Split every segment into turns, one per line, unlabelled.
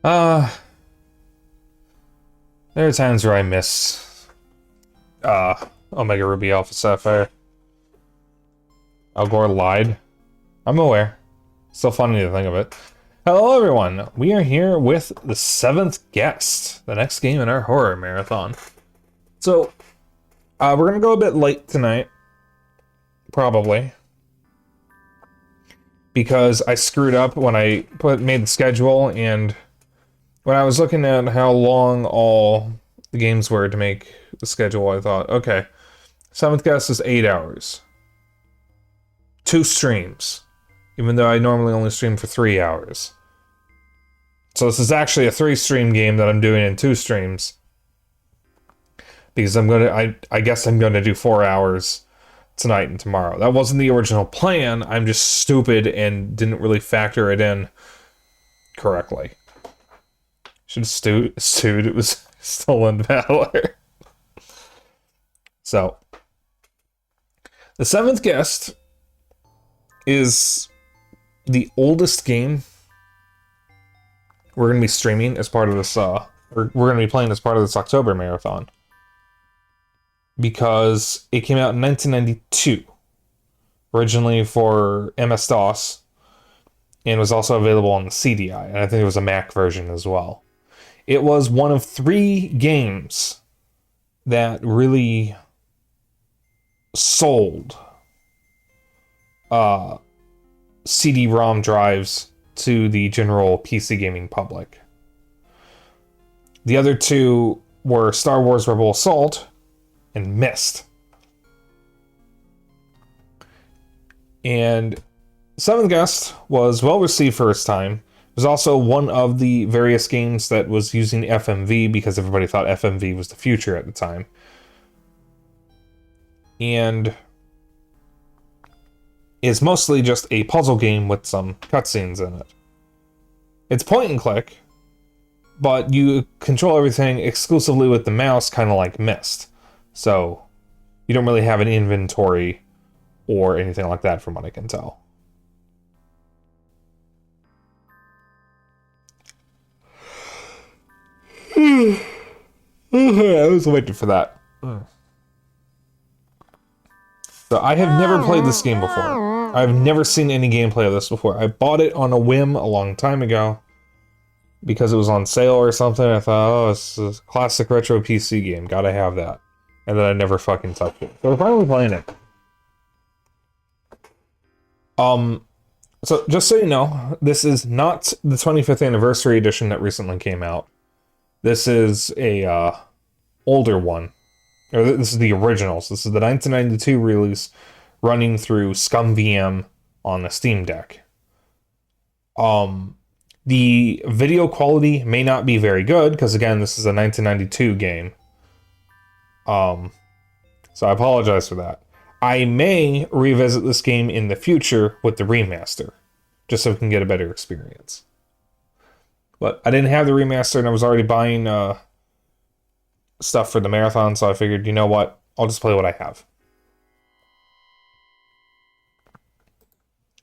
Uh, there are times where I miss Omega Ruby Alpha Sapphire. Al Gore lied. I'm aware. Still funny to think of it. Hello everyone, we are here with the 7th guest, the next game in our horror marathon. So, we're gonna go a bit late tonight, probably, because I screwed up when I made the schedule, and when I was looking at how long all the games were to make the schedule, I thought, okay, 7th guest is 8 hours. 2 streams. Even though I normally only stream for 3 hours. So this is actually a 3-stream game that I'm doing in 2 streams. Because I guess I'm gonna do 4 hours tonight and tomorrow. That wasn't the original plan, I'm just stupid and didn't really factor it in correctly. Should have sued, it was stolen valor. So, the 7th guest is the oldest game we're going to be streaming as part of this, we're going to be playing as part of this October marathon. Because it came out in 1992, originally for MS-DOS, and was also available on the CDI, and I think it was a Mac version as well. It was one of 3 games that really sold CD-ROM drives to the general PC gaming public. The other 2 were Star Wars Rebel Assault and Myst. And 7th Guest was well received for its time. It was also one of the various games that was using FMV because everybody thought FMV was the future at the time. And is mostly just a puzzle game with some cutscenes in it. It's point and click, but you control everything exclusively with the mouse, kind of like Myst. So, you don't really have an inventory or anything like that from what I can tell. I was waiting for that. So I have never played this game before. I've never seen any gameplay of this before. I bought it on a whim a long time ago because it was on sale or something. I thought, oh, it's a classic retro PC game. Gotta have that. And then I never fucking touched it. So we're finally playing it. So just so you know, this is not the 25th anniversary edition that recently came out. This is a older one. Or this is the originals. This is the 1992 release running through ScumVM on a Steam Deck. The video quality may not be very good, because again, this is a 1992 game. So I apologize for that. I may revisit this game in the future with the remaster, just so we can get a better experience. But I didn't have the remaster, and I was already buying stuff for the marathon, so I figured, you know what, I'll just play what I have.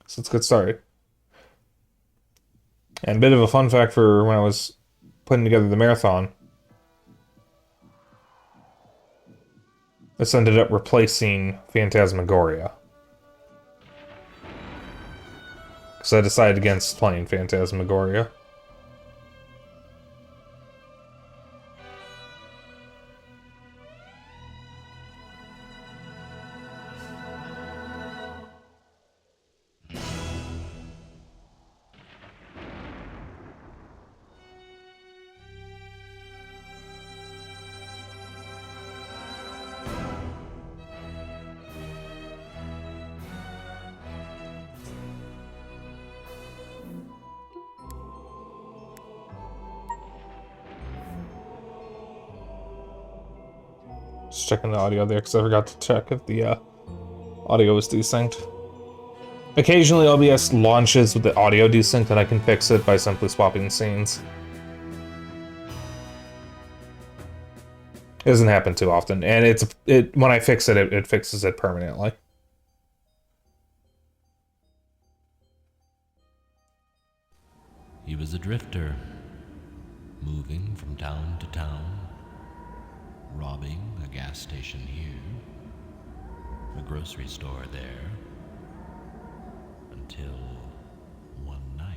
So let's get started. And a bit of a fun fact for when I was putting together the marathon. This ended up replacing Phantasmagoria. Because I decided against playing Phantasmagoria. Just checking the audio there because I forgot to check if the audio was desynced. Occasionally OBS launches with the audio desynced and I can fix it by simply swapping scenes. It doesn't happen too often, and when I fix it, it fixes it permanently.
He was a drifter, moving from town to town, robbing a gas station here, a grocery store there, until one night.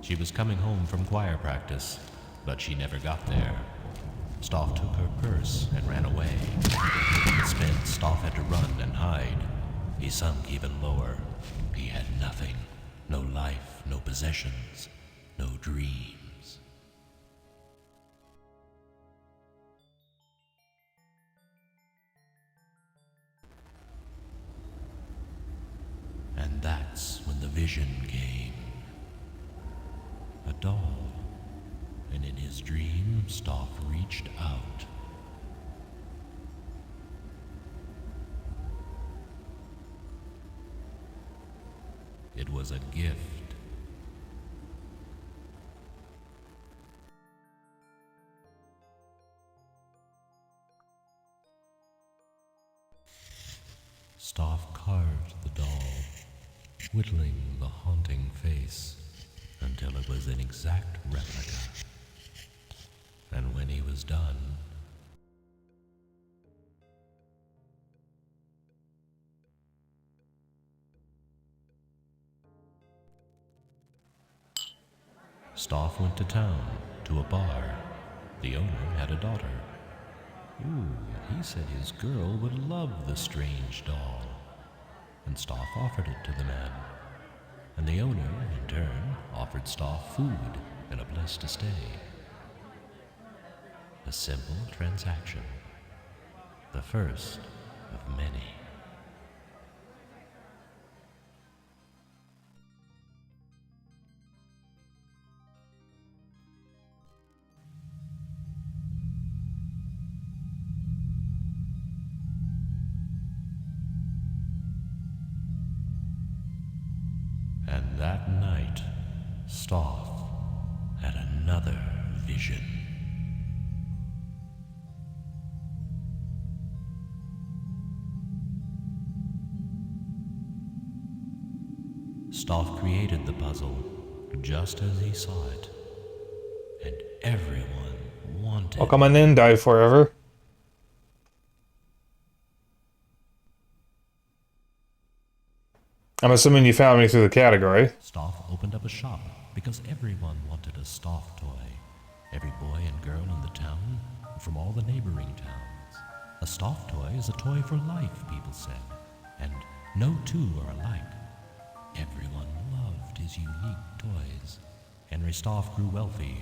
She was coming home from choir practice, but she never got there. Stoff took her purse and ran away. Instead, Stoff had to run and hide. He sunk even lower. He had nothing. No life, no possessions, no dreams. And that's when the vision came. A doll. And in his dream, Stoff reached out. It was a gift. Stoff carved the doll, whittling the haunting face until it was an exact replica. And when he was done, Stoff went to town, to a bar. The owner had a daughter. He said his girl would love the strange doll. And Stoff offered it to the man. And the owner, in turn, offered Stoff food and a place to stay. A simple transaction. The first of many. And that night, Stoff had another vision. Stoff created the puzzle just as he saw it, and everyone wanted.
I'll come on in, die forever. I'm assuming you found me through the category.
Stoff opened up a shop because everyone wanted a Stoff toy. Every boy and girl in the town, from all the neighboring towns. A Stoff toy is a toy for life, people said, and no two are alike. Everyone loved his unique toys. Henry Stoff grew wealthy,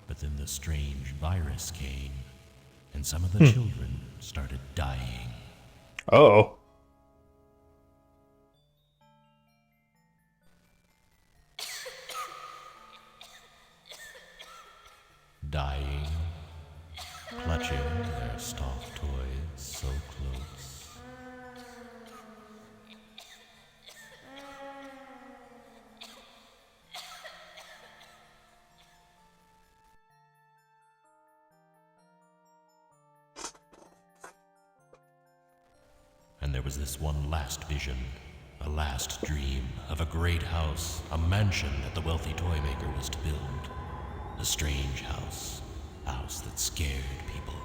but then the strange virus came, and some of the children started dying.
Oh.
Dying, clutching their Stoff toys so close. And there was this one last vision, a last dream of a great house, a mansion that the wealthy toy maker was to build. A strange house, a house that scared people.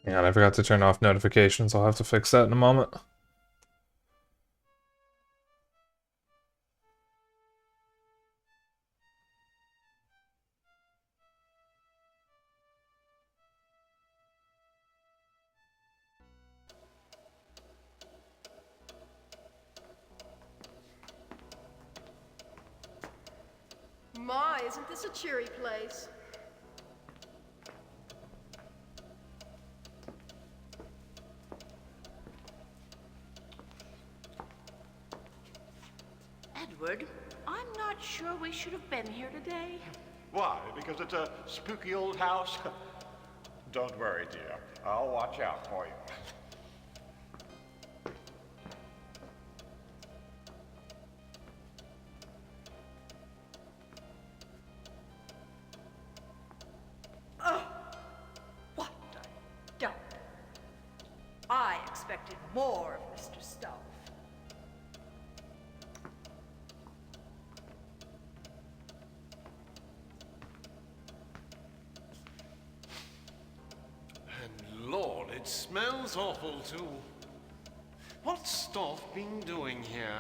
Yeah, I forgot to turn off notifications. I'll have to fix that in a moment.
My, isn't this a cheery place?
Edward, I'm not sure we should have been here today.
Why? Because it's a spooky old house? Don't worry, dear. I'll watch out for you.
smells awful too. What's Stoff been doing here?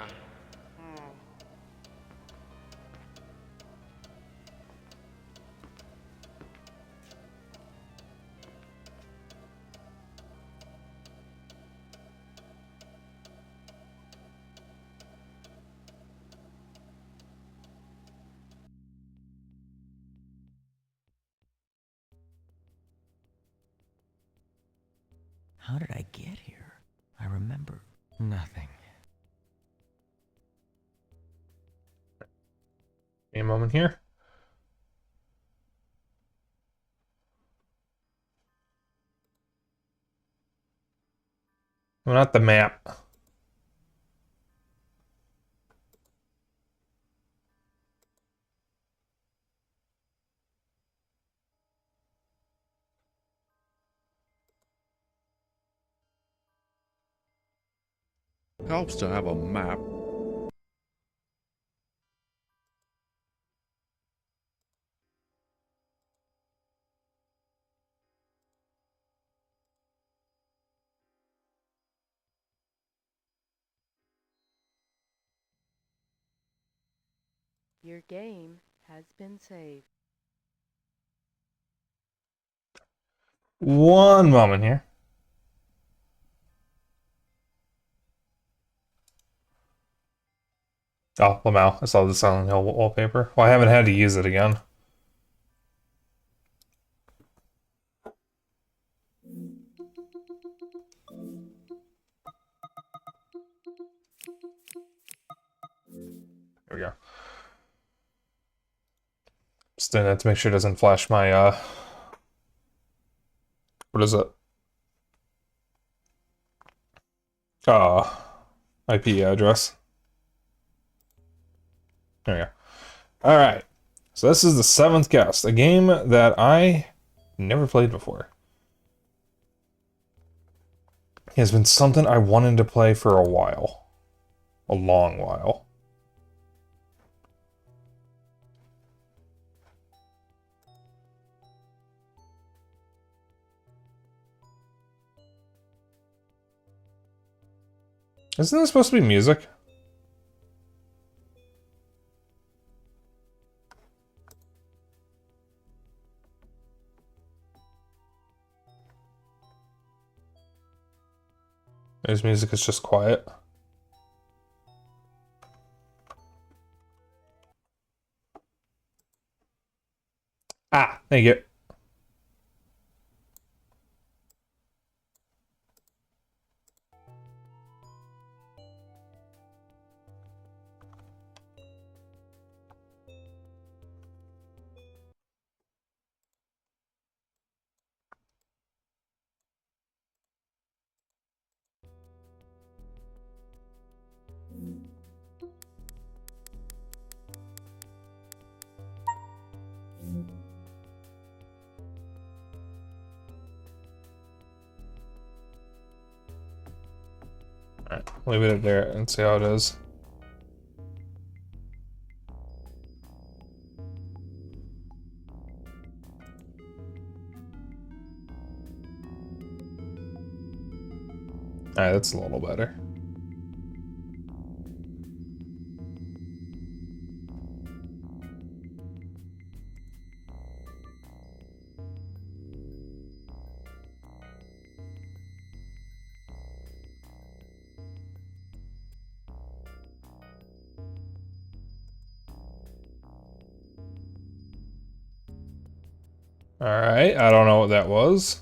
How did I get here? I remember nothing.
A moment here. Well, not the map.
Helps to have a map.
Your game has been saved.
One moment here. Oh, Lamau. I saw the Silent Hill wallpaper. Well, I haven't had to use it again. There we go. Just doing that to make sure it doesn't flash my, what is it? IP address. There we go. Alright. So this is the 7th guest, a game that I never played before. It has been something I wanted to play for a while. A long while. Isn't this supposed to be music? There's music, it's just quiet. Ah, thank you. Alright, leave it there and see how it is. Alright, that's a little better. Alright, I don't know what that was.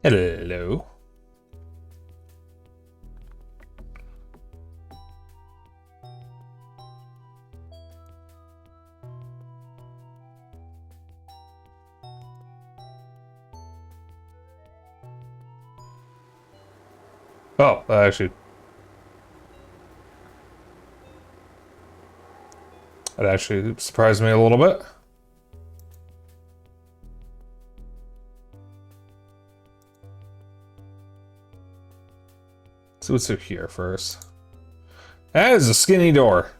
Hello. Oh, that actually That actually surprised me a little bit. So what's through here first? That is a skinny door.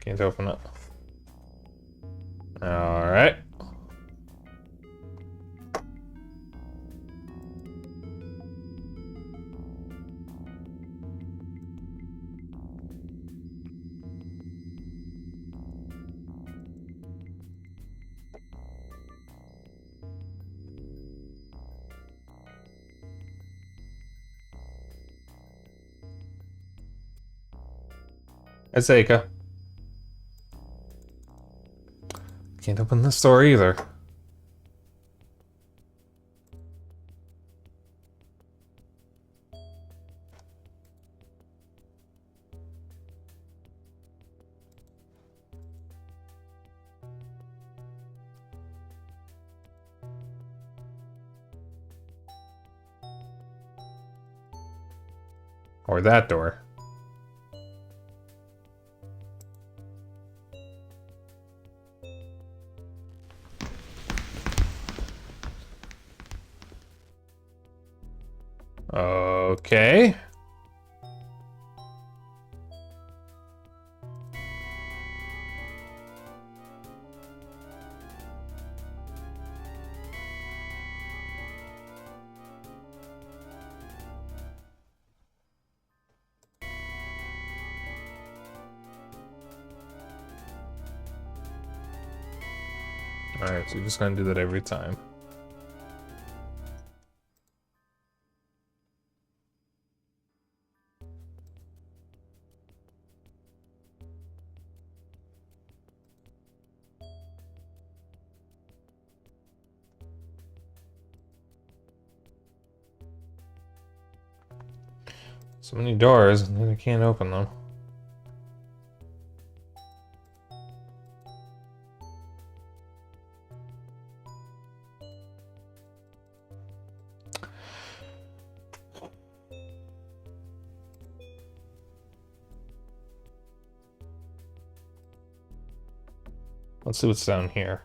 Can't open it. Alright. It's Aka. Can't open this door either. Or that door. Okay. Alright, so you're just gonna do that every time. So many doors, and then I can't open them. Let's see what's down here.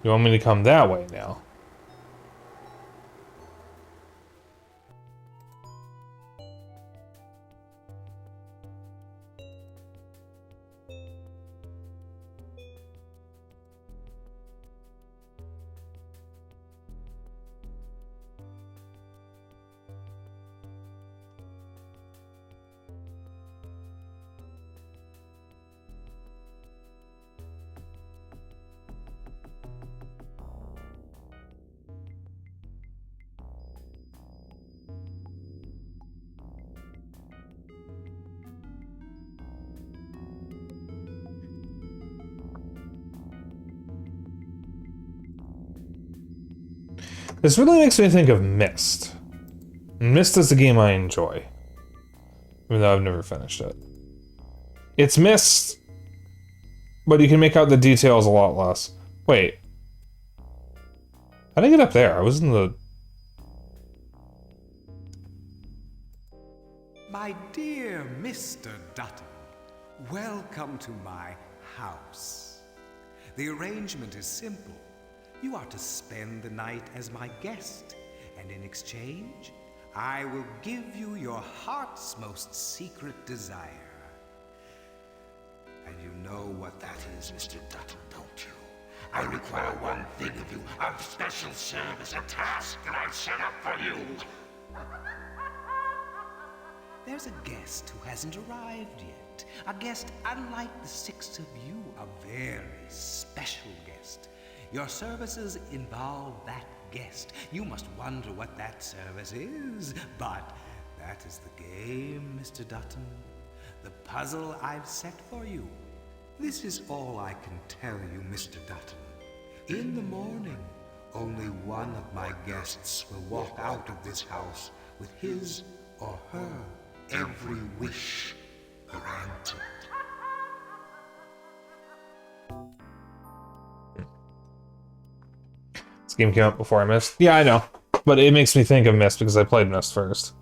You want me to come that way now? This really makes me think of Myst. Myst is a game I enjoy. Even though I've never finished it. It's Myst, but you can make out the details a lot less. Wait. How did I get up there? I was in the...
My dear Mr. Dutton, welcome to my house. The arrangement is simple. You are to spend the night as my guest, and in exchange, I will give you your heart's most secret desire. And you know what that is, Mr. Dutton, don't you? I require one thing of you, a special service, a task that I've set up for you. There's a guest who hasn't arrived yet. A guest unlike the six of you, a very special guest. Your services involve that guest. You must wonder what that service is, but that is the game, Mr. Dutton. The puzzle I've set for you. This is all I can tell you, Mr. Dutton. In the morning, only one of my guests will walk out of this house with his or her every wish granted.
game came out before I Myst. Yeah, I know. But it makes me think of Myst because I played Myst first.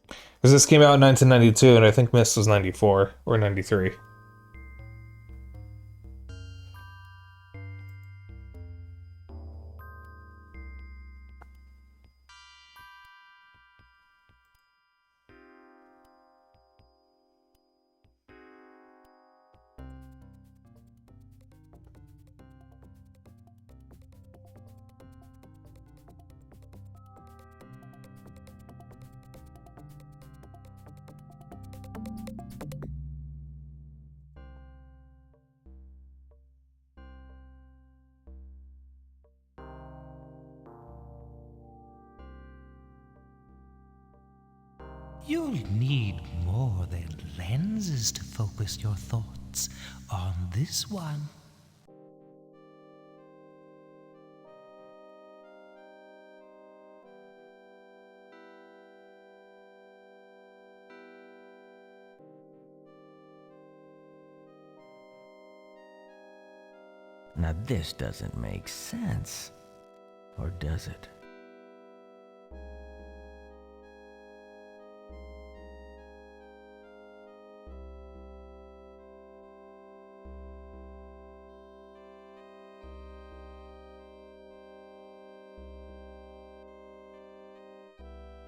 Because this came out in 1992, and I think Myst was 94 or 93.
You'll need more than lenses to focus your thoughts on this one.
Now this doesn't make sense. Or does it?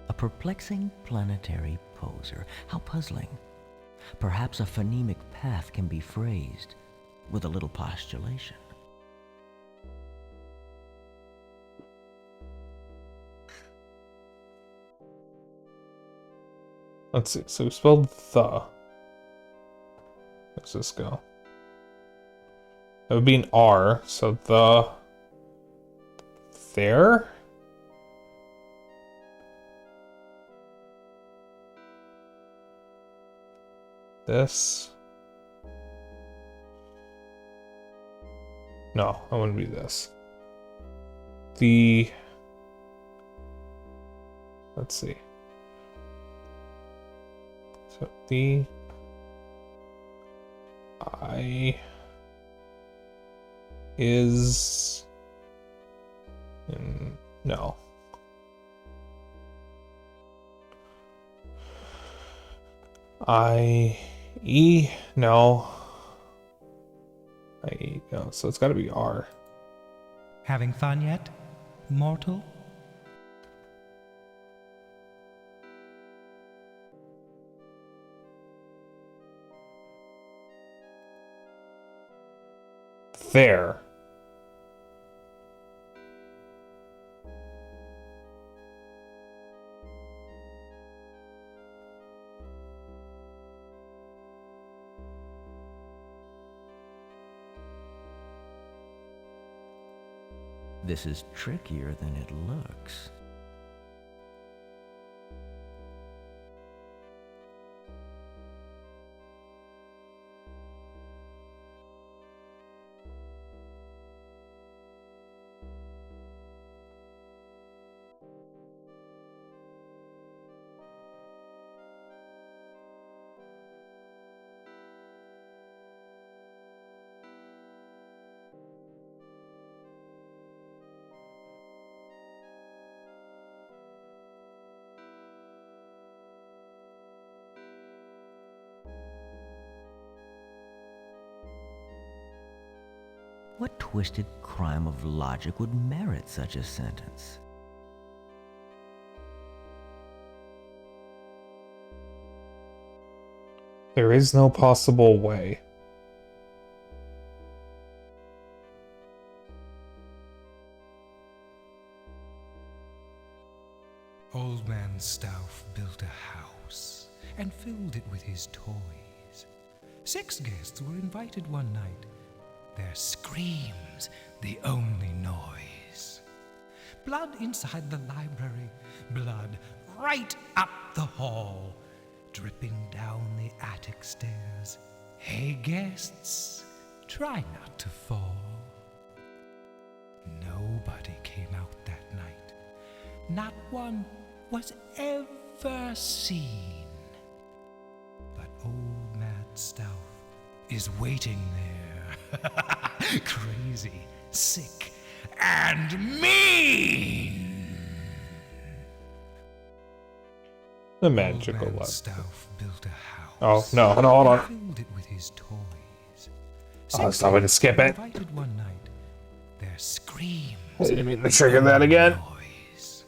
A perplexing planetary poser. How puzzling. Perhaps a phonemic path can be phrased with a little postulation.
Let's see. So we spelled the. Where's this go? That would be an R. So the. There? This. No, that wouldn't be this. The. Let's see. So the. I. Is. No. No. No, so it's gotta be R.
Having fun yet, mortal?
There.
This is trickier than it looks. What twisted crime of logic would merit such a sentence?
There is no possible way.
Old Man Stauff built a house and filled it with his toys. 6 guests were invited one night. Their screams, the only noise. Blood inside the library, blood right up the hall, dripping down the attic stairs. Hey, guests, try not to fall. Nobody came out that night. Not one was ever seen. But old Mad Stauff is waiting there. Crazy, sick, and mean.
The magical
Old Man
love.
Stauff built a house.
Oh, no, hold on.
Filled it with his toys.
Oh, it's not going to skip it.
Invited one night, their screams.
I didn't mean to trigger that again.
Noise.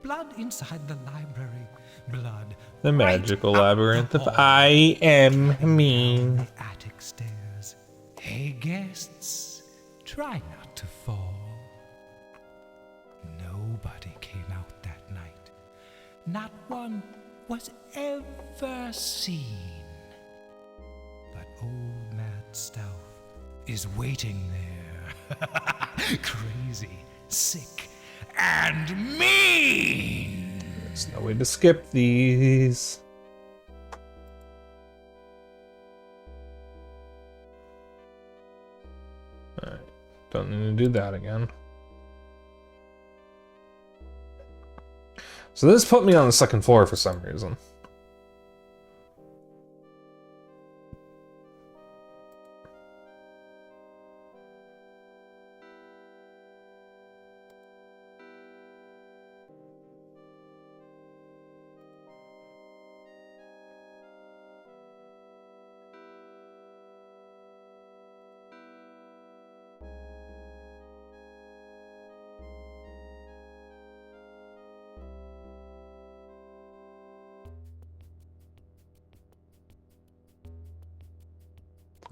Blood inside the library. Blood.
The
right
magical
up
labyrinth
the
of
hall.
I am
Down
mean.
the attic stairs. Hey, guests, try not to fall. Nobody came out that night. Not one was ever seen. But old Matt Stauff is waiting there. Crazy, sick, and mean.
There's no way to skip these. Alright, don't need to do that again. So this put me on the second floor for some reason.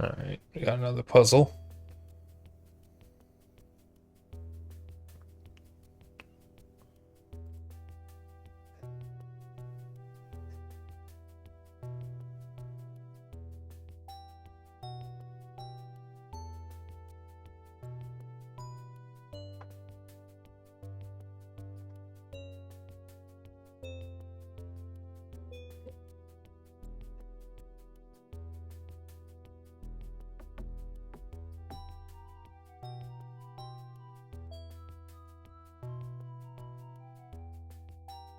Alright, we got another puzzle.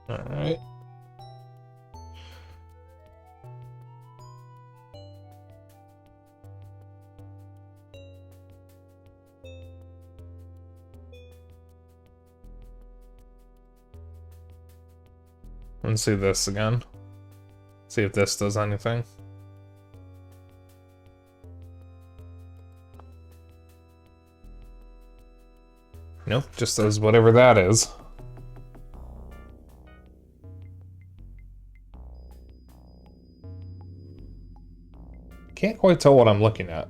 Alright. Let's see this again. See if this does anything. Nope, just does whatever that is. Can't quite tell what I'm looking at.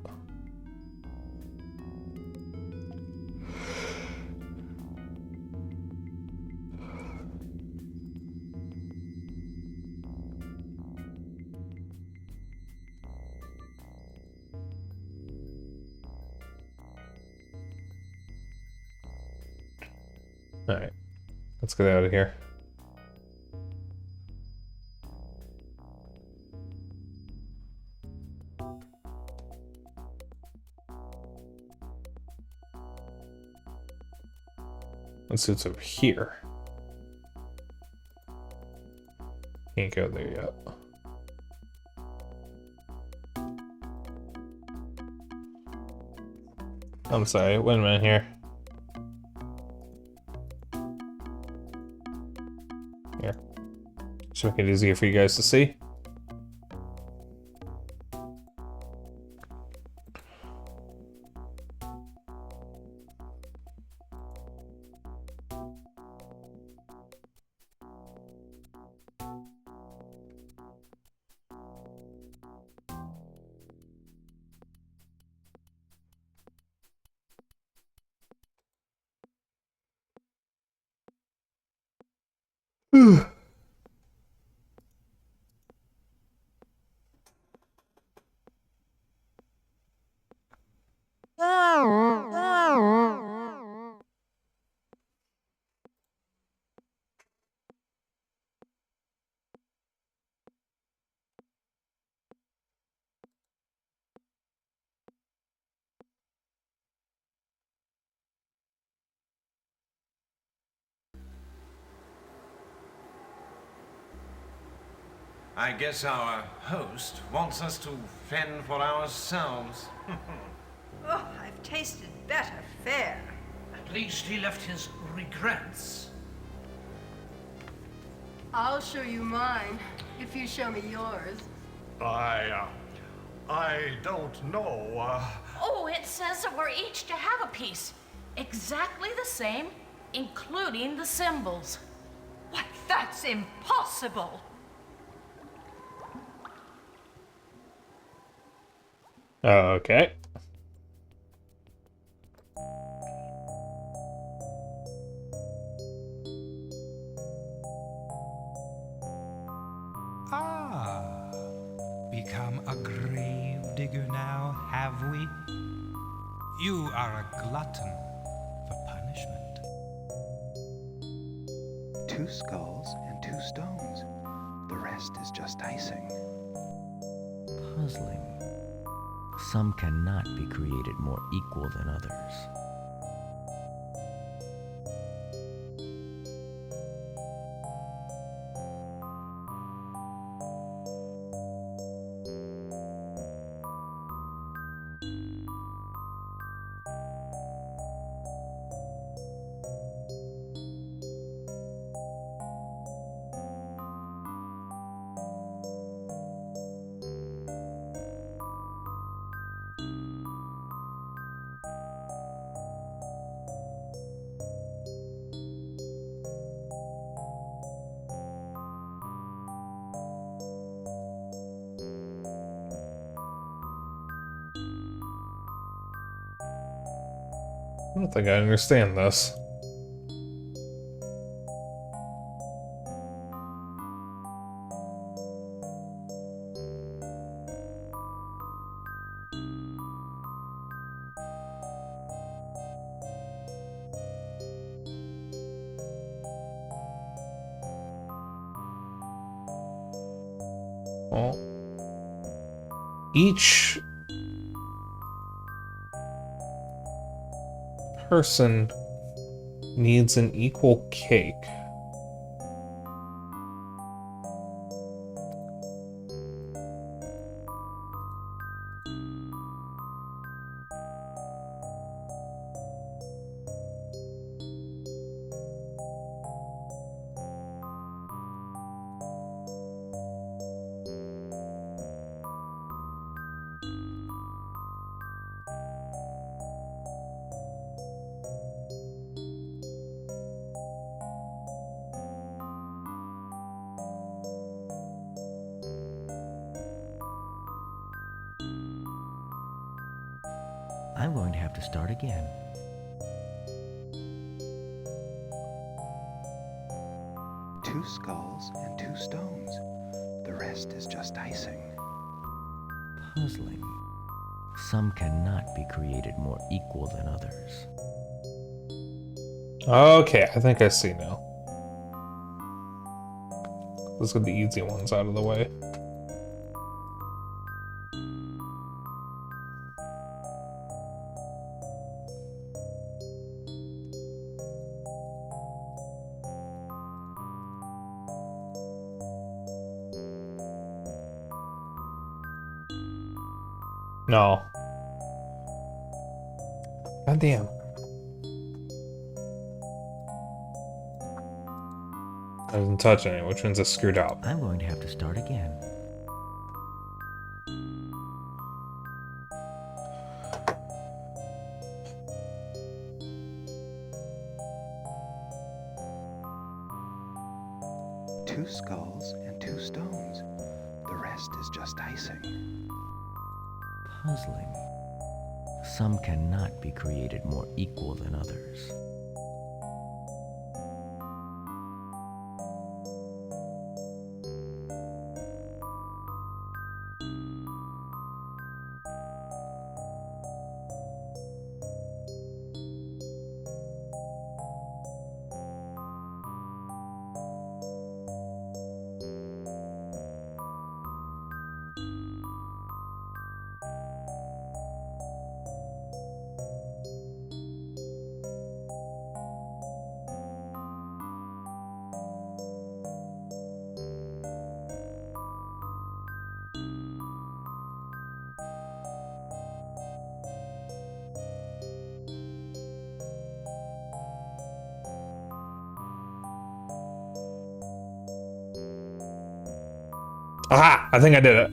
Alright, let's get out of here. Let's see what's over here. Can't go there yet. I'm sorry, wait a minute here. Here. Should make it easier for you guys to see.
I guess our host wants us to fend for ourselves.
Oh, I've tasted better fare.
At least he left his regrets.
I'll show you mine, if you show me yours.
I don't know,
Oh, it says that we're each to have a piece. Exactly the same, including the symbols.
Why, that's impossible!
Okay.
Ah, become a grave digger now, have we? You are a glutton for punishment.
2 skulls and 2 stones. The rest is just icing.
Puzzling. Some cannot be created more equal than others.
I don't think I understand this. Well, each person needs an equal cake.
I'm going to have to start again.
Two skulls and 2 stones. The rest is just icing.
Puzzling. Some cannot be created more equal than others.
Okay, I think I see now. Let's get the easy ones out of the way. No. God damn. I didn't touch any. Which ones I screwed up?
I'm going to have to start again.
Two skulls and 2 stones. The rest is just icing.
Puzzling. Some cannot be created more equal than others.
Aha! I think I did it.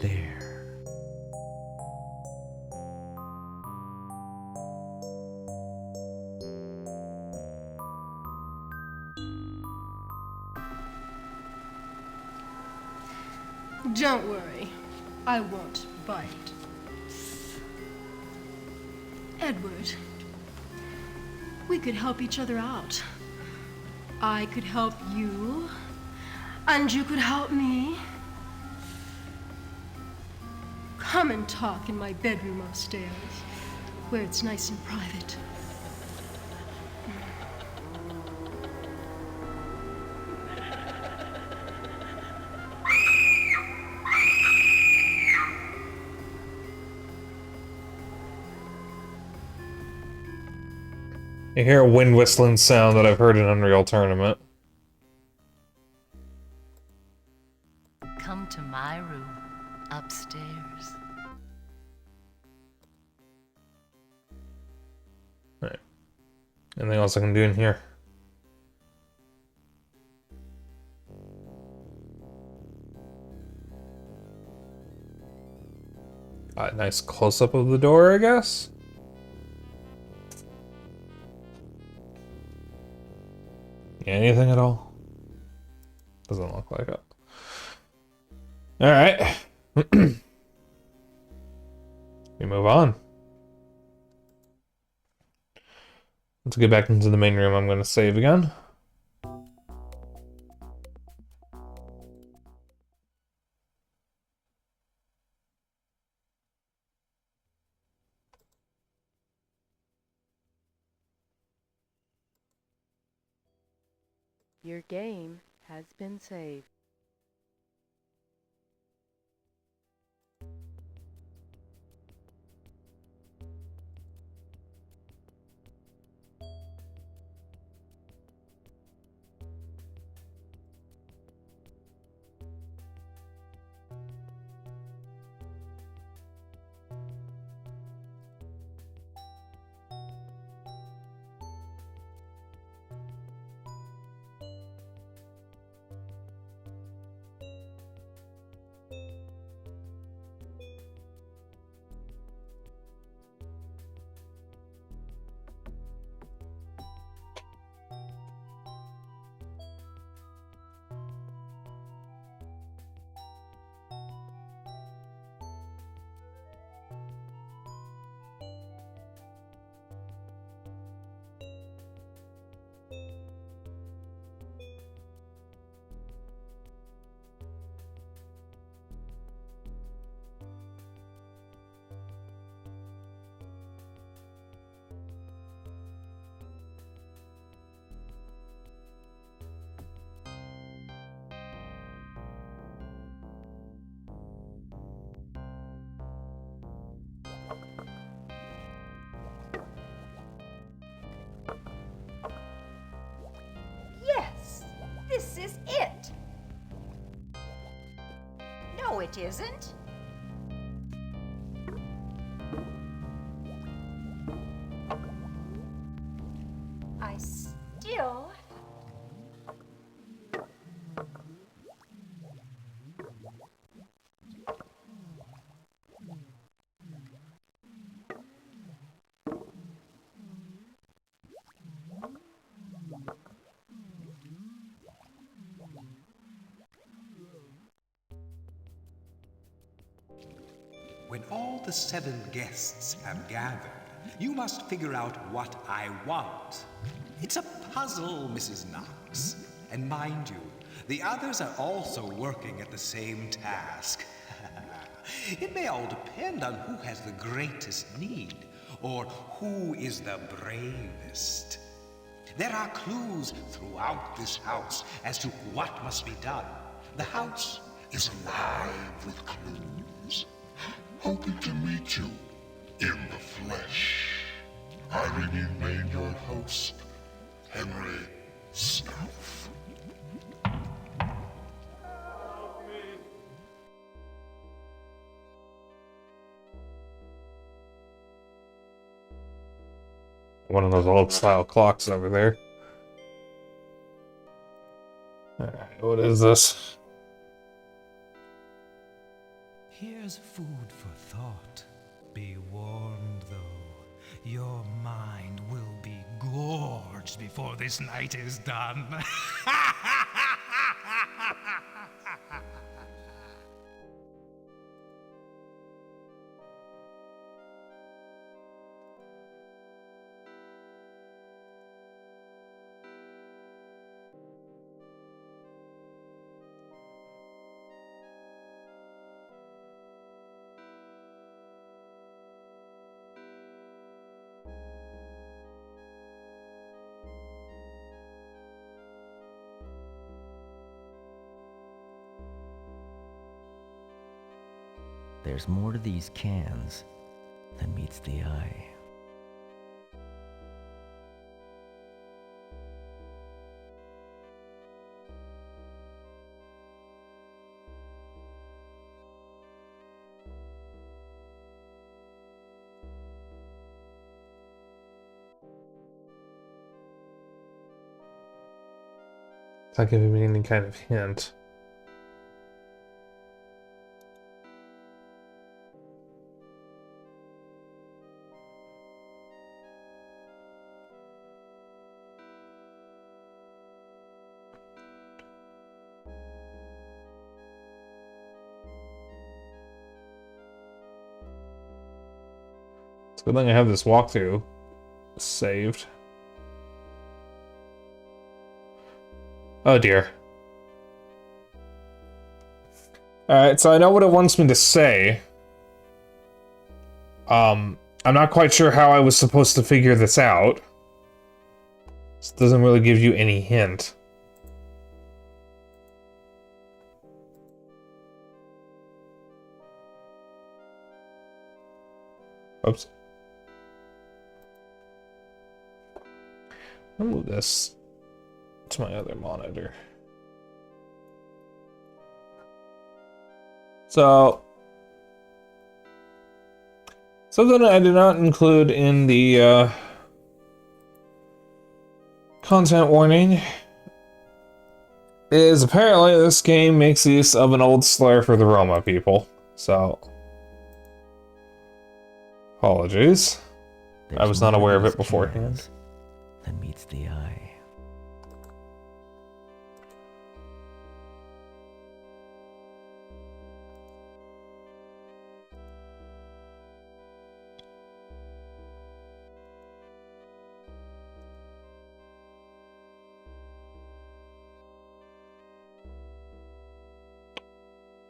There.
Don't worry. I won't bite. Edward, we could help each other out. I could help you, and you could help me. Come and talk in my bedroom upstairs, where it's nice and private.
You hear a wind whistling sound that I've heard in Unreal Tournament.
Come to my room upstairs.
Alright. Anything else I can do in here? A nice close-up of the door, I guess? Anything at all? Doesn't look like it. Alright. We move on. Let's get back into the main room. I'm going to save again.
Your game has been saved.
Yes, this is it. No, it isn't. I still...
When all the 7 guests have gathered, you must figure out what I want. It's a puzzle, Mrs. Knox. And mind you, the others are also working at the same task. It may all depend on who has the greatest need, or who is the bravest. There are clues throughout this house as to what must be done. The house is alive with clues.
Hoping to meet you in the flesh. I remain your host, Henry Snuff.
One of those old style clocks over there. Alright, what is this?
Here's food for thought. Be warned, though. Your mind will be gorged before this night is done.
There's more to these cans than meets the eye.
It's not giving me any kind of hint. It's a good thing I have this walkthrough saved. Oh dear. Alright, so I know what it wants me to say. I'm not quite sure how I was supposed to figure this out. This doesn't really give you any hint. Oops. I'll move this to my other monitor. So, something I did not include in the content warning is apparently this game makes use of an old slur for the Roma people. So, apologies. I was not aware of it beforehand.
That meets the eye.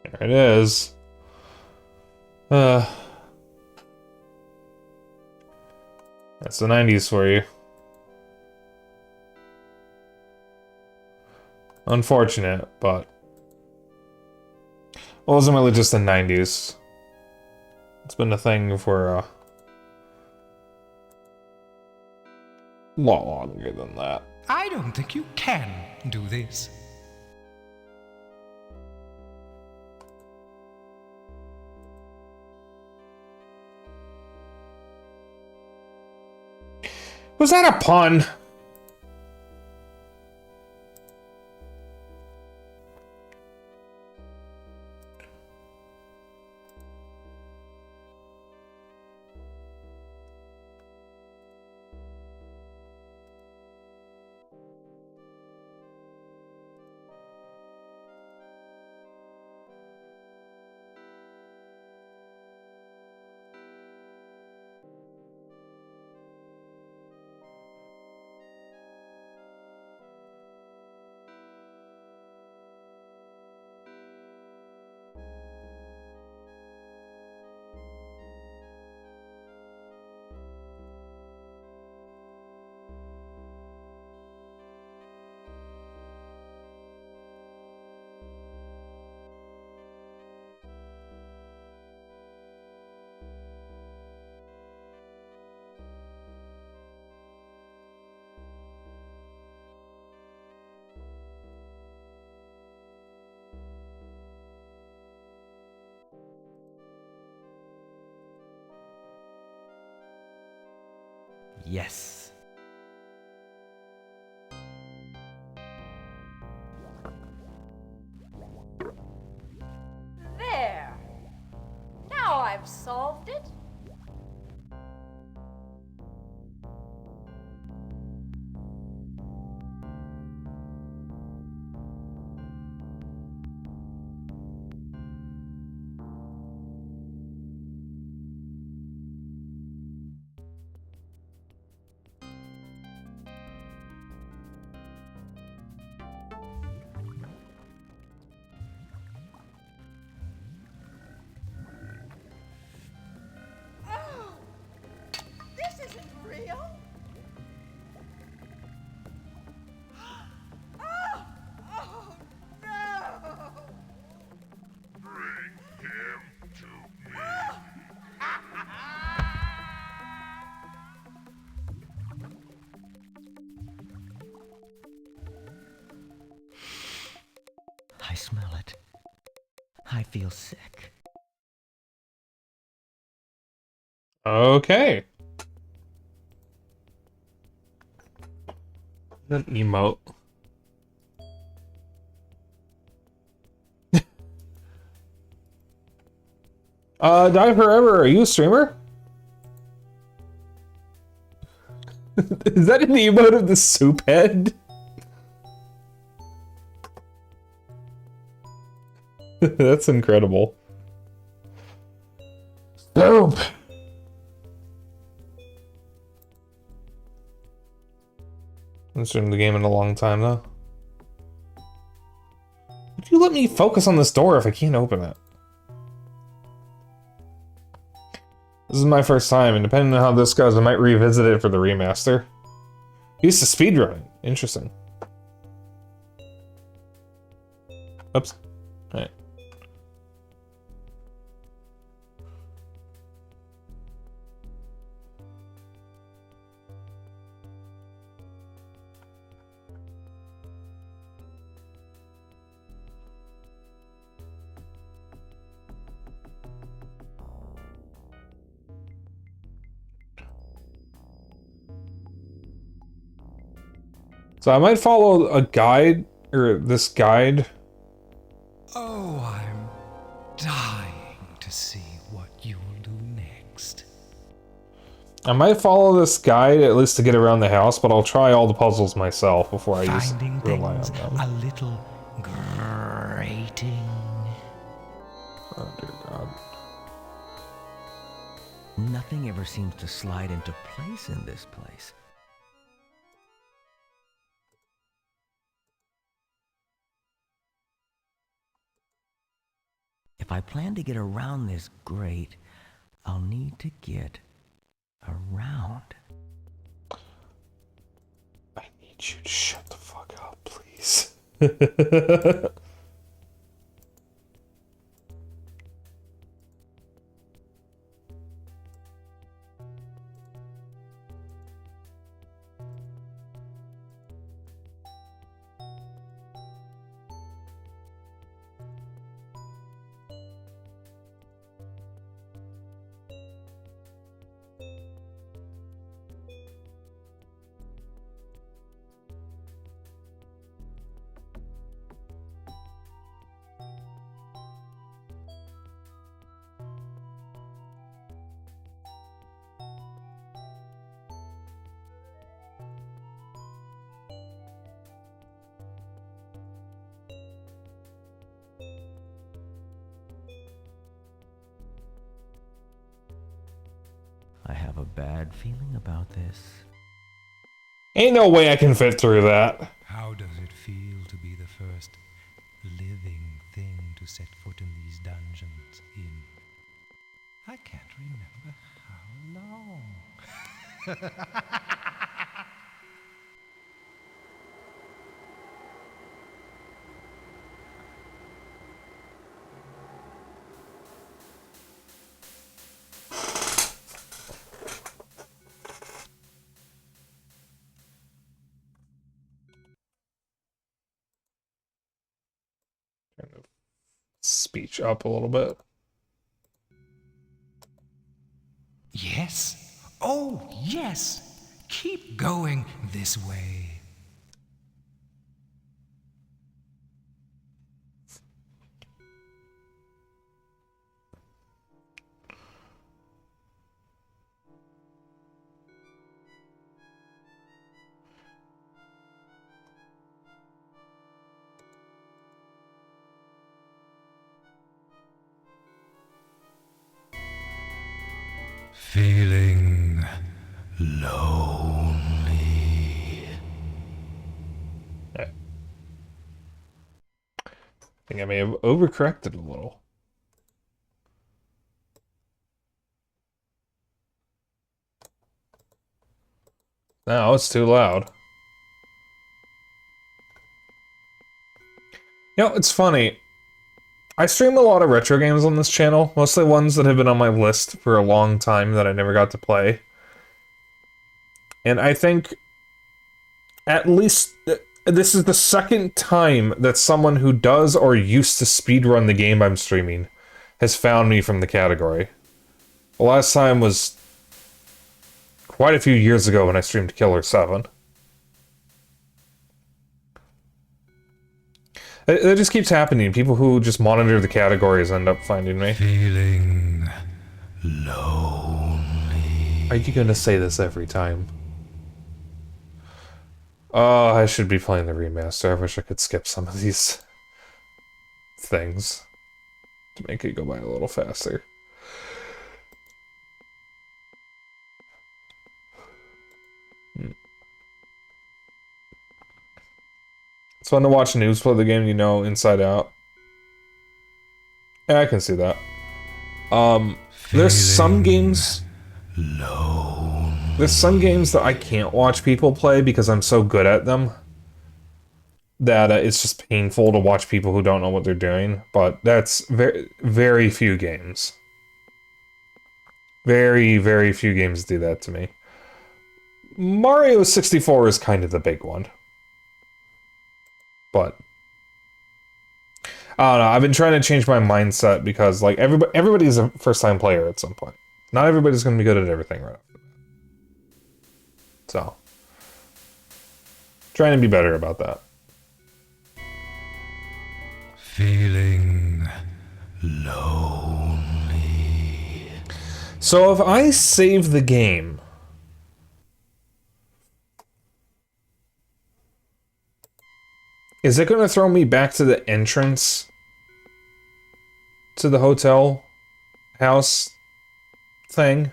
There it is. That's the 90s for you. Unfortunate, but it wasn't really just the 90s. It's been a thing for a lot longer than that.
I don't think you can do this.
Was that a pun?
yes.
There. Now I've solved it. Oh, this isn't real. Oh, oh no!
Bring him to me.
I smell it. I feel sick.
Okay. An emote. Die Forever, are you a streamer? Is that an emote of the soup head? That's incredible. Soup! I haven't streamed the game in a long time, though. Would you let me focus on this door if I can't open it? This is my first time, and depending on how this goes, I might revisit it for the remaster. Used to speedrunning. Interesting. Oops. Alright. So I might follow a guide, or this guide.
Oh, I'm dying to see what you'll do next.
I might follow this guide at least to get around the house, but I'll try all the puzzles myself before I
Finding
rely on
things
them.
a little grating.
Oh dear God.
Nothing ever seems to slide into place in this place. If I plan to get around this grate, I'll need to get around.
I need you to shut the fuck up, please.
I have a bad feeling about this.
Ain't no way I can fit through that.
How does it feel to be the first living thing to set foot in these dungeons in... I can't remember how long.
Kind of speech up a little bit.
Yes. Oh, yes. Keep going this way. Feeling lonely.
I think I may have overcorrected a little. Now it's too loud. You know, it's funny. I stream a lot of retro games on this channel, mostly ones that have been on my list for a long time that I never got to play. And I think at least this is the second time that someone who does or used to speedrun the game I'm streaming has found me from the category. The last time was quite a few years ago when I streamed Killer 7. It just keeps happening. People who just monitor the categories end up finding me.
Feeling lonely.
Are you gonna say this every time? Oh, I should be playing the remaster. I wish I could skip some of these things to make it go by a little faster. It's fun to watch noobs play the game you know inside out. Yeah, I can see that. There's some games... There's some games that I can't watch people play because I'm so good at them that it's just painful to watch people who don't know what they're doing. But that's very, very few games. Very, very few games do that to me. Mario 64 is kind of the big one. But I don't know, I've been trying to change my mindset because like everybody's a first-time player at some point. Not everybody's going to be good at everything right off the bat. So, trying to be better about that.
Feeling lonely.
So if I save the game, is it going to throw me back to the entrance to the hotel house thing?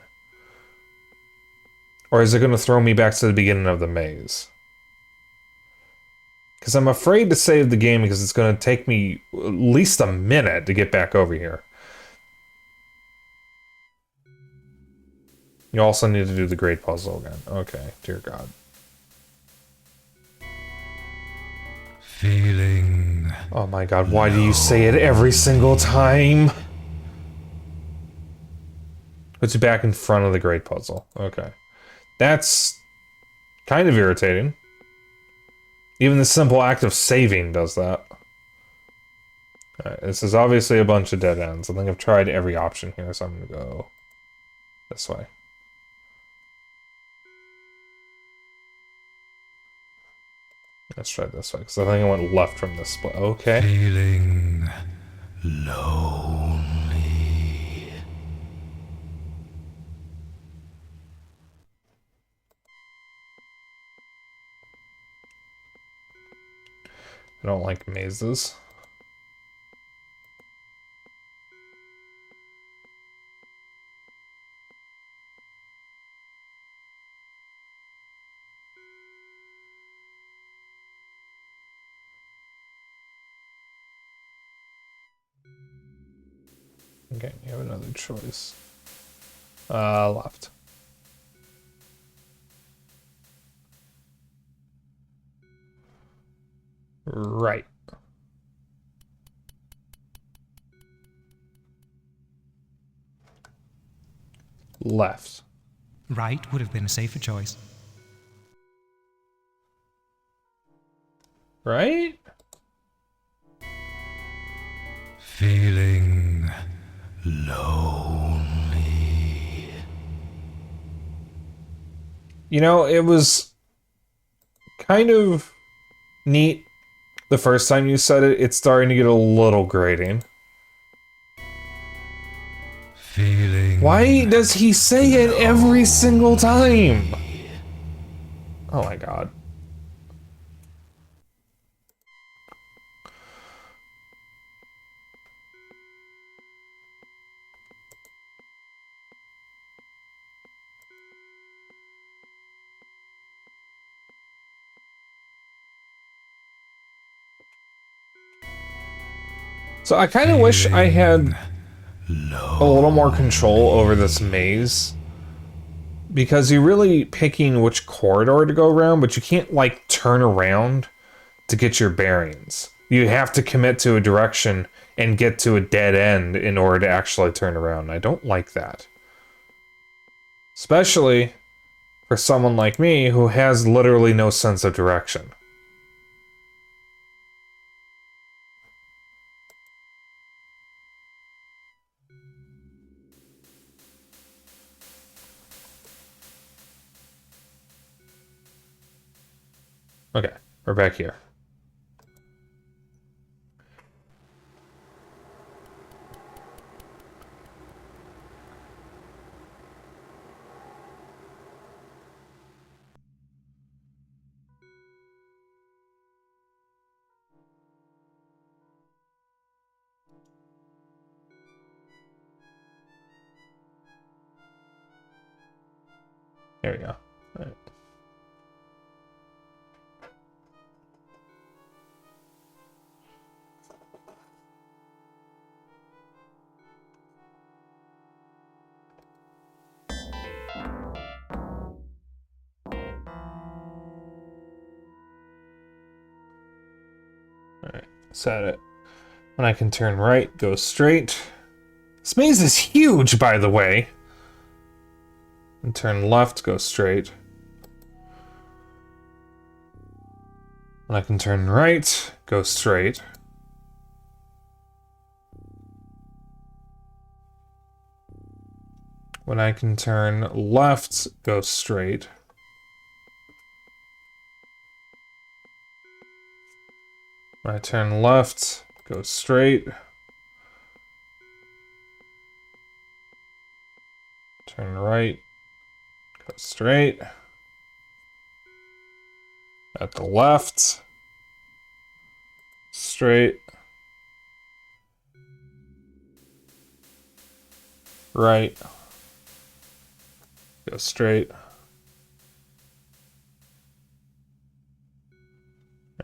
Or is it going to throw me back to the beginning of the maze? Because I'm afraid to save the game because it's going to take me at least a minute to get back over here. You also need to do the great puzzle again. Okay, dear God.
Feeling...
Oh my God, why do you say it every single time? Puts you back in front of the great puzzle. Okay. That's kind of irritating. Even the simple act of saving does that. Alright, this is obviously a bunch of dead ends. I think I've tried every option here, so I'm gonna go this way. Let's try this way, because I think I went left from this split. Okay.
Feeling lonely.
I don't like mazes. Okay, you have another choice. Left. Right. Left.
Right would have been a safer choice.
Right?
Feeling lonely.
You know, it was kind of neat the first time you said it. It's starting to get a little grating.
Feeling.
Why does he say it every single time? Oh my god. So I kind of wish I had a little more control over this maze. Because you're really picking which corridor to go around, but you can't, like, turn around to get your bearings. You have to commit to a direction and get to a dead end in order to actually turn around. I don't like that. Especially for someone like me who has literally no sense of direction. Okay, we're back here. There we go. All right. Alright, set it. When I can turn right, go straight. This maze is huge, by the way. And turn left, go straight. When I can turn right, go straight. When I can turn left, go straight. When I turn left, go straight. Turn right, go straight. At the left, straight. Right, go straight.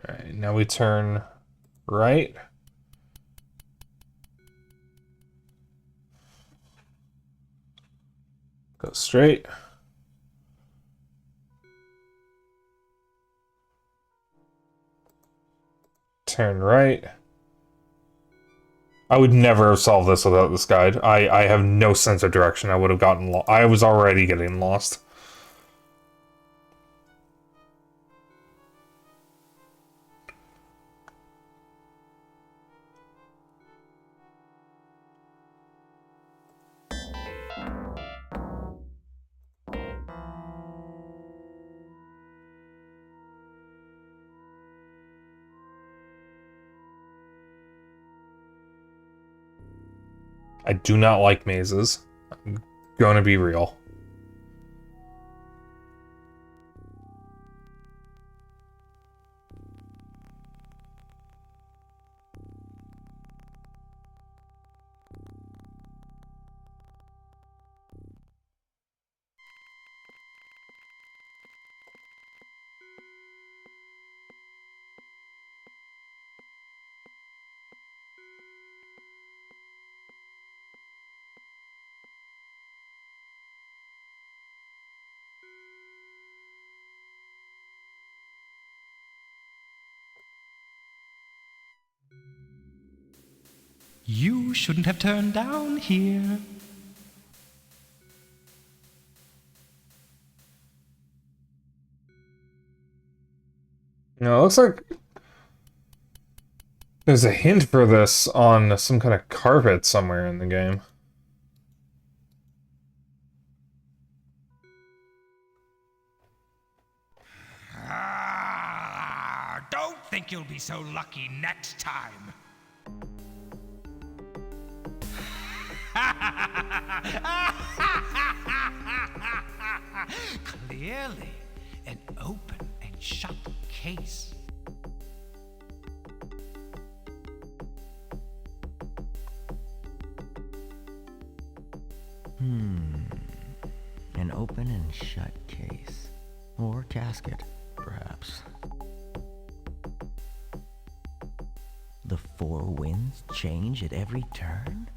Alright, now we turn right. Go straight. Turn right. I would never have solved this without this guide. I have no sense of direction. I would have gotten lost. I was already getting lost. I do not like mazes. I'm gonna be real.
You shouldn't have turned down here.
No, it looks like there's a hint for this on some kind of carpet somewhere in the game.
think you'll be so lucky next time. Clearly, an open and shut case.
An open and shut case. Or casket, perhaps. The four winds change at every turn?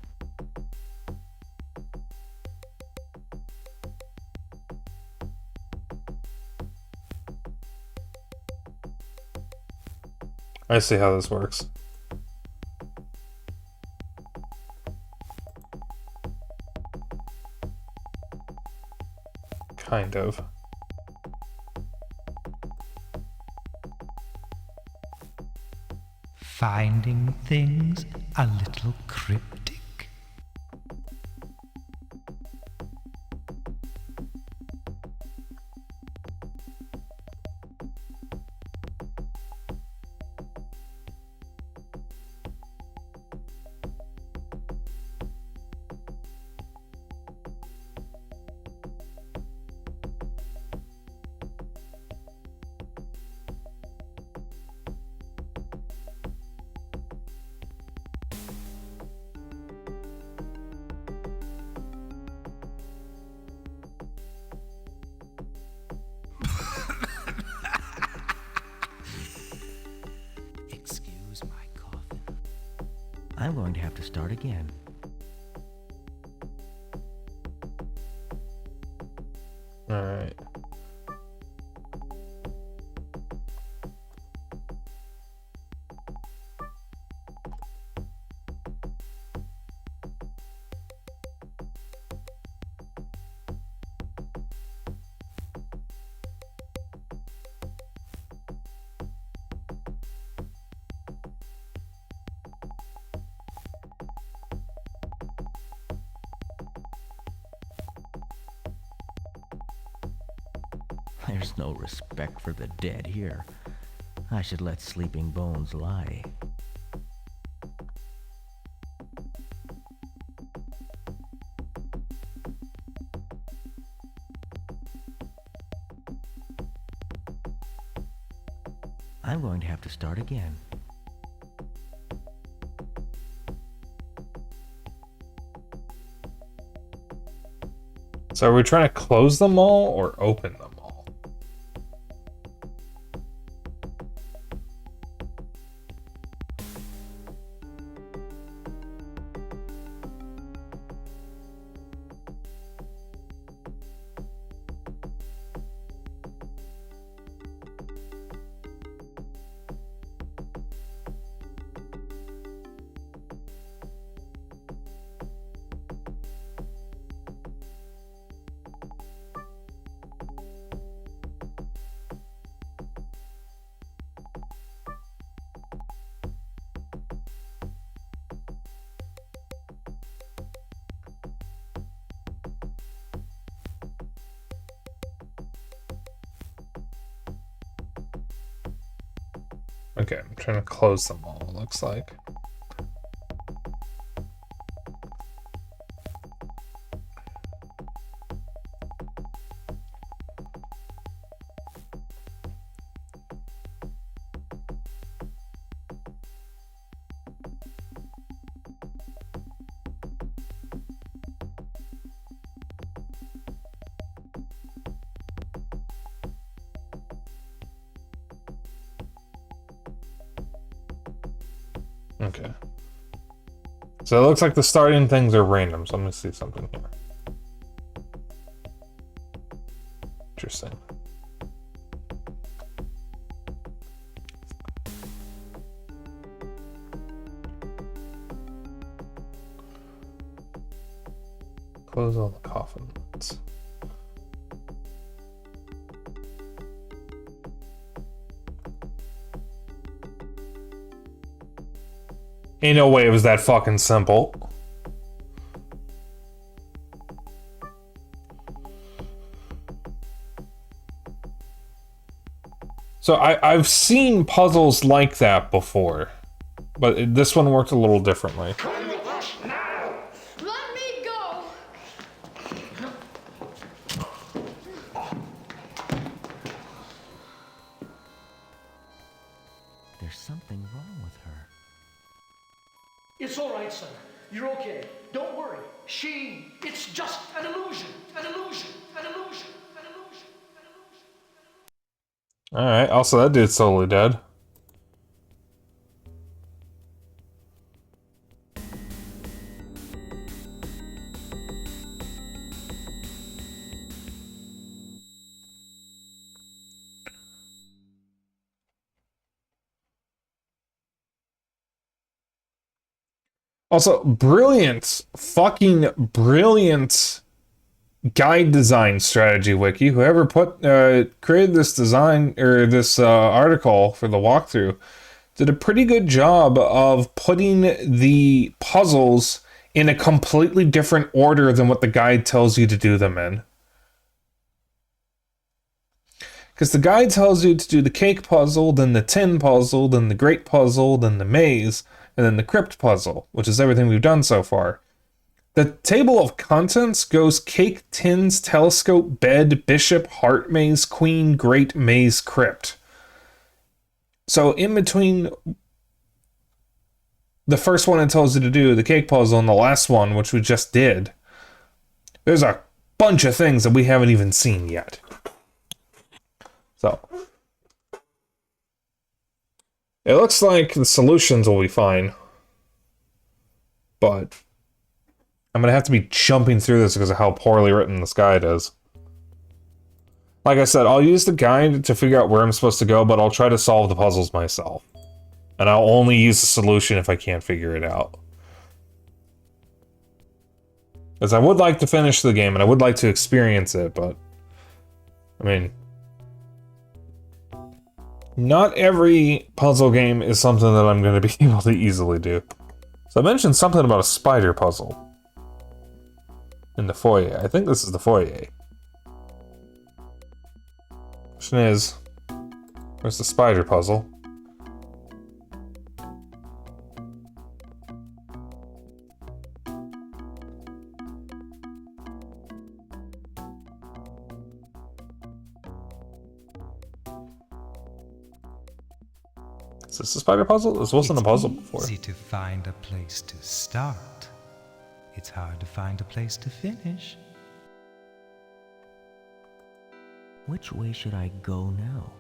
I see how this works. Kind of.
Finding things a little cryptic.
Excuse my coughing.
I'm going to have to start again.
Alright.
There's no respect for the dead here. I should let sleeping bones lie. I'm going to have to start again.
So are we trying to close them all or open them all? Okay, I'm trying to close them all, it looks like. Okay. So it looks like the starting things are random, so let me see something here. Interesting. Close all the coffin lids. Ain't no way it was that fucking simple. So I've seen puzzles like that before, but this one worked a little differently.
Let me go!
There's something wrong with her.
It's all right, son. You're okay. Don't worry. It's just an illusion. An illusion. An illusion. An illusion. An illusion.
Alright, also that dude's totally dead. Also, brilliant, fucking brilliant guide design strategy wiki. Whoever created this design or this article for the walkthrough did a pretty good job of putting the puzzles in a completely different order than what the guide tells you to do them in. Because the guide tells you to do the cake puzzle, then the tin puzzle, then the grate puzzle, then the maze, and then the crypt puzzle, which is everything we've done so far. The table of contents goes cake, tins, telescope, bed, bishop, heart maze, queen, grate, maze, crypt. So in between the first one it tells you to do, the cake puzzle, and the last one, which we just did, there's a bunch of things that we haven't even seen yet. So it looks like the solutions will be fine, but I'm gonna have to be jumping through this because of how poorly written this guide is. Like I said, I'll use the guide to figure out where I'm supposed to go, but I'll try to solve the puzzles myself. And I'll only use the solution if I can't figure it out. Because I would like to finish the game, and I would like to experience it, but... I mean... not every puzzle game is something that I'm going to be able to easily do. So I mentioned something about a spider puzzle. In the foyer. I think this is the foyer. Question is, where's the spider puzzle? Is this a spider puzzle? This wasn't a puzzle before.
It's easy to find a place to start. It's hard to find a place to finish.
Which way should I go now?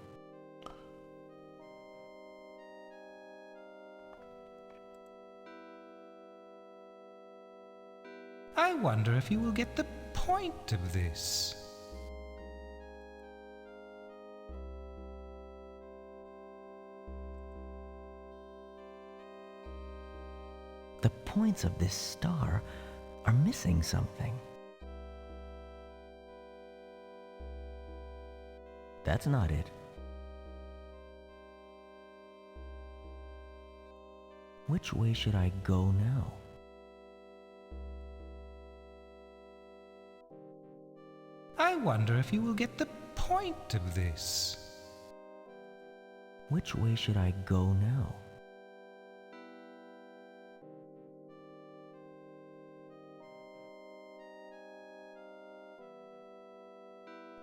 I wonder if you will get the point of this.
The points of this star are missing something. That's not it. Which way should I go now?
I wonder if you will get the point of this.
Which way should I go now?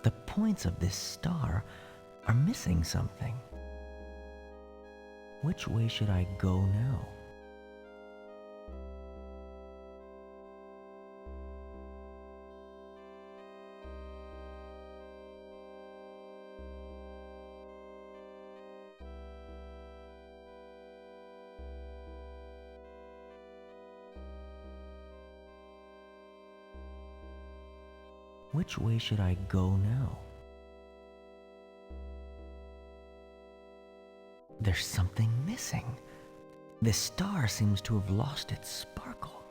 The points of this star are missing something. Which way should I go now? Which way should I go now? There's something missing. This star seems to have lost its sparkle.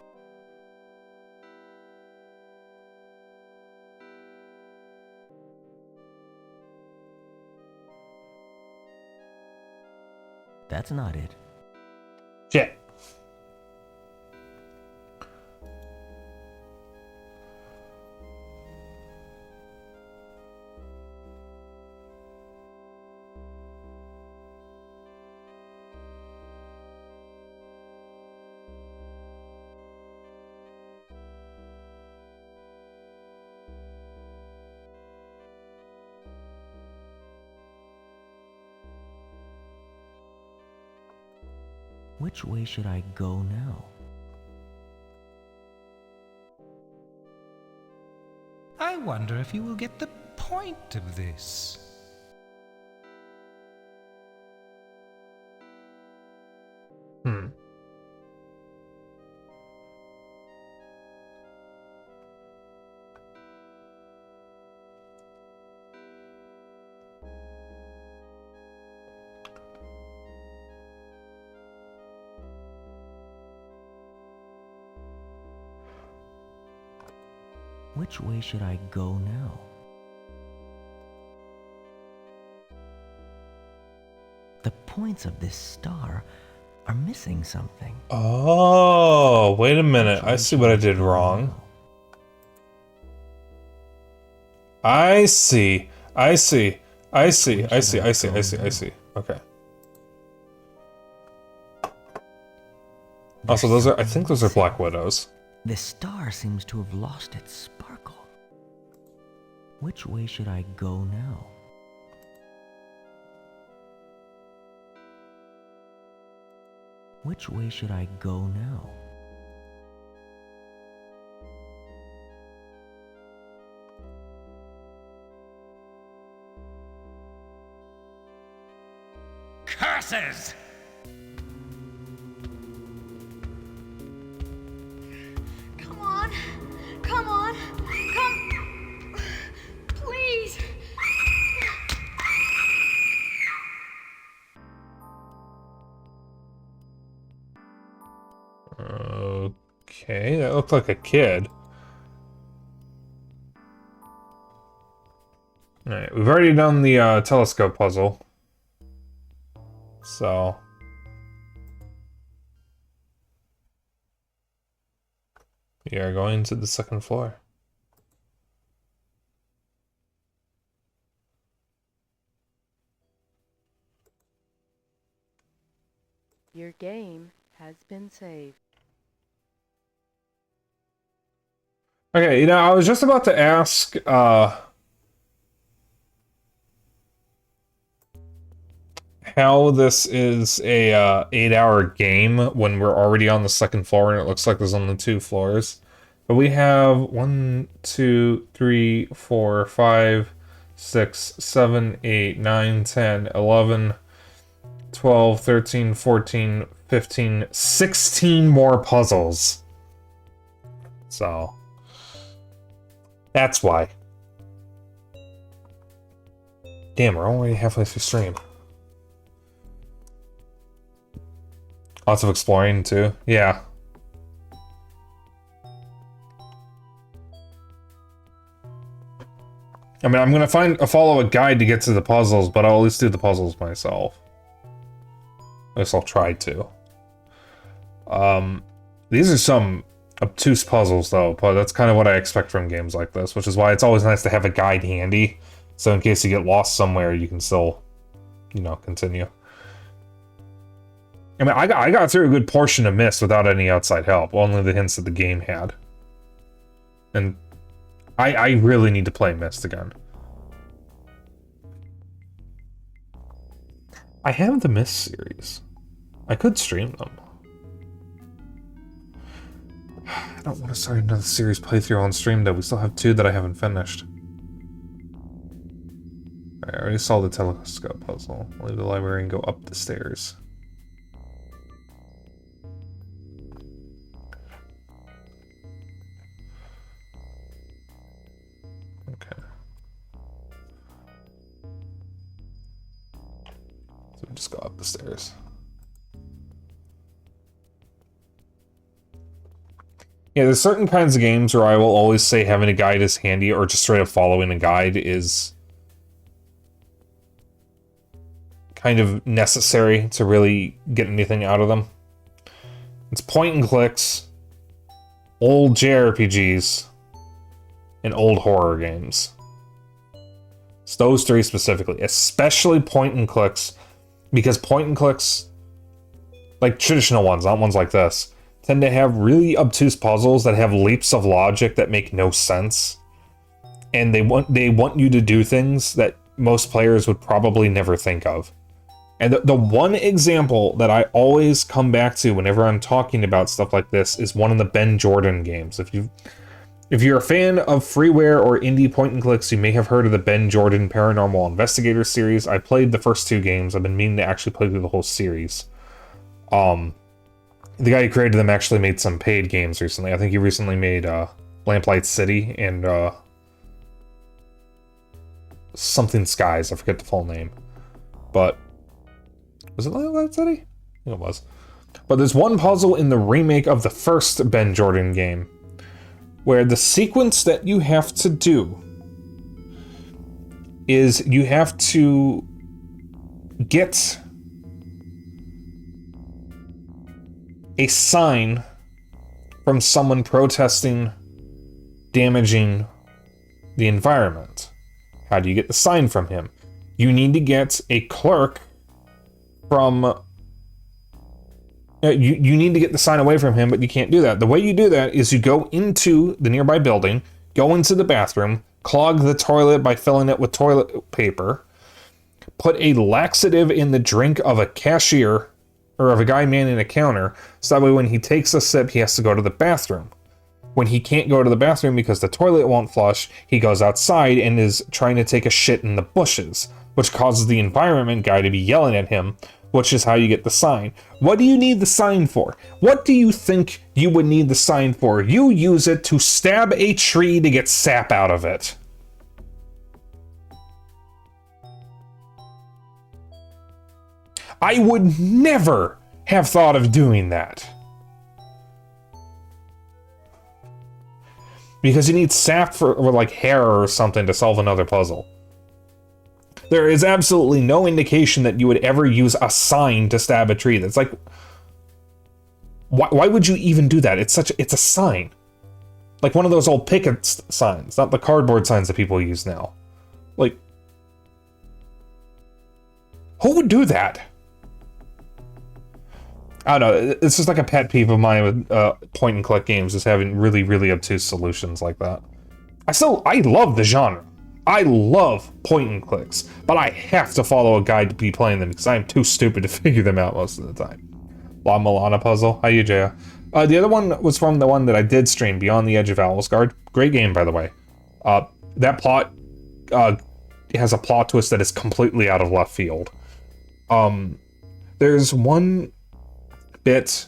That's not it.
Shit.
Which way should I go now?
I wonder if you will get the point of this.
Which way should I go now? The points of this star are missing something.
Oh, wait a minute. I see what I did wrong. I see. I see. I see. I see. I see. I see. I see. Okay. Also, those are, I think those are Black Widows.
This star seems to have lost its sparkle. Which way should I go now? Which way should I go now?
Curses!
Come on. Come on. Come. Please.
Okay, that looked like a kid. Alright, we've already done the telescope puzzle. So... we are going to the second floor.
Your game has been saved.
Okay, you know, I was just about to ask, how this is a 8-hour game when we're already on the second floor and it looks like there's only 2 floors. But we have 1, 2, 3, 4, 5, 6, 7, 8, 9, 10, 11, 12, 13, 14, 15, 16 more puzzles. So, that's why. Damn, we're already halfway through stream. Lots of exploring too. Yeah. I mean, I'm gonna follow a guide to get to the puzzles, but I'll at least do the puzzles myself. At least I'll try to. These are some obtuse puzzles though, but that's kind of what I expect from games like this, which is why it's always nice to have a guide handy, so in case you get lost somewhere, you can still, you know, continue. I mean, I got through a good portion of Myst without any outside help, only the hints that the game had. And I really need to play Myst again. I have the Myst series. I could stream them. I don't want to start another series playthrough on stream though. We still have 2 that I haven't finished. Alright, I already solved the telescope puzzle. I'll leave the library and go up the stairs. Okay. So we just go up the stairs. Yeah, there's certain kinds of games where I will always say having a guide is handy, or just straight up following a guide is kind of necessary to really get anything out of them. It's point and clicks, old JRPGs, and old horror games. It's those 3 specifically, especially point and clicks, because point and clicks, like traditional ones, not ones like this, tend to have really obtuse puzzles that have leaps of logic that make no sense. And they want you to do things that most players would probably never think of. And the one example that I always come back to whenever I'm talking about stuff like this is one of the Ben Jordan games. If you're a fan of freeware or indie point and clicks, you may have heard of the Ben Jordan Paranormal Investigator series. I played the first 2 games. I've been meaning to actually play through the whole series. The guy who created them actually made some paid games recently. I think he recently made Lamplight City and something Skies. I forget the full name. But was it Lamplight City? I think it was. But there's one puzzle in the remake of the first Ben Jordan game where the sequence that you have to do is you have to get a sign from someone protesting damaging the environment. How do you get the sign from him? You need to get a clerk from... You need to get the sign away from him, but you can't do that. The way you do that is you go into the nearby building, go into the bathroom, clog the toilet by filling it with toilet paper, put a laxative in the drink of a cashier, or of a guy manning a counter, so that way when he takes a sip, he has to go to the bathroom. When he can't go to the bathroom because the toilet won't flush, he goes outside and is trying to take a shit in the bushes, which causes the environment guy to be yelling at him, which is how you get the sign. What do you need the sign for? What do you think you would need the sign for? You use it to stab a tree to get sap out of it. I would never have thought of doing that. Because you need sap for like hair or something to solve another puzzle. There is absolutely no indication that you would ever use a sign to stab a tree. That's like, why would you even do that? It's a sign. Like one of those old picket signs, not the cardboard signs that people use now. Like, who would do that? I don't know, it's just like a pet peeve of mine with point and click games, is having really, really obtuse solutions like that. I love the genre. I love point and clicks, but I have to follow a guide to be playing them because I'm too stupid to figure them out most of the time. La Milana puzzle. How you, Jaya? The other one was from the one that I did stream, Beyond the Edge of Owlsguard. Great game, by the way. That plot has a plot twist that is completely out of left field. There's one bit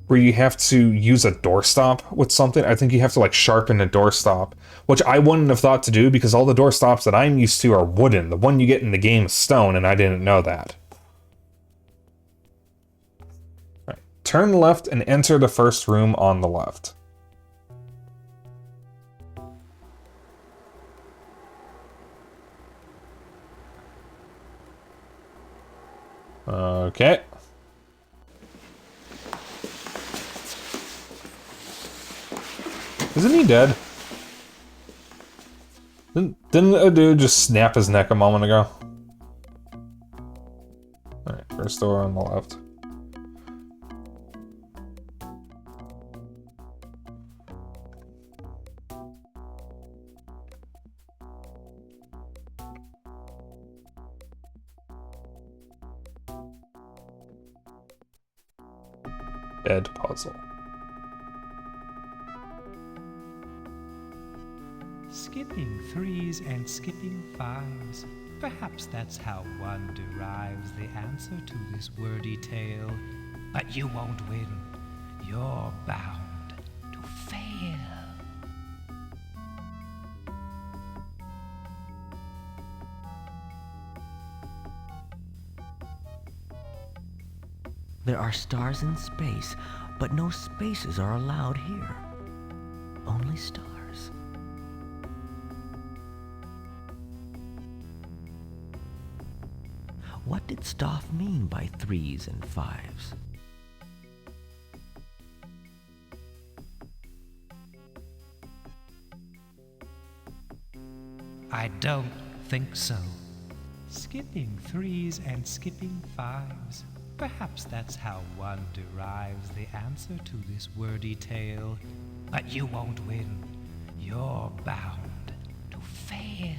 where you have to use a doorstop with something. I think you have to like sharpen a doorstop, which I wouldn't have thought to do because all the doorstops that I'm used to are wooden. The one you get in the game is stone, and I didn't know that. Right. Turn left and enter the first room on the left. Okay. Isn't he dead? Didn't a dude just snap his neck a moment ago? Alright, first door on the left. Dead puzzle.
Skipping 3s and skipping 5s. Perhaps that's how one derives the answer to this wordy tale. But you won't win. You're bound to fail.
There are stars in space, but no spaces are allowed here. Only stars. What did Stoff mean by 3s and 5s?
I don't think so. Skipping 3s and skipping 5s. Perhaps that's how one derives the answer to this wordy tale. But you won't win. You're bound to fail.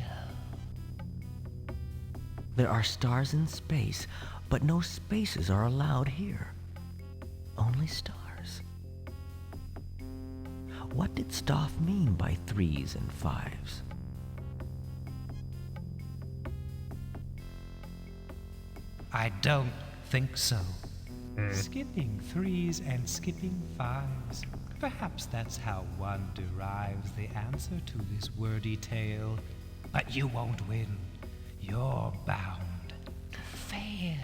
There are stars in space, But no spaces are allowed here. Only stars. What did Stoff mean by 3s and 5s?
I don't think so. Skipping 3s and skipping 5s. Perhaps that's how one derives the answer to this wordy tale. But you won't win. You're bound to fail.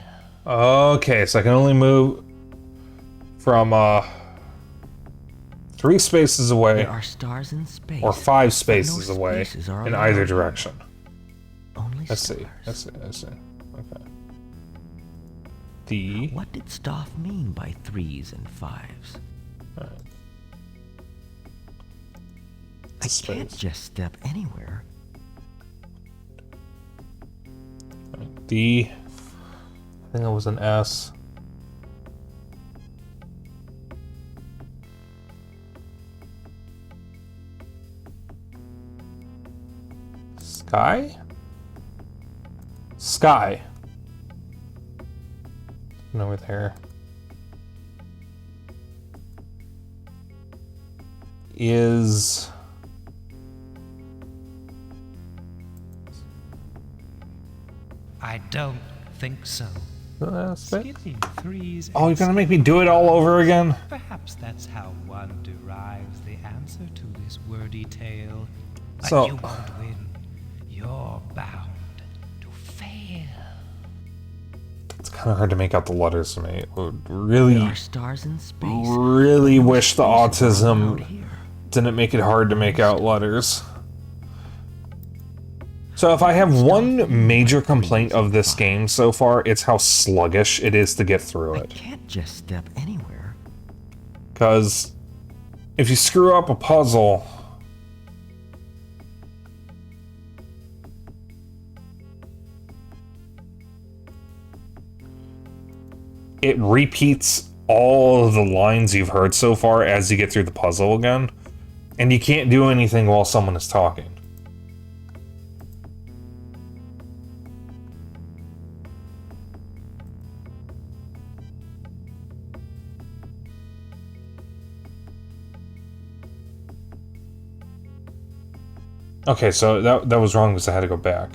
Okay, so I can only move from 3 spaces away.
There are stars in space.
Or 5 spaces
no
away
spaces are
in
allowed
either
here.
direction.
Only
I
stars.
see. Okay.
What did Stoff mean by 3s and 5s?
Alright.
I can't just step anywhere.
D. I think it was an S. Sky? Sky. And over there is
I don't think so.
Skipping
3s.
Oh, you're gonna make me do it all over again?
Perhaps that's how one derives the answer to this wordy tale. But
So-
you won't win. You're bound to fail.
It's kind of hard to make out the letters to me. I would really,
There are stars in space.
really
but no
wish the
spaces are allowed
autism
here.
didn't make it hard to make out letters. So if I have one major complaint of this game so far, it's how sluggish it is to get through it.
Can't just step anywhere.
Because if you screw up a puzzle, it repeats all of the lines you've heard so far as you get through the puzzle again, and you can't do anything while someone is talking. Okay, so that was wrong because I had to go back.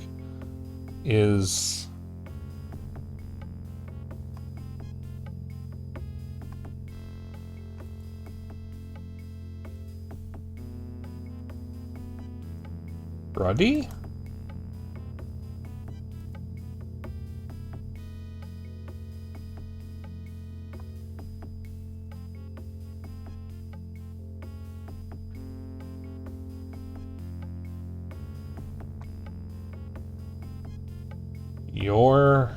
Is Ruddy? Your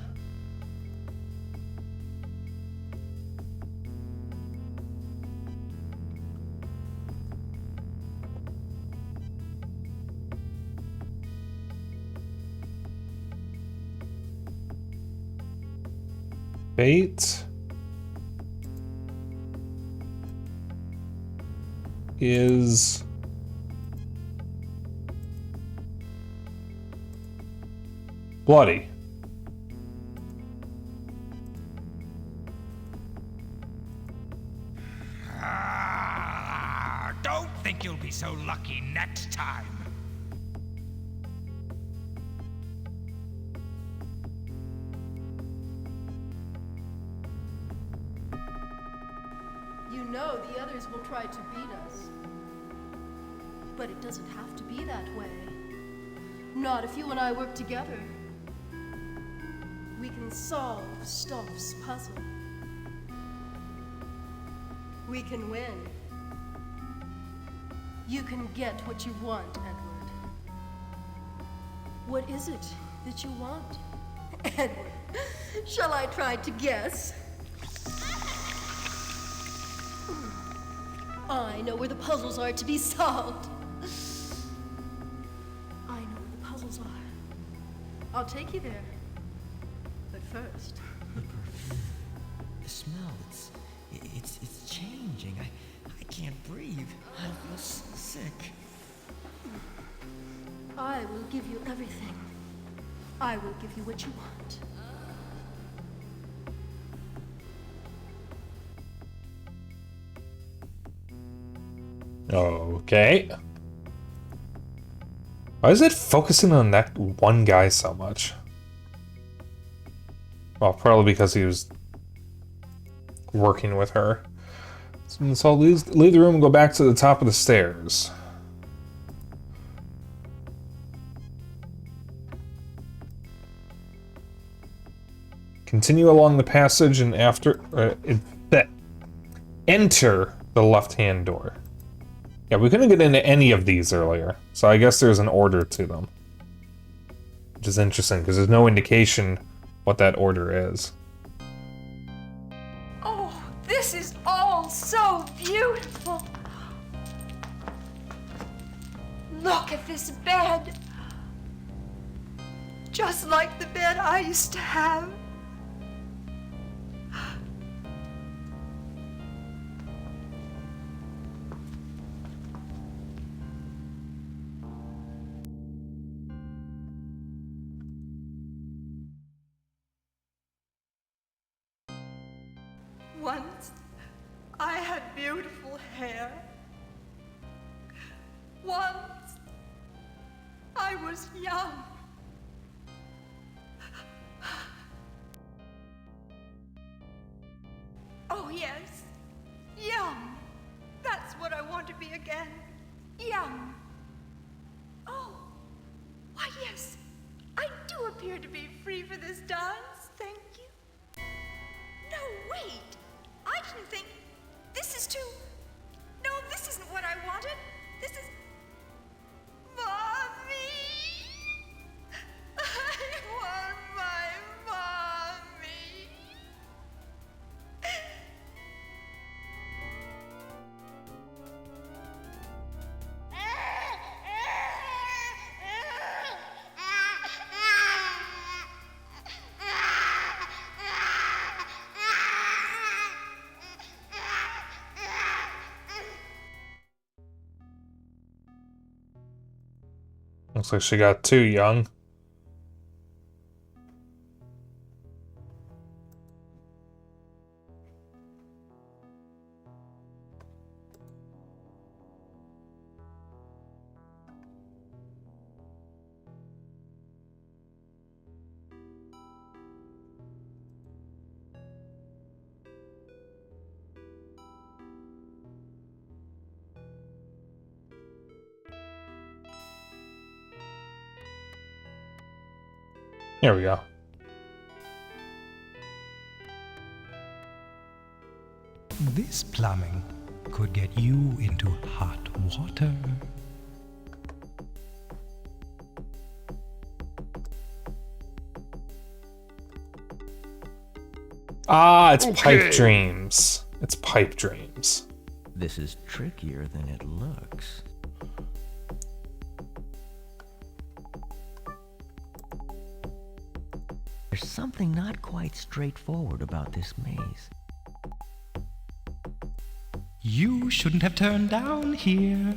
fate is bloody.
Don't think you'll be so lucky next time.
You know the others will try to beat us. But it doesn't have to be that way. Not if you and I work together. We can solve Stoff's puzzle. We can win. You can get what you want, Edward. What is it that you want? Edward, shall I try to guess? I know where the puzzles are to be solved. I know where the puzzles are. I'll take you there. But first...
The smell, it's changing. I can't breathe. I feel sick.
I will give you everything. I will give you what you want.
Okay. Why is it focusing on that one guy so much? Well, probably because he was working with her. So I'll leave the room and go back to the top of the stairs. Continue along the passage and enter the left-hand door. Yeah, we couldn't get into any of these earlier, so I guess there's an order to them. Which is interesting, because there's no indication what that order is.
Oh, this is all so beautiful. Look at this bed. Just like the bed I used to have. Once, I had beautiful hair. Once, I was young. Oh, yes, young. That's what I want to be again. Young. Oh, why, yes, I do appear to be free for this dance. Thank you. No, wait. I didn't think. This is too. No, this isn't what I wanted. This is. Mommy! I want my mommy!
Looks like she got too young. Here we go.
This plumbing could get you into hot water.
Ah, it's pipe dreams. It's pipe dreams.
This is trickier than it looks. There's something not quite straightforward about this maze.
You shouldn't have turned down here.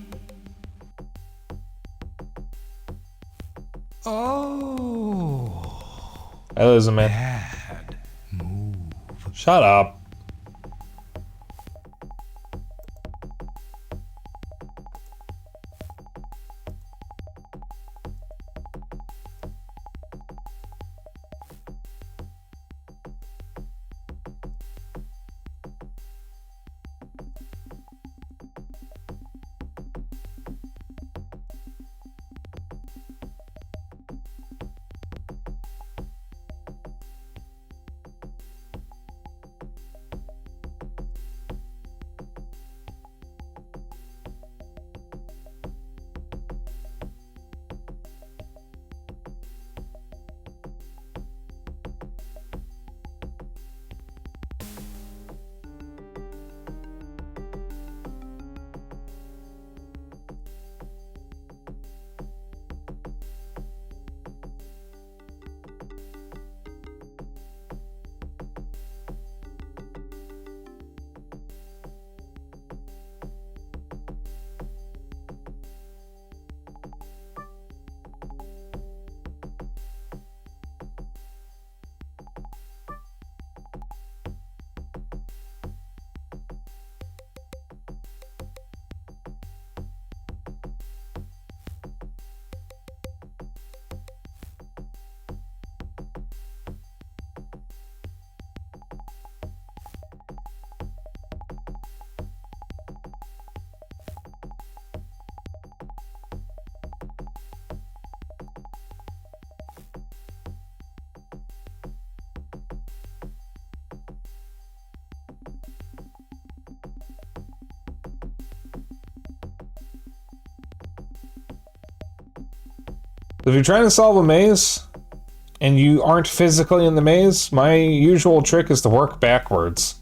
Oh.
Hey, listen, man.
Bad move.
Shut up. If you're trying to solve a maze, and you aren't physically in the maze, my usual trick is to work backwards.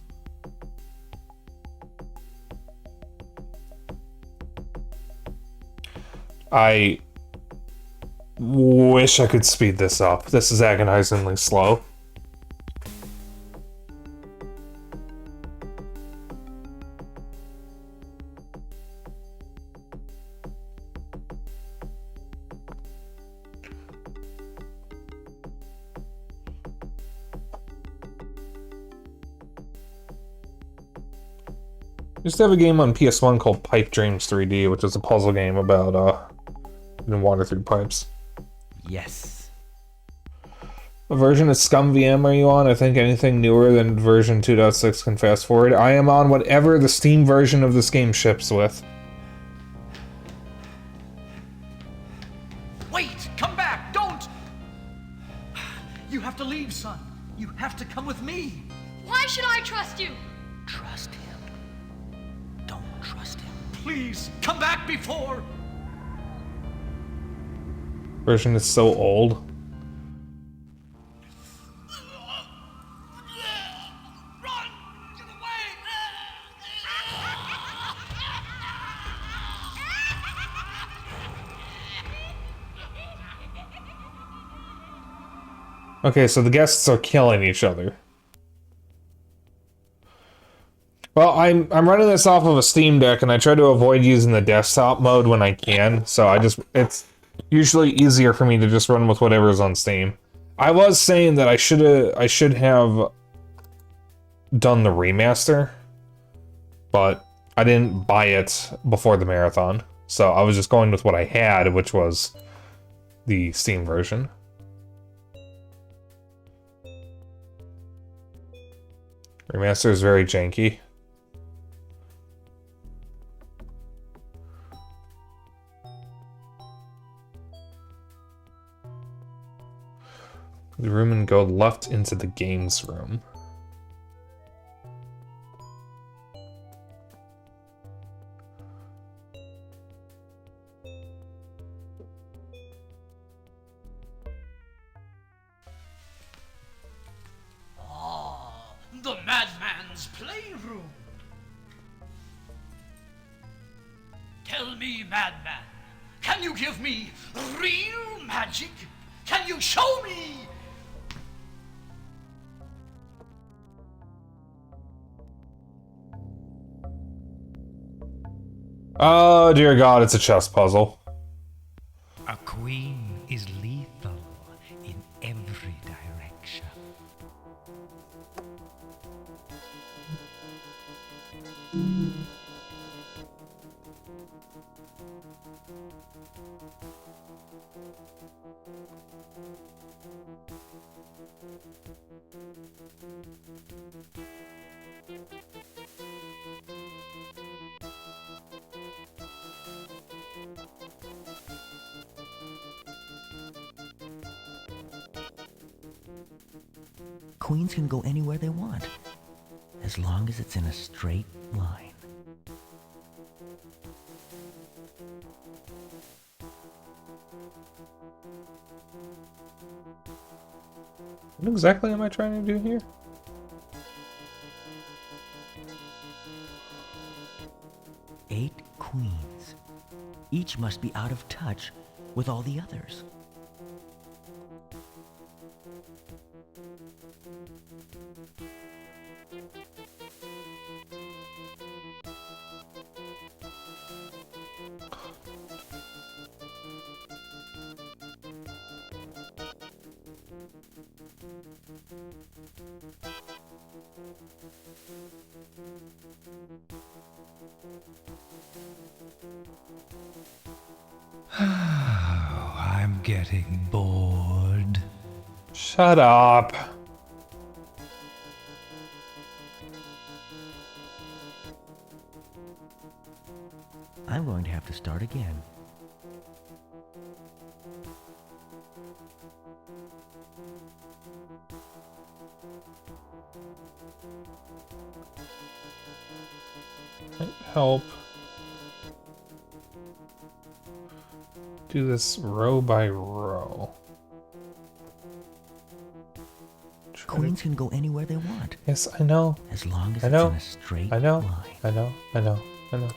I wish I could speed this up. This is agonizingly slow. I used to have a game on PS1 called Pipe Dreams 3D, which is a puzzle game about water through pipes.
Yes.
What version of Scum VM are you on? I think anything newer than version 2.6 can fast forward. I am on whatever the Steam version of this game ships with.
Wait! Come back! Don't! You have to leave, son. You have to come with me.
Why should I trust you?
Trust him. Don't trust him.
Please, come back before...
Version is so old. Okay, so the guests are killing each other. Well, I'm running this off of a Steam Deck, and I try to avoid using the desktop mode when I can, so it's usually easier for me to just run with whatever's on Steam. I was saying that I should have done the remaster, but I didn't buy it before the marathon, so I was just going with what I had, which was the Steam version. Remaster is very janky. The room and go left into the games room.
The madman's playroom. Tell me, madman, can you give me real magic? Can you show me?
Oh dear God, it's a chess puzzle.
A queen is lethal in every direction.
Queens can go anywhere they want, as long as it's in a straight line.
What exactly am I trying to do here?
Eight queens. Each must be out of touch with all the others.
Oh, I'm getting bored.
Shut up.
I'm going to have to start again.
Help. do this row by row.
Queens can go anywhere they want.
Yes, I know.
As long as
I
it's
know.
in a straight
I know.
line.
I know. I know. I know.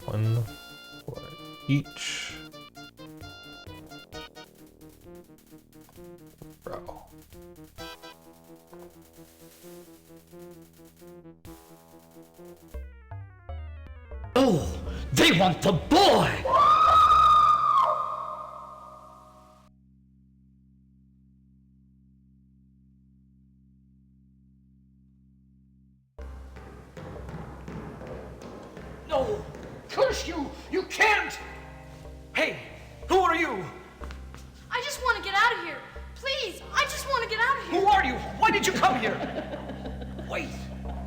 1 for each row.
Oh, they want the boy! No! Curse you! You can't! Hey, who are you?
I just want to get out of here. Please, I just want to get out of here.
Who are you? Why did you come here? Wait,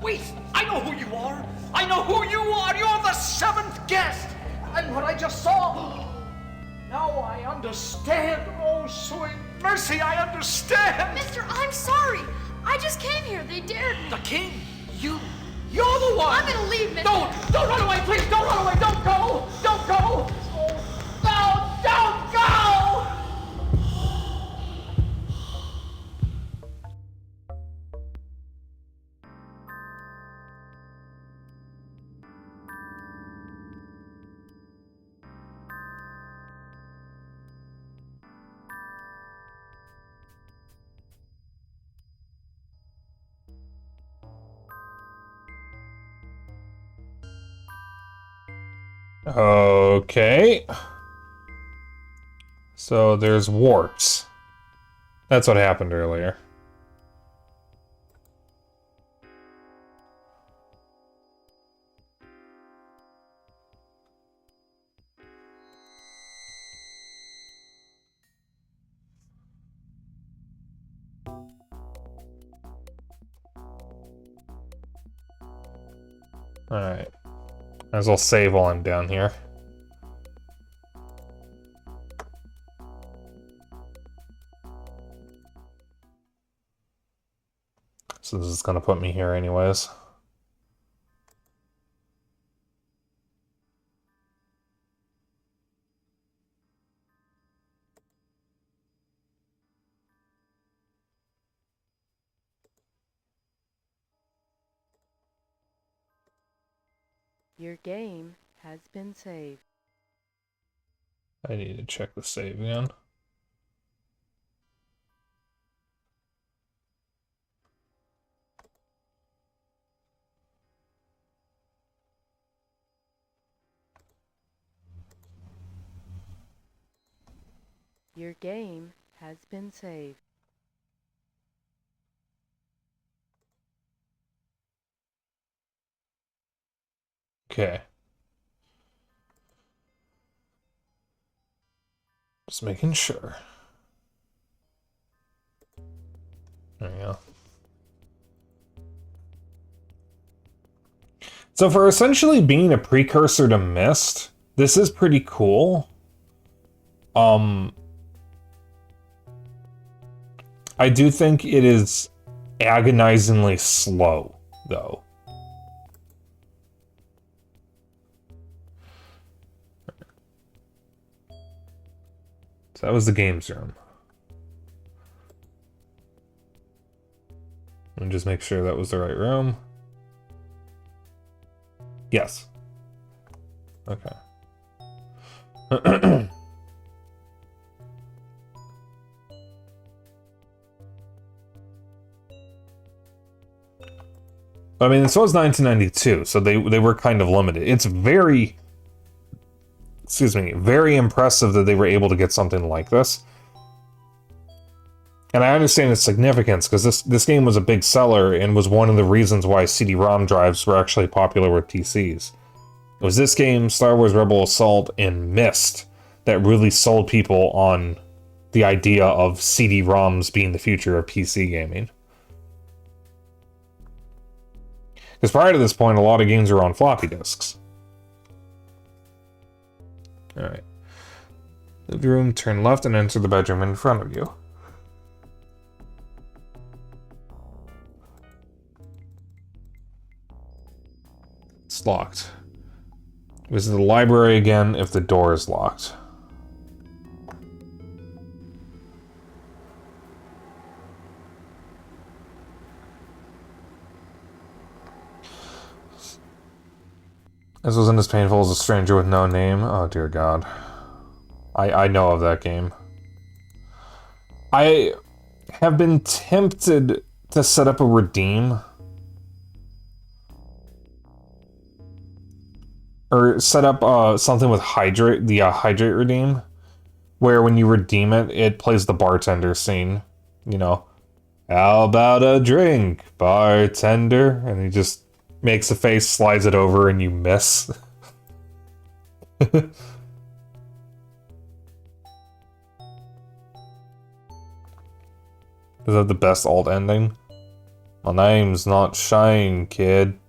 wait, I know who you are. I know who you are. You're the 7th guest. And what I just saw, now I understand. Oh, sweet mercy, I understand.
Mister, I'm sorry. I just came here. They dared me.
The king? You're the one.
I'm gonna leave, Mister.
Don't run away, please. Don't run away. Don't go. Don't go. Oh, no, don't go.
Okay. So there's warps. That's what happened earlier. Alright. Might as well save while I'm down here. So this is gonna put me here anyways.
Your game has been saved.
I need to check the save again.
Your game has been saved.
Okay. Just making sure. There we go. So for essentially being a precursor to Myst, this is pretty cool. I do think it is agonizingly slow, though. So that was the games room. Let me just make sure that was the right room. Yes. Okay. I mean, this was 1992, so they were kind of limited. It's very, excuse me, very impressive that they were able to get something like this. And I understand its significance, because this game was a big seller and was one of the reasons why CD-ROM drives were actually popular with PCs. It was this game, Star Wars Rebel Assault, and Myst that really sold people on the idea of CD-ROMs being the future of PC gaming. Because prior to this point, a lot of games were on floppy disks. Alright. Leave the room, turn left, and enter the bedroom in front of you. It's locked. Visit the library again if the door is locked. This wasn't as painful as A Stranger with No Name. Oh dear God. I know of that game. I have been tempted to set up a redeem. Or set up something with hydrate, the hydrate redeem. Where when you redeem it, it plays the bartender scene. You know, how about a drink, bartender? And he just makes a face, slides it over, and you miss. Is that the best alt ending? My name's not Shane, kid.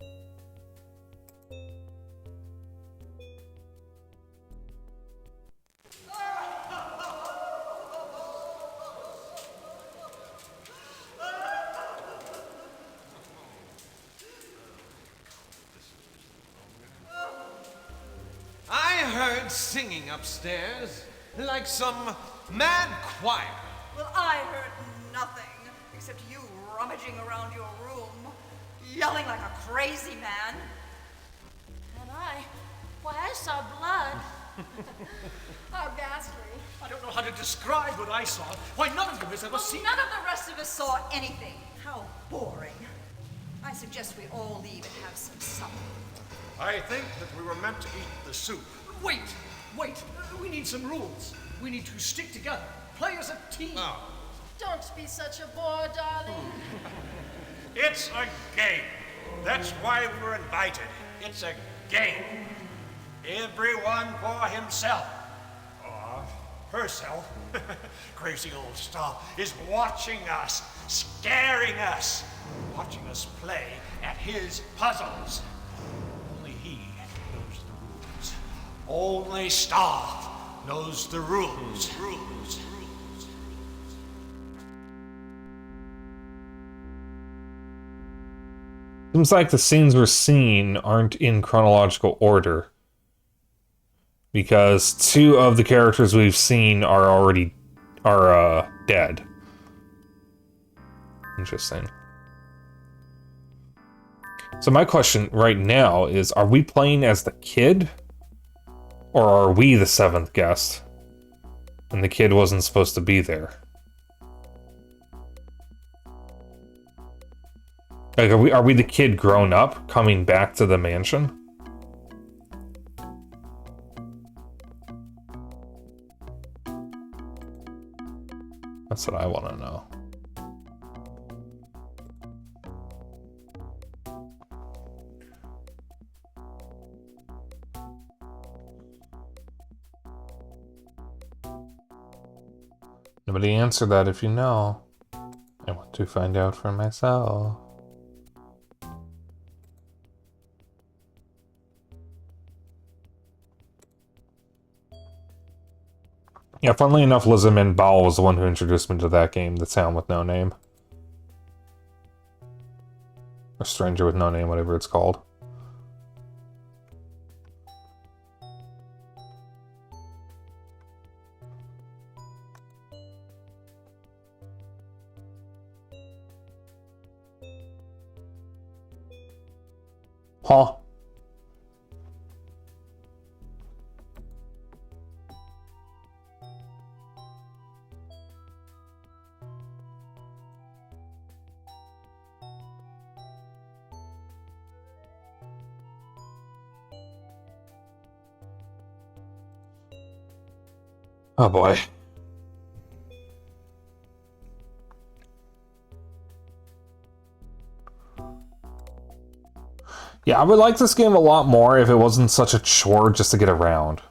I heard singing upstairs, like some mad choir.
Well, I heard nothing, except you rummaging around your room, yelling like a crazy man.
And I saw blood.
How ghastly.
I don't know how to describe what I saw. Why, none of you has ever seen...
None of the rest of us saw anything. How boring. I suggest we all leave and have some supper.
I think that we were meant to eat the soup.
Wait! We need some rules. We need to stick together, play as a team.
Oh.
Don't be such a bore, darling.
It's a game. That's why we were invited. It's a game. Everyone for himself. Or herself. Crazy old stuff is watching us, scaring us, watching us play at his puzzles. Only he knows the rules. Only Staff knows the rules.
Seems like the scenes we're seeing aren't in chronological order. Because 2 of the characters we've seen are dead. Interesting. So my question right now is, are we playing as the kid? Or are we the 7th guest? And the kid wasn't supposed to be there. Like, are we the kid grown up coming back to the mansion? That's what I want to know. Nobody answer that if you know. I want to find out for myself. Yeah, funnily enough, Lizardman Bowell was the one who introduced me to that game, The Town with No Name. Or Stranger with No Name, whatever it's called. Huh. Oh boy. Yeah, I would like this game a lot more if it wasn't such a chore just to get around.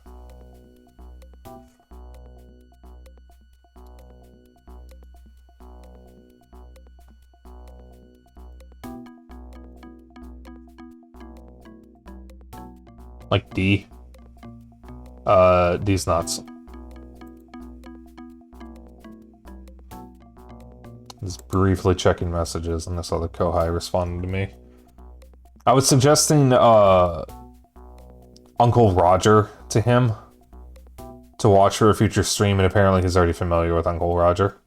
Like D. D's nuts. Just briefly checking messages, and this other Kohai responded to me. I was suggesting Uncle Roger to him to watch for a future stream, and apparently he's already familiar with Uncle Roger.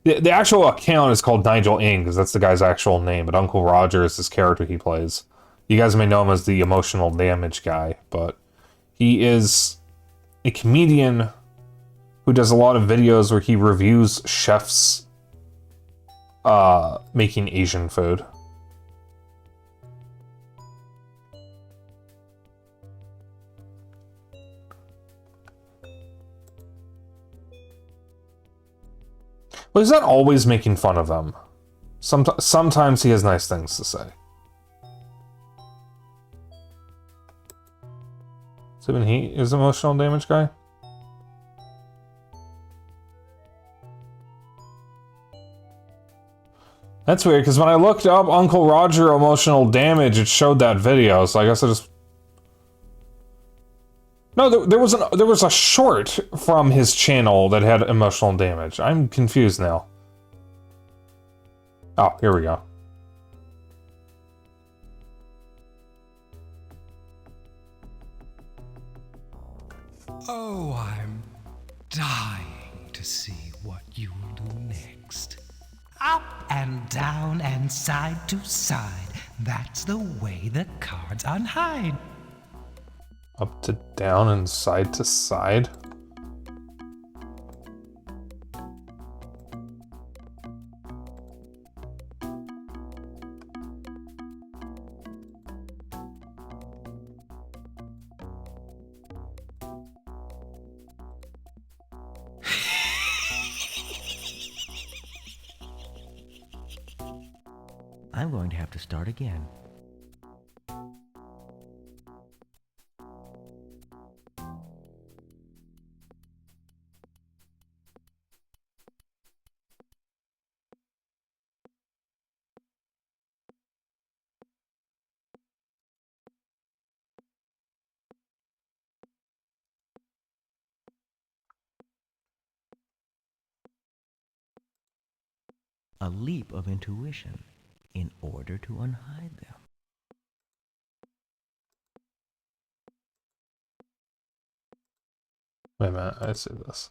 The actual account is called Nigel Ing, because that's the guy's actual name, but Uncle Roger is his character he plays. You guys may know him as the emotional damage guy, but he is a comedian who does a lot of videos where he reviews chefs making Asian food. Well, he's not always making fun of them. Sometimes he has nice things to say. So even he is emotional damage guy? That's weird, because when I looked up Uncle Roger emotional damage, it showed that video, so I guess I just... No, there was a short from his channel that had emotional damage. I'm confused now. Oh, here we go.
Oh, I'm dying to see what you will do next. Up and down and side to side. That's the way the cards unhide.
Up to down and side to side?
I'm going to have to start again. A leap of intuition in order to unhide them.
Wait a minute, I see this.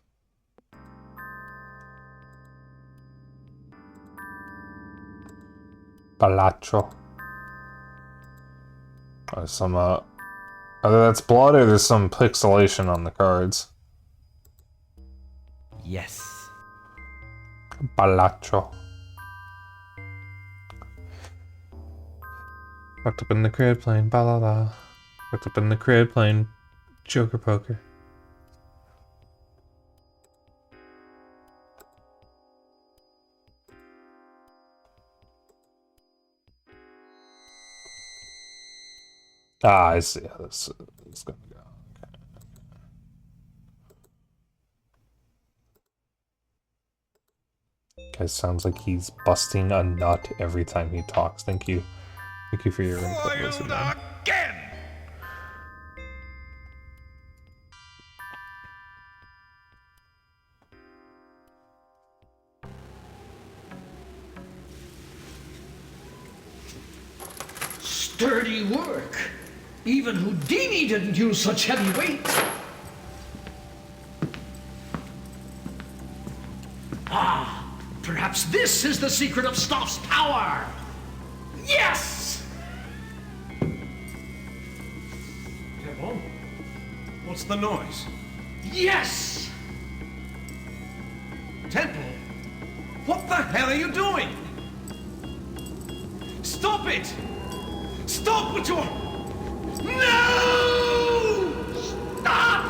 Palaccio. There's some, either that's blood or there's some pixelation on the cards.
Yes.
Palaccio. Locked up in the crib playing ba-la-la. Locked up in the crib playing Joker poker. Ah, I see how this is gonna go. Okay. Guys, sounds like he's busting a nut every time he talks. Thank you. Thank you for your input, Lizard Man.
Again!
Sturdy work. Even Houdini didn't use such heavy weight. Ah, perhaps this is the secret of Stoff's power. Yes!
Temple? What's the noise?
Yes!
Temple? What the hell are you doing? Stop it! Stop with your...
No! Stop!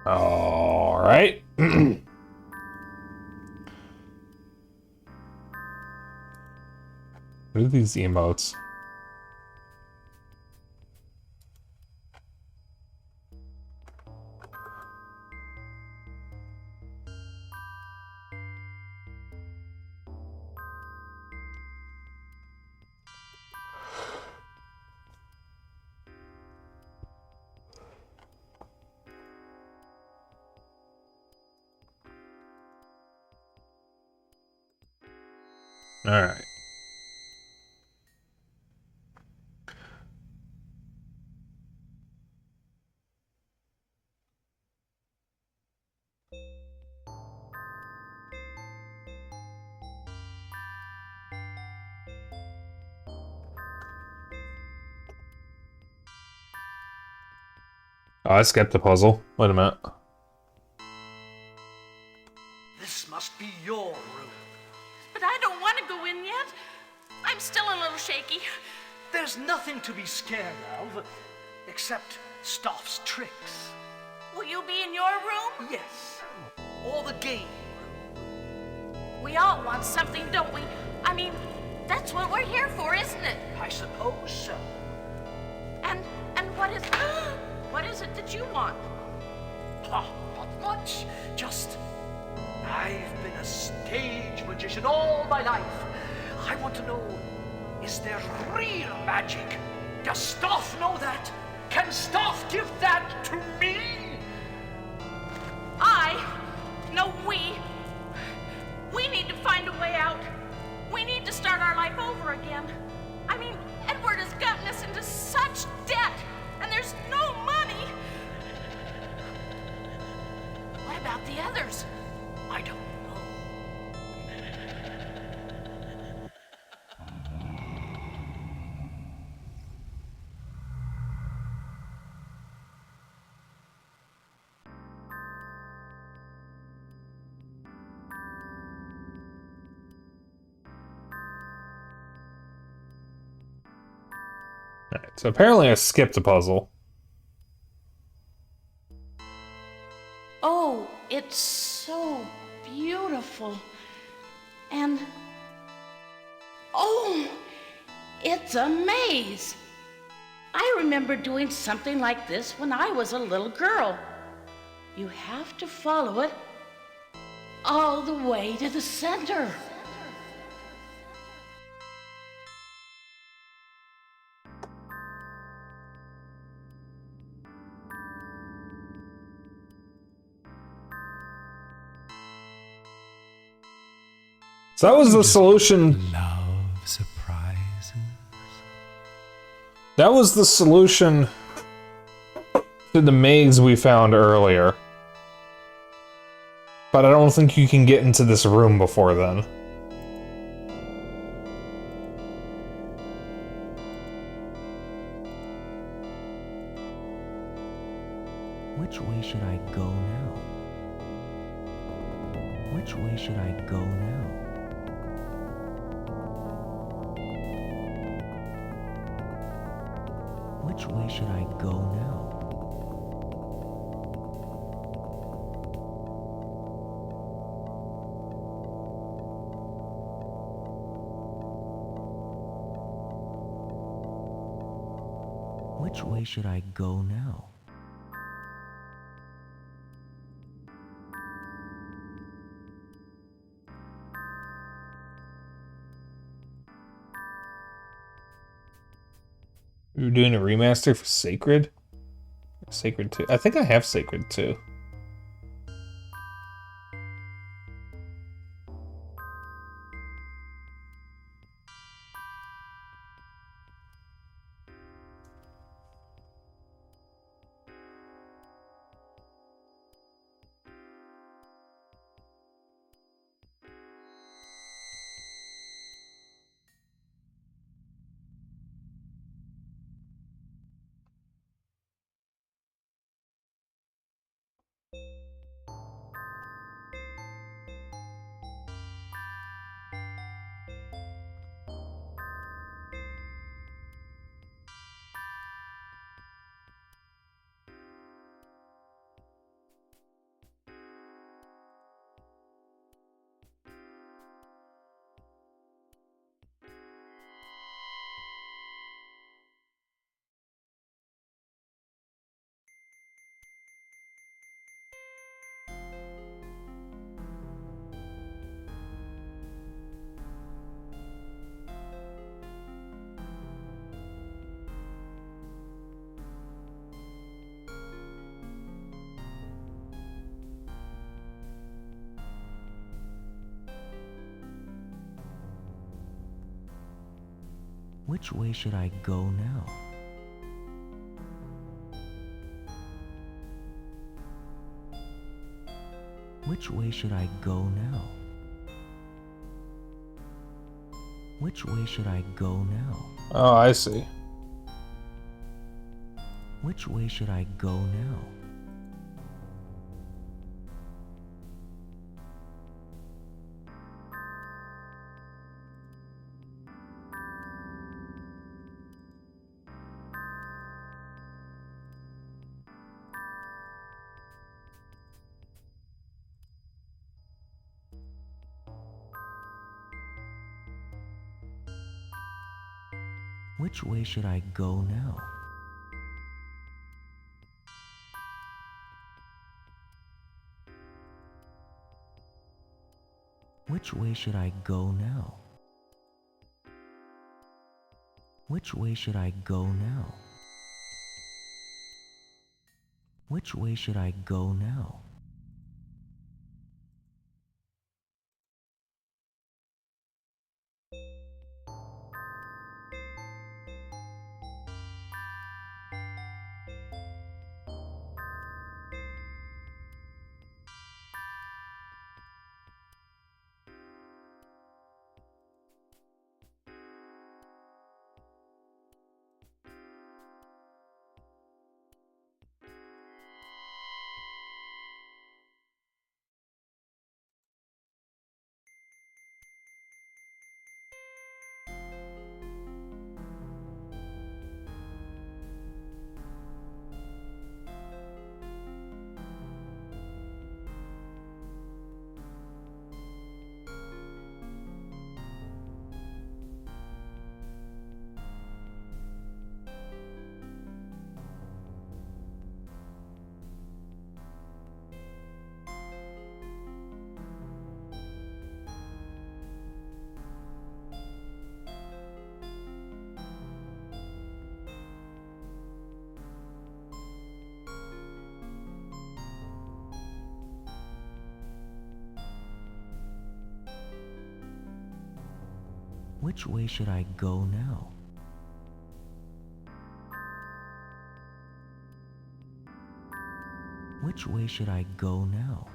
All right. What are these emotes? Alright. Oh, I skipped the puzzle. Wait a minute.
This must be your room.
But I don't want to go in yet. I'm still a little shaky.
There's nothing to be scared of, except Stoff's tricks.
Will you be in your room?
Yes, or the game room.
We all want something, don't we? I mean, that's what we're here for, isn't it?
I suppose so.
And what is... What is it that you want?
Oh, not much. Just... I've been a stage magician all my life. I want to know, is there real magic? Does Stoff know that? Can Stoff give that to me?
We need to find a way out. We need to start our life over again. I mean, Edward has gotten us into such debt, and there's no money. What about the others?
I don't know.
Alright, so apparently I skipped a puzzle.
Oh, it's so beautiful. And... oh, it's a maze. I remember doing something like this when I was a little girl. You have to follow it all the way to the center.
So that was the solution.
Love surprises.
That was the solution to the maze we found earlier. But I don't think you can get into this room before then.
Which way should I go now? Which way should I go now? Which way should I go now? Which way should I go now?
You're doing a remaster for Sacred? Sacred 2? I think I have Sacred 2.
Which way should I go now? Which way should I go now? Which way should I go now?
Oh, I see.
Which way should I go now? Which way should I go now? Which way should I go now? Which way should I go now? Which way should I go now? Which way should I go now? Which way should I go now?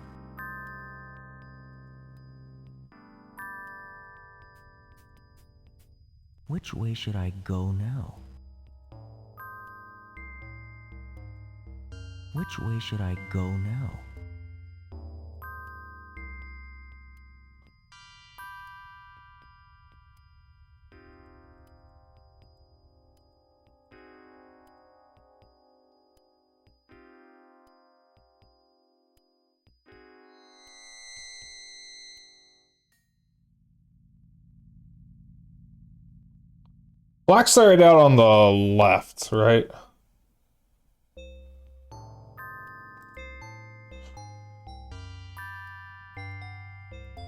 Which way should I go now? Which way should I go now?
Black started out on the left, right?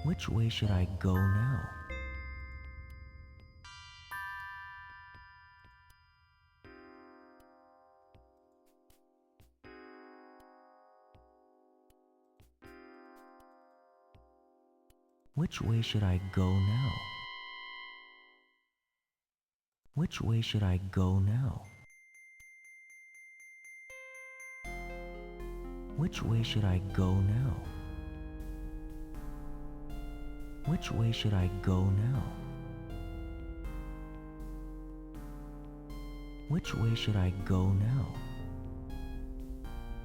Which way should I go now? Which way should I go now? Which way should I go now? Which way should I go now? Which way should I go now? Which way should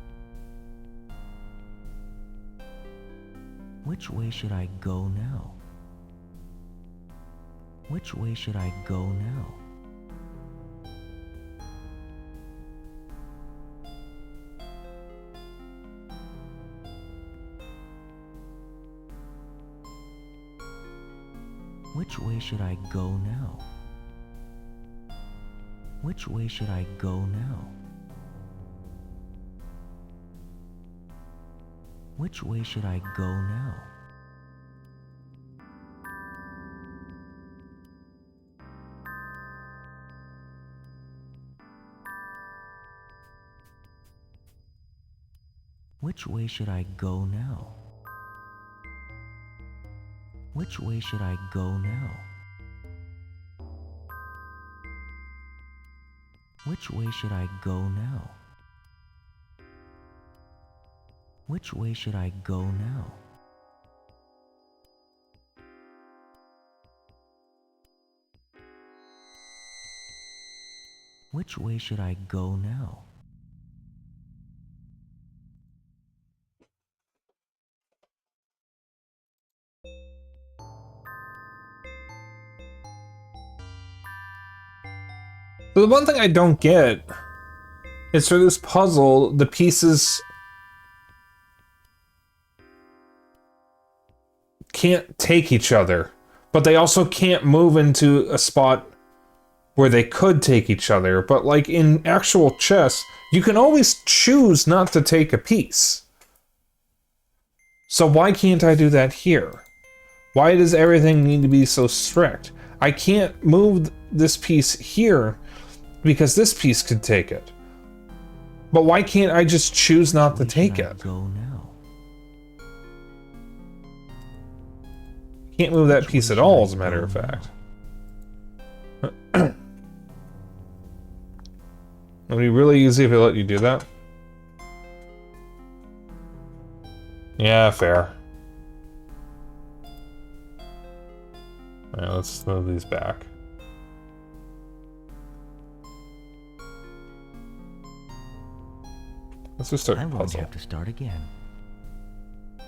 I go now? Which way should I go now? Which way should I go now? Which way should I go now? Which way should I go now? Which way should I go now? Which way should I go now? Which way should I go now? Which way should I go now? Which way should I go now? Which way should I go now?
So the one thing I don't get is for this puzzle, the pieces can't take each other, but they also can't move into a spot where they could take each other. But like in actual chess, you can always choose not to take a piece. So why can't I do that here? Why does everything need to be so strict? I can't move this piece here because this piece could take it. But why can't I just choose not to take it?
Go now.
Can't move that piece at all, as a matter of fact. Would be really easy if I let you do that. Yeah, fair. Alright, let's move these back. Let's just start the puzzle.
I'm going to have to start again.
I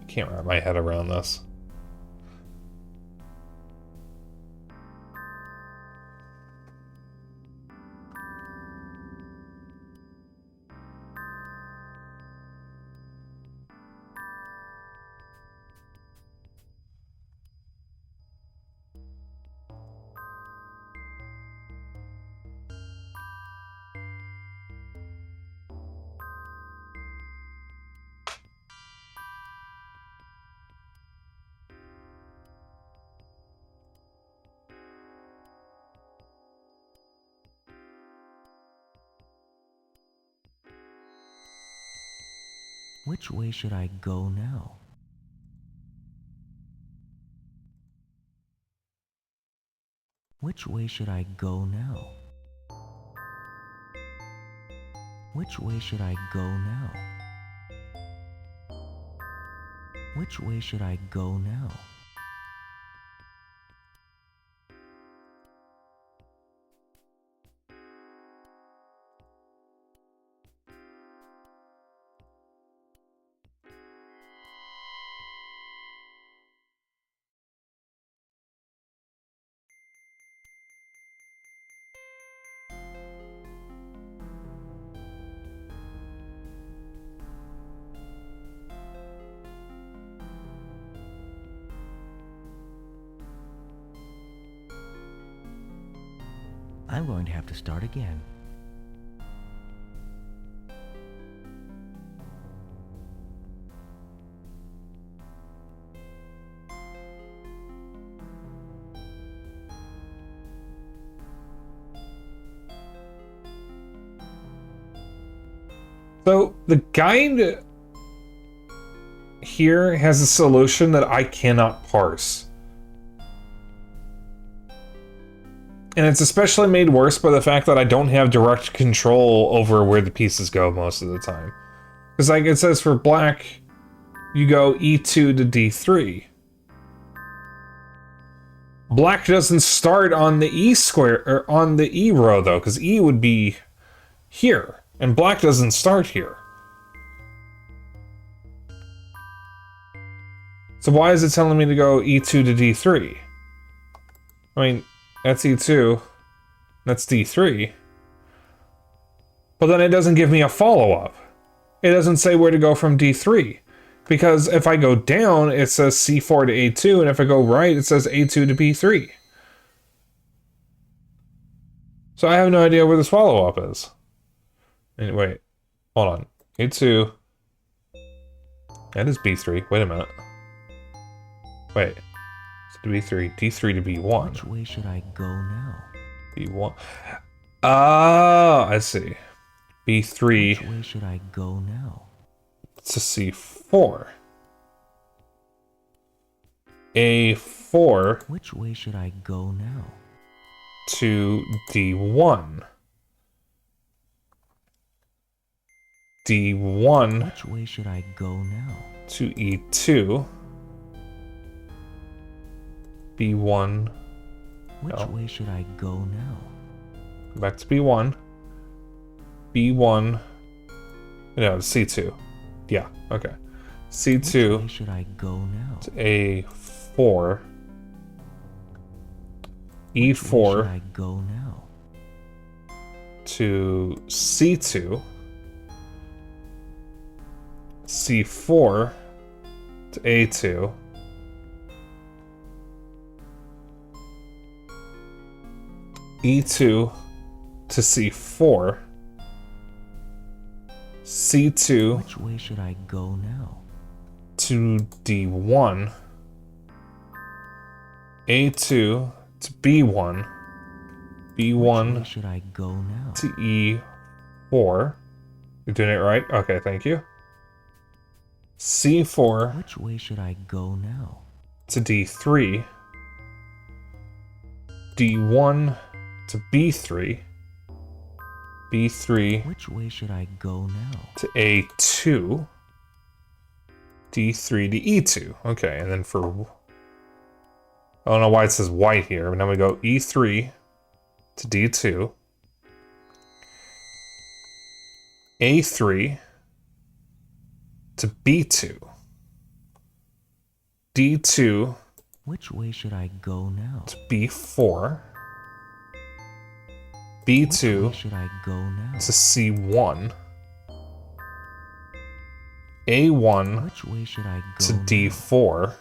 can't wrap my head around this.
Which way should I go now? Which way should I go now? Which way should I go now? Which way should I go now? I'm going to have to start again.
So the guide here has a solution that I cannot parse. And it's especially made worse by the fact that I don't have direct control over where the pieces go most of the time. Because like it says for black, you go E2 to D3. Black doesn't start on the E square, or on the E row though, because E would be here, and black doesn't start here. So why is it telling me to go E2 to D3? I mean, that's E2, that's D3. But then it doesn't give me a follow-up. It doesn't say where to go from D3. Because if I go down, it says C4 to A2, and if I go right, it says A2 to B3. So I have no idea where this follow-up is. Wait, hold on. A2. That is B3. Wait a minute. Wait. It's to B3. D3 to B1.
Which way should I go now?
B1. Oh, I see. B3.
Which way should I go now?
It's a C4. A4.
Which way should I go now?
to D1. D1.
Which way should I go now?
To E2. B1.
Which way should I go now?
Back to B1. B1. No, C2. Yeah, okay. C2.
Which way should I go now?
To A4. E4.
Which way should I go now?
To C2. C4 to A2. E2 to C4. C2.
Which way should I go now?
To D1. A2 to B1. B1.
Which way should I go now?
To E4. You're doing it right? Okay, thank you. C4.
Which way should I go now?
To D3. D1 to B3. B3.
Which way should I go now?
To A2. D3 to E2. Okay, and then for... I don't know why it says white here, but now we go E3 to D2. A3 to B2. D2.
Which way should I go now?
To B4. B2.
Which way should I go now?
To C1. A1.
Which way should I go
to
now?
D4.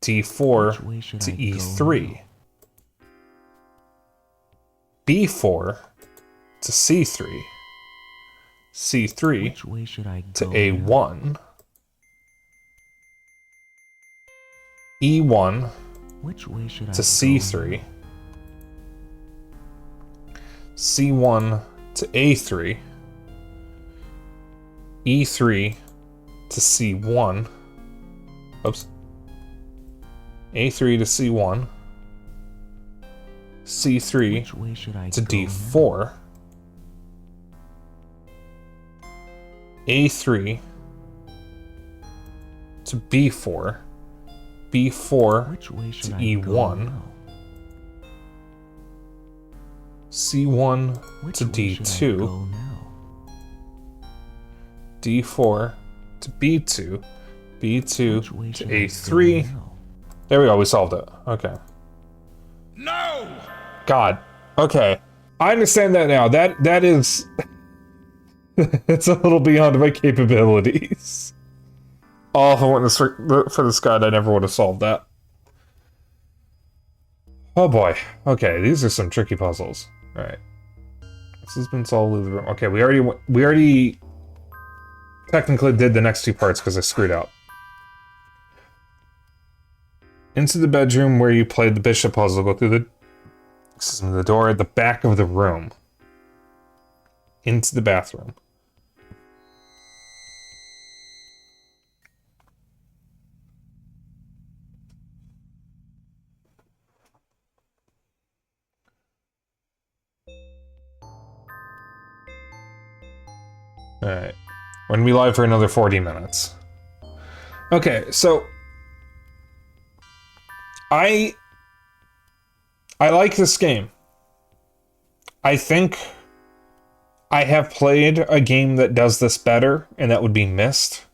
D4 to E3. B4 to C3. C3
Which way should I
to
go
A1.
now?
E1
Which way should I
to
go
C3.
now?
C1 to A3. E3 to C1. Oops. A3 to C1. C3
Which way should I
to
go
D4. A3 to B4. B4
Which way should
to
I go
E1.
now?
C1
Which
to
way should I
D2.
go now?
D4 to B2. B2
Which way
to
should I
A3.
go now?
There we go, we solved it. Okay.
No!
God. Okay. I understand that now. That is... it's a little beyond my capabilities. Oh, if I went for this guide, I never would have solved that. Oh boy. Okay, these are some tricky puzzles. Alright. This has been solved with the room. Okay, we already technically did the next two parts because I screwed up. Into the bedroom where you played the bishop puzzle. Go through the door at the back of the room. Into the bathroom. Alright. We're gonna be live for another 40 minutes. Okay, so I like this game. I think I have played a game that does this better, and that would be Myst.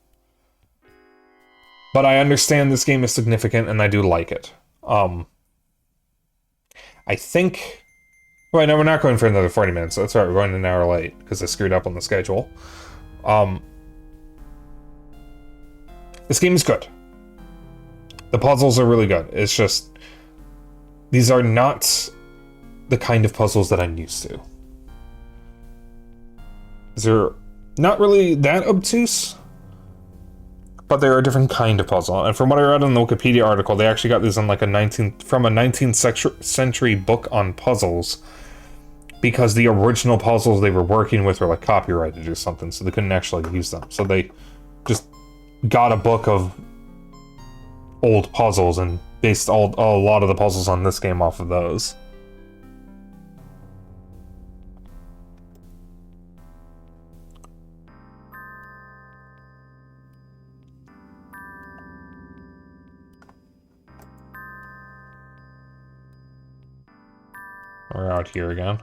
But I understand this game is significant, and I do like it. I think... Well, no, we're not going for another 40 minutes. That's right, we're going an hour late, because I screwed up on the schedule. This game is good. The puzzles are really good. It's just... These are not the kind of puzzles that I'm used to. They're not really that obtuse, but they're a different kind of puzzle. And from what I read in the Wikipedia article, they actually got these in like from a 19th century book on puzzles, because the original puzzles they were working with were like copyrighted or something, so they couldn't actually use them. So they just got a book of old puzzles and based a lot of the puzzles on this game off of those. We're out here again.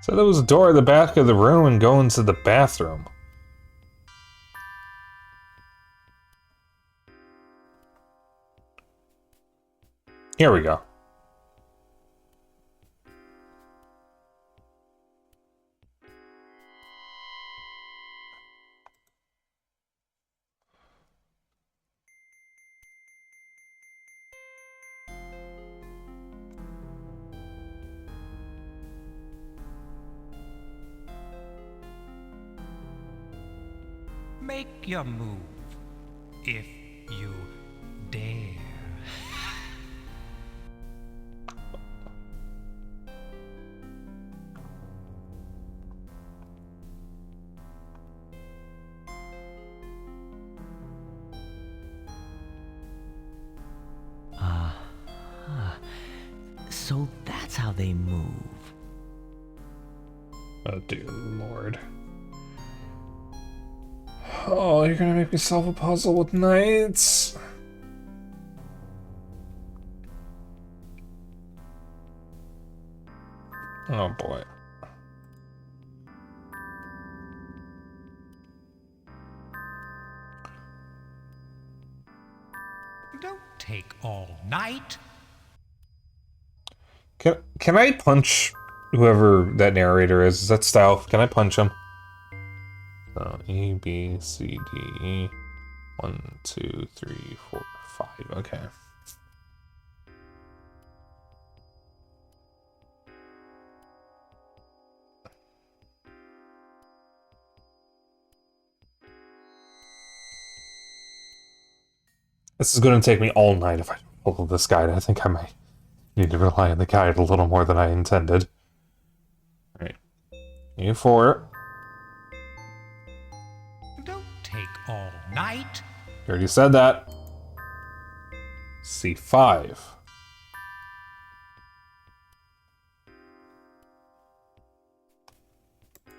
So there was a door at the back of the room and go into the bathroom. Here we go.
Make your move, if you dare.
So that's how they move.
Oh, dear Lord. Oh, you're gonna make me solve a puzzle with knights? Oh, boy.
Don't take all night.
Can I punch whoever that narrator is? Is that Style? Can I punch him? So E, B, C, D, E. 1, 2, 3, 4, 5. Okay. This is going to take me all night if I follow this guide. I think I might need to rely on the guide a little more than I intended. Alright. E4.
Don't take all night.
You already said that. C5.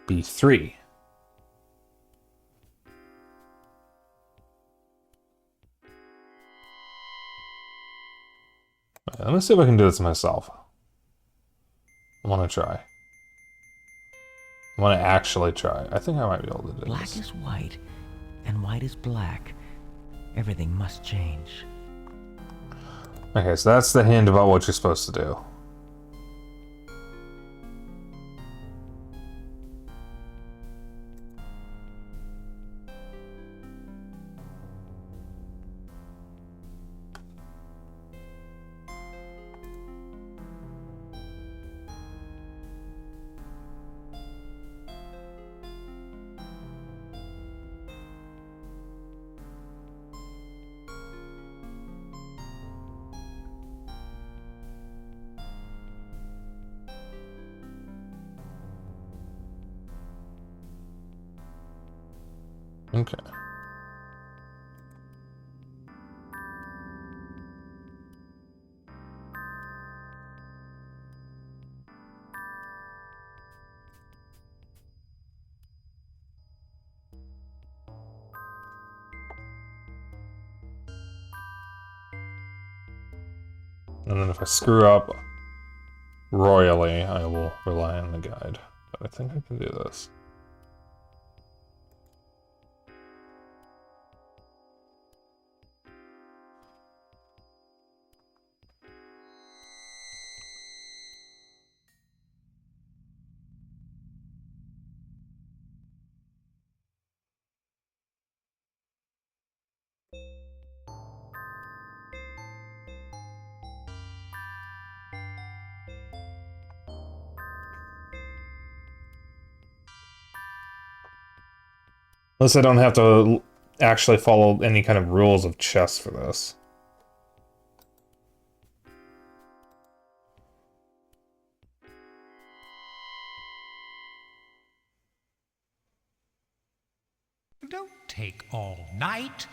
B3. Let me see if I can do this myself. I want to try. I want to actually try. I think I might be able to do this.
Black is white, and white is black. Everything must change.
Okay, so that's the hint about what you're supposed to do. Okay. And then if I screw up royally, I will rely on the guide. But I think I can do this. Unless I don't have to actually follow any kind of rules of chess for this.
Don't take all night.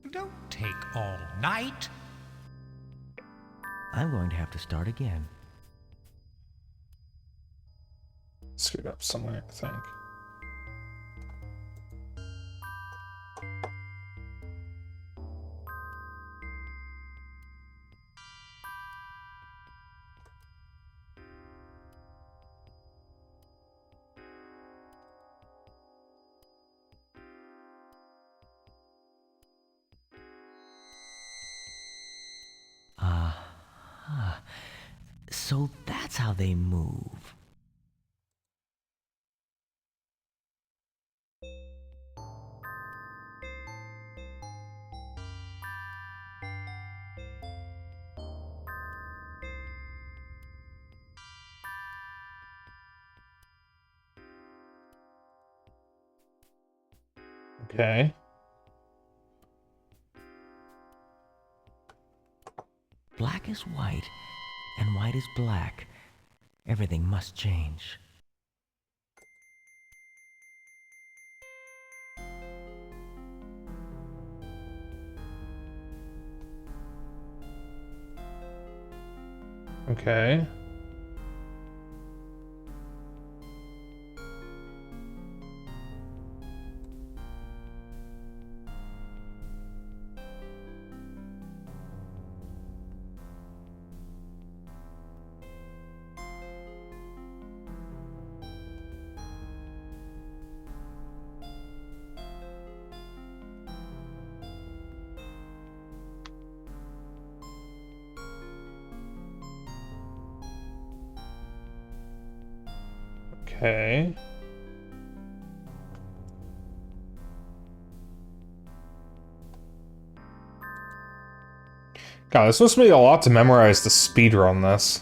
Don't take all night.
I'm going to have to start again.
Screwed up somewhere, I think.
So that's how they move.
Okay.
Black is white, and white is black. Everything must change.
Okay. Okay. God, there's supposed to be a lot to memorize the speedrun this.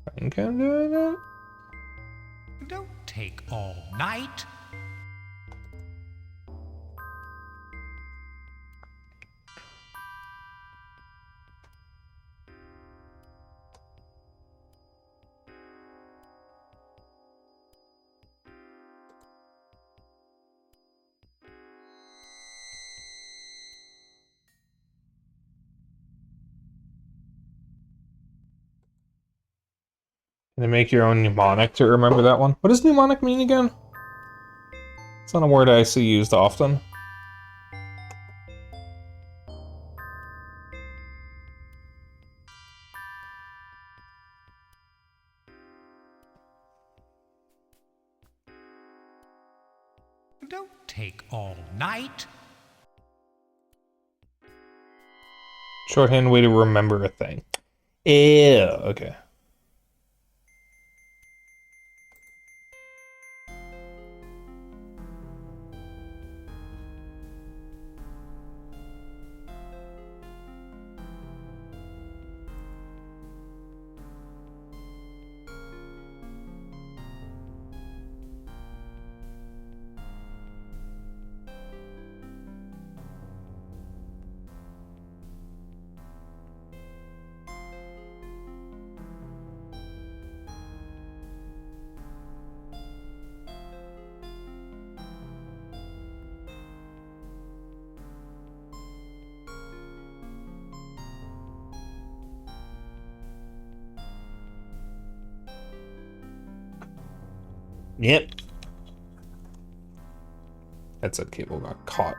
I think I'm doing it.
Don't take all night.
Can you make your own mnemonic to remember that one? What does mnemonic mean again? It's not a word I see used often.
Don't take all night.
Shorthand way to remember a thing. Ew, okay. Yep. Headset cable got caught.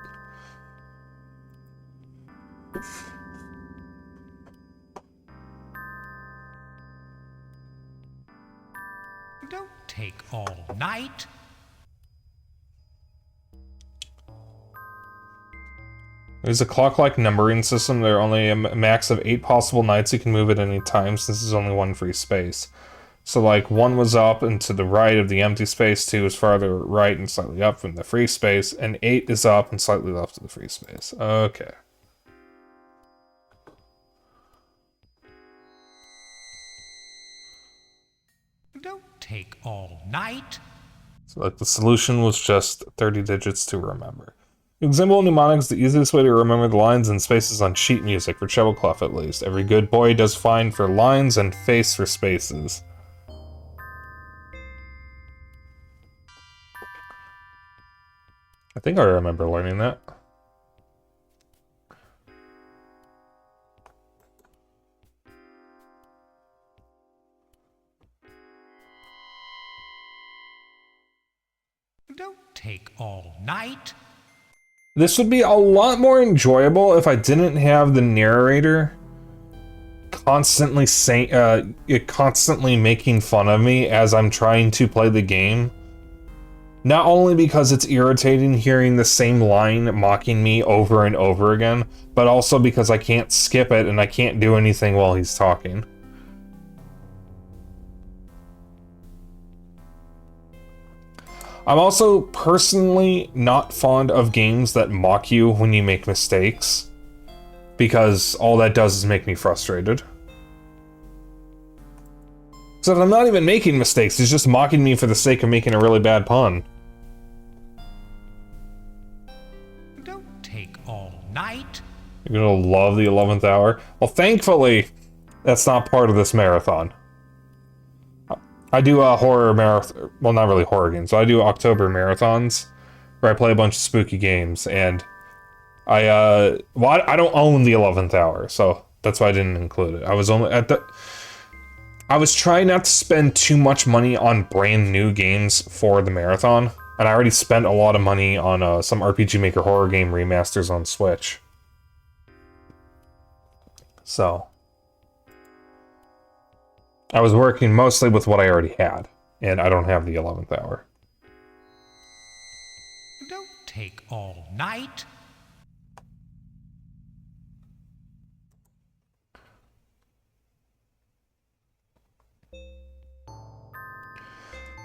Don't take all night.
There's a clock-like numbering system. There are only a max of 8 possible nights you can move at any time, since there's only one free space. So, like, 1 was up and to the right of the empty space, 2 is farther right and slightly up from the free space, and 8 is up and slightly left of the free space. Okay.
Don't take all night.
So, like, the solution was just 30 digits to remember. Example mnemonics, the easiest way to remember the lines and spaces on sheet music, for treble clef at least. Every good boy does fine for lines and face for spaces. I think I remember learning that.
Don't take all night.
This would be a lot more enjoyable if I didn't have the narrator constantly constantly making fun of me as I'm trying to play the game. Not only because it's irritating hearing the same line mocking me over and over again, but also because I can't skip it and I can't do anything while he's talking. I'm also personally not fond of games that mock you when you make mistakes, because all that does is make me frustrated. So I'm not even making mistakes, he's just mocking me for the sake of making a really bad pun.
Don't take all night.
You're gonna love the 11th hour? Well, thankfully, that's not part of this marathon. I do a horror marathon, well, not really horror games, so I do October marathons, where I play a bunch of spooky games, and I don't own the 11th hour, so that's why I didn't include it. I was trying not to spend too much money on brand new games for the marathon, and I already spent a lot of money on some RPG Maker horror game remasters on Switch. So I was working mostly with what I already had, and I don't have the 11th hour.
Don't take all night.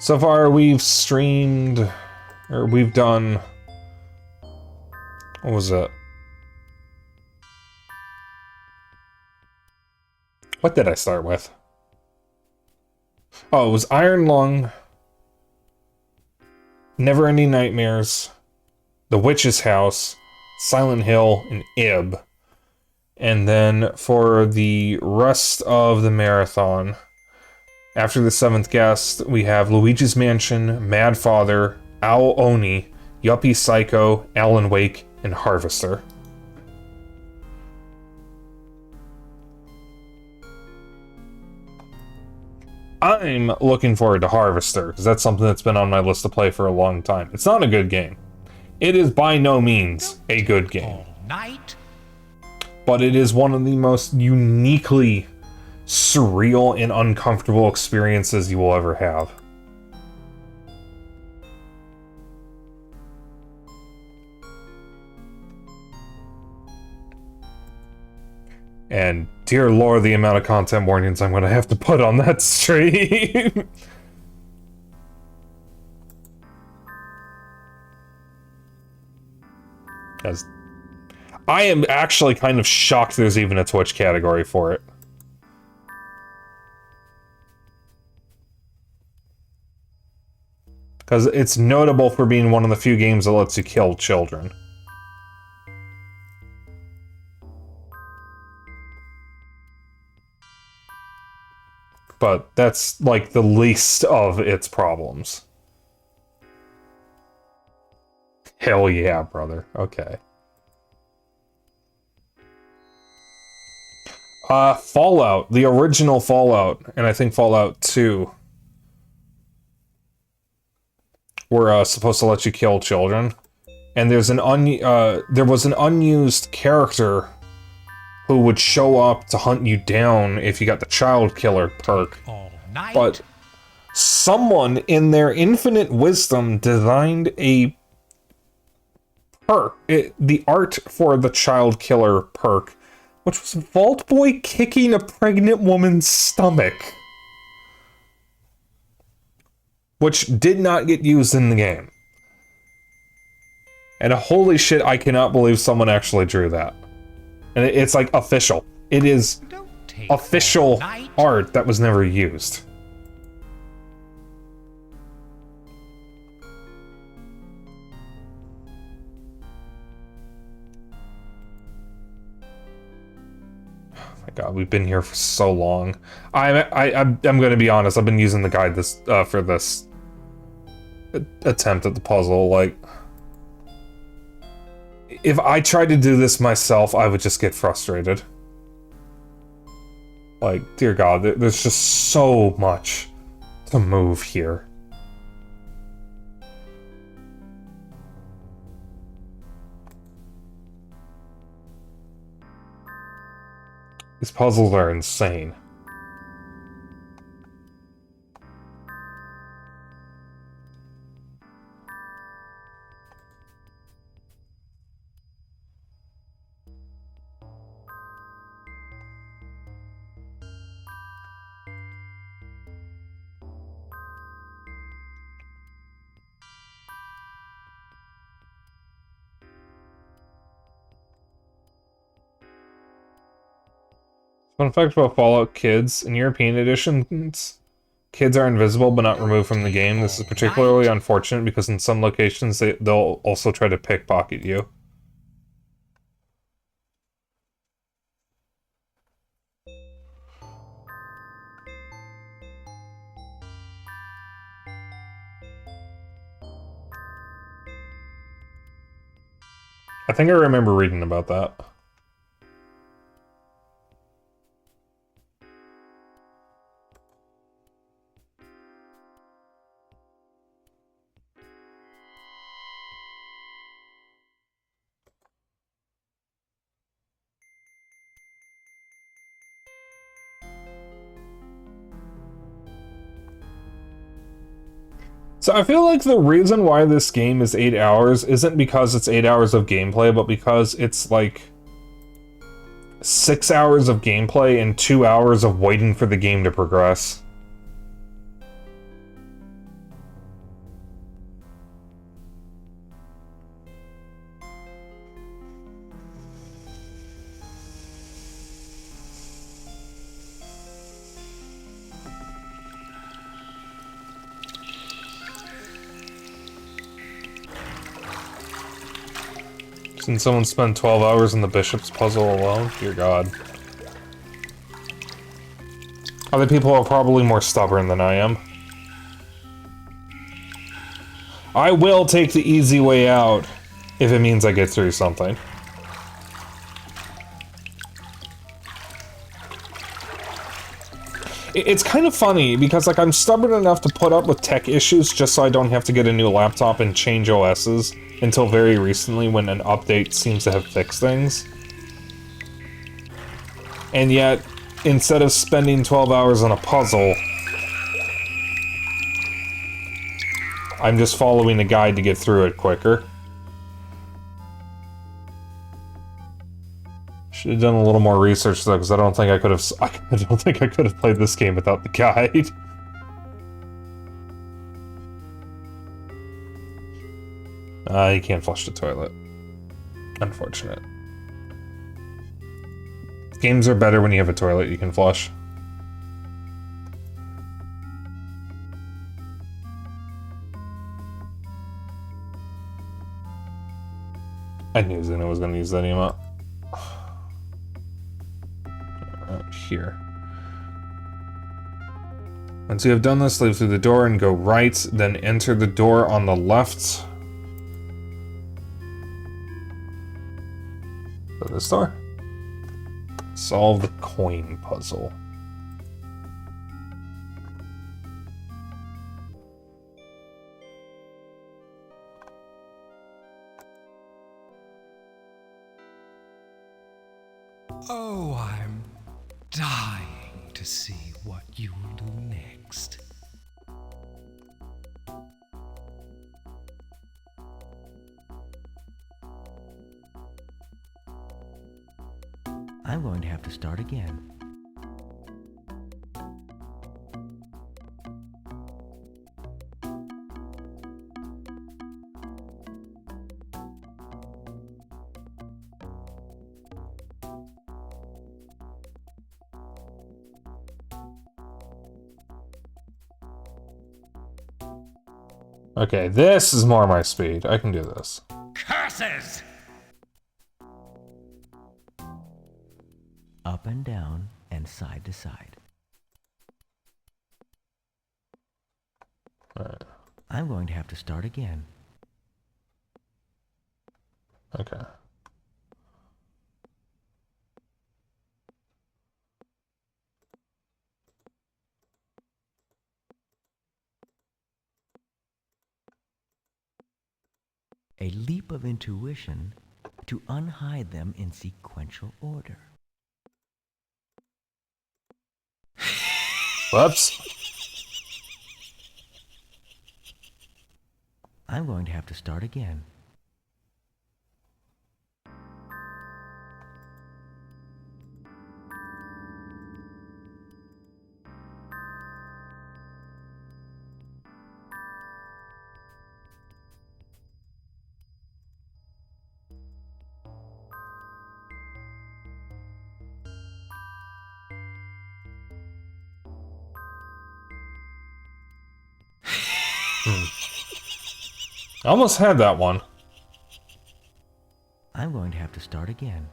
So far, we've streamed, or we've done, what was it? What did I start with? Oh, it was Iron Lung, Never-Ending Nightmares, The Witch's House, Silent Hill, and Ib. And then for the rest of the marathon, after the 7th guest, we have Luigi's Mansion, Mad Father, Owl Oni, Yuppie Psycho, Alan Wake, and Harvester. I'm looking forward to Harvester, because that's something that's been on my list to play for a long time. It's not a good game. It is by no means a good game.
Night.
But it is one of the most uniquely surreal and uncomfortable experiences you will ever have. And dear lord, the amount of content warnings I'm gonna have to put on that stream. As I am actually kind of shocked there's even a Twitch category for it. Because it's notable for being one of the few games that lets you kill children. But that's, like, the least of its problems. Hell yeah, brother. Okay. Fallout. The original Fallout. And I think Fallout 2. were supposed to let you kill children. And there was an unused character who would show up to hunt you down if you got the child killer perk. But someone in their infinite wisdom designed a perk, the art for the child killer perk, which was Vault Boy kicking a pregnant woman's stomach. Which did not get used in the game. And holy shit, I cannot believe someone actually drew that. And it's like official. It is official art that was never used. Oh my god, we've been here for so long. I'm gonna be honest, I've been using the guide for this attempt at the puzzle, like... If I tried to do this myself, I would just get frustrated. Like, dear God, there's just so much to move here. These puzzles are insane. Fun fact about Fallout Kids, in European editions, kids are invisible but not removed from the game. This is particularly unfortunate because in some locations they'll also try to pickpocket you. I think I remember reading about that. So I feel like the reason why this game is 8 hours isn't because it's 8 hours of gameplay, but because it's like 6 hours of gameplay and 2 hours of waiting for the game to progress. Can someone spend 12 hours in the Bishop's puzzle alone? Dear God. Other people are probably more stubborn than I am. I will take the easy way out if it means I get through something. It's kind of funny because, like, I'm stubborn enough to put up with tech issues just so I don't have to get a new laptop and change OSs until very recently when an update seems to have fixed things. And yet, instead of spending 12 hours on a puzzle, I'm just following a guide to get through it quicker. Should have done a little more research though, because I don't think I could have. I don't think I could have played this game without the guide. You can't flush the toilet. Unfortunate. Games are better when you have a toilet you can flush. I knew Zuna was going to use that emote. Here. Once you have done this, leave through the door and go right, then enter the door on the left. So this door. Solve the coin puzzle.
Oh, I'm dying to see what you'll do next.
I'm going to have to start again.
Okay, this is more my speed. I can do this.
Curses!
Up and down and side to side.
Alright.
I'm going to have to start again.
Okay.
A leap of intuition to unhide them in sequential order.
Whoops.
I'm going to have to start again.
I almost had that one.
I'm going to have to start again.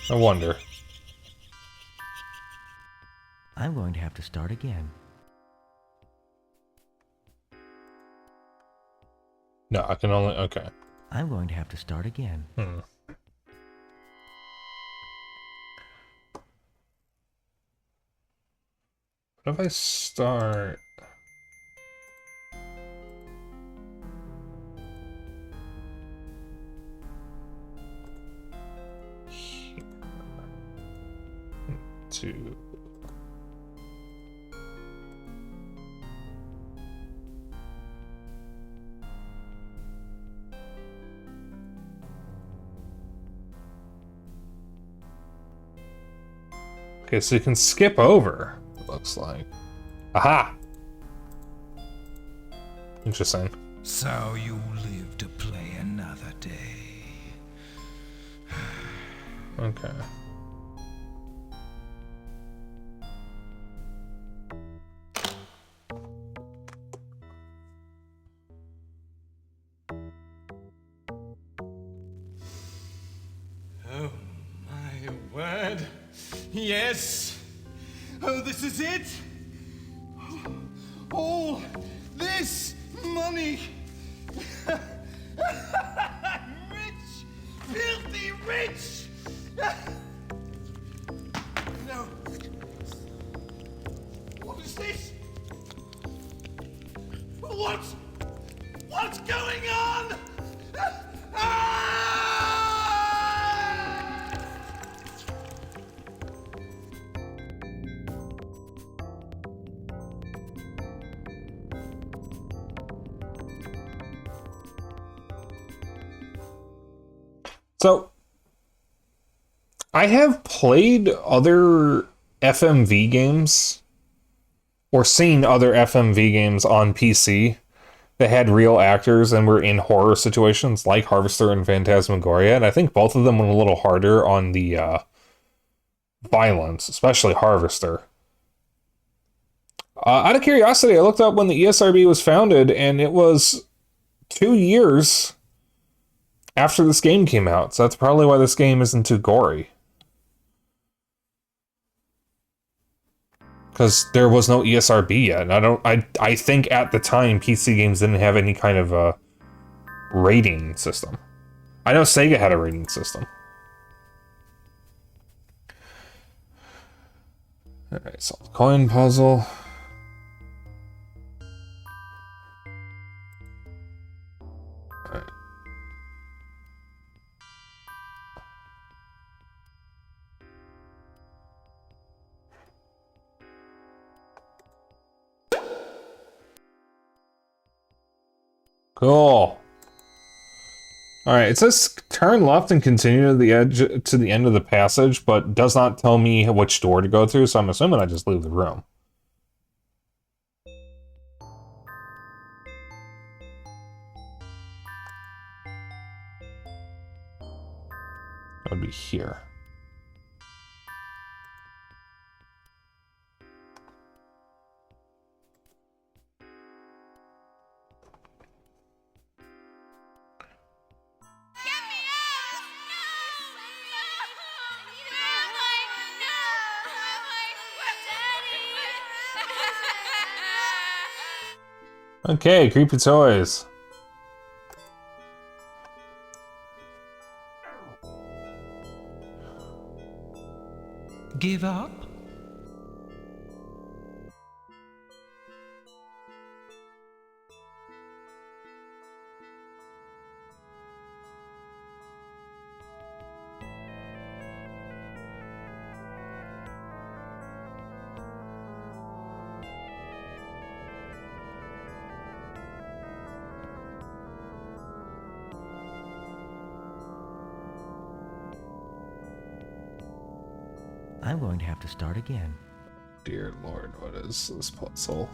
I wonder.
I'm going to have to start again.
No, I can only... Okay.
I'm going to have to start again.
What if I start... here? 2... Okay, so you can skip over, it looks like. Aha! Interesting.
So you live to play another day.
Okay.
Oh, my word. Yes. Oh, this is it. All this money. Rich. Filthy rich. No. What is this? What's going on?
So, I have played other FMV games, or seen other FMV games on PC that had real actors and were in horror situations, like Harvester and Phantasmagoria, and I think both of them went a little harder on the violence, especially Harvester. Out of curiosity, I looked up when the ESRB was founded, and it was 2 years after this game came out, so that's probably why this game isn't too gory. because there was no ESRB yet. And I think at the time PC games didn't have any kind of a rating system. I know Sega had a rating system. Alright, solve the coin puzzle. Alright. Cool. Alright, it says turn left and continue to the edge to the end of the passage, but does not tell me which door to go through, so I'm assuming I just leave the room. That would be here. Okay, creepy toys.
Give up?
I'm going to have to start again.
Dear Lord, what is this puzzle?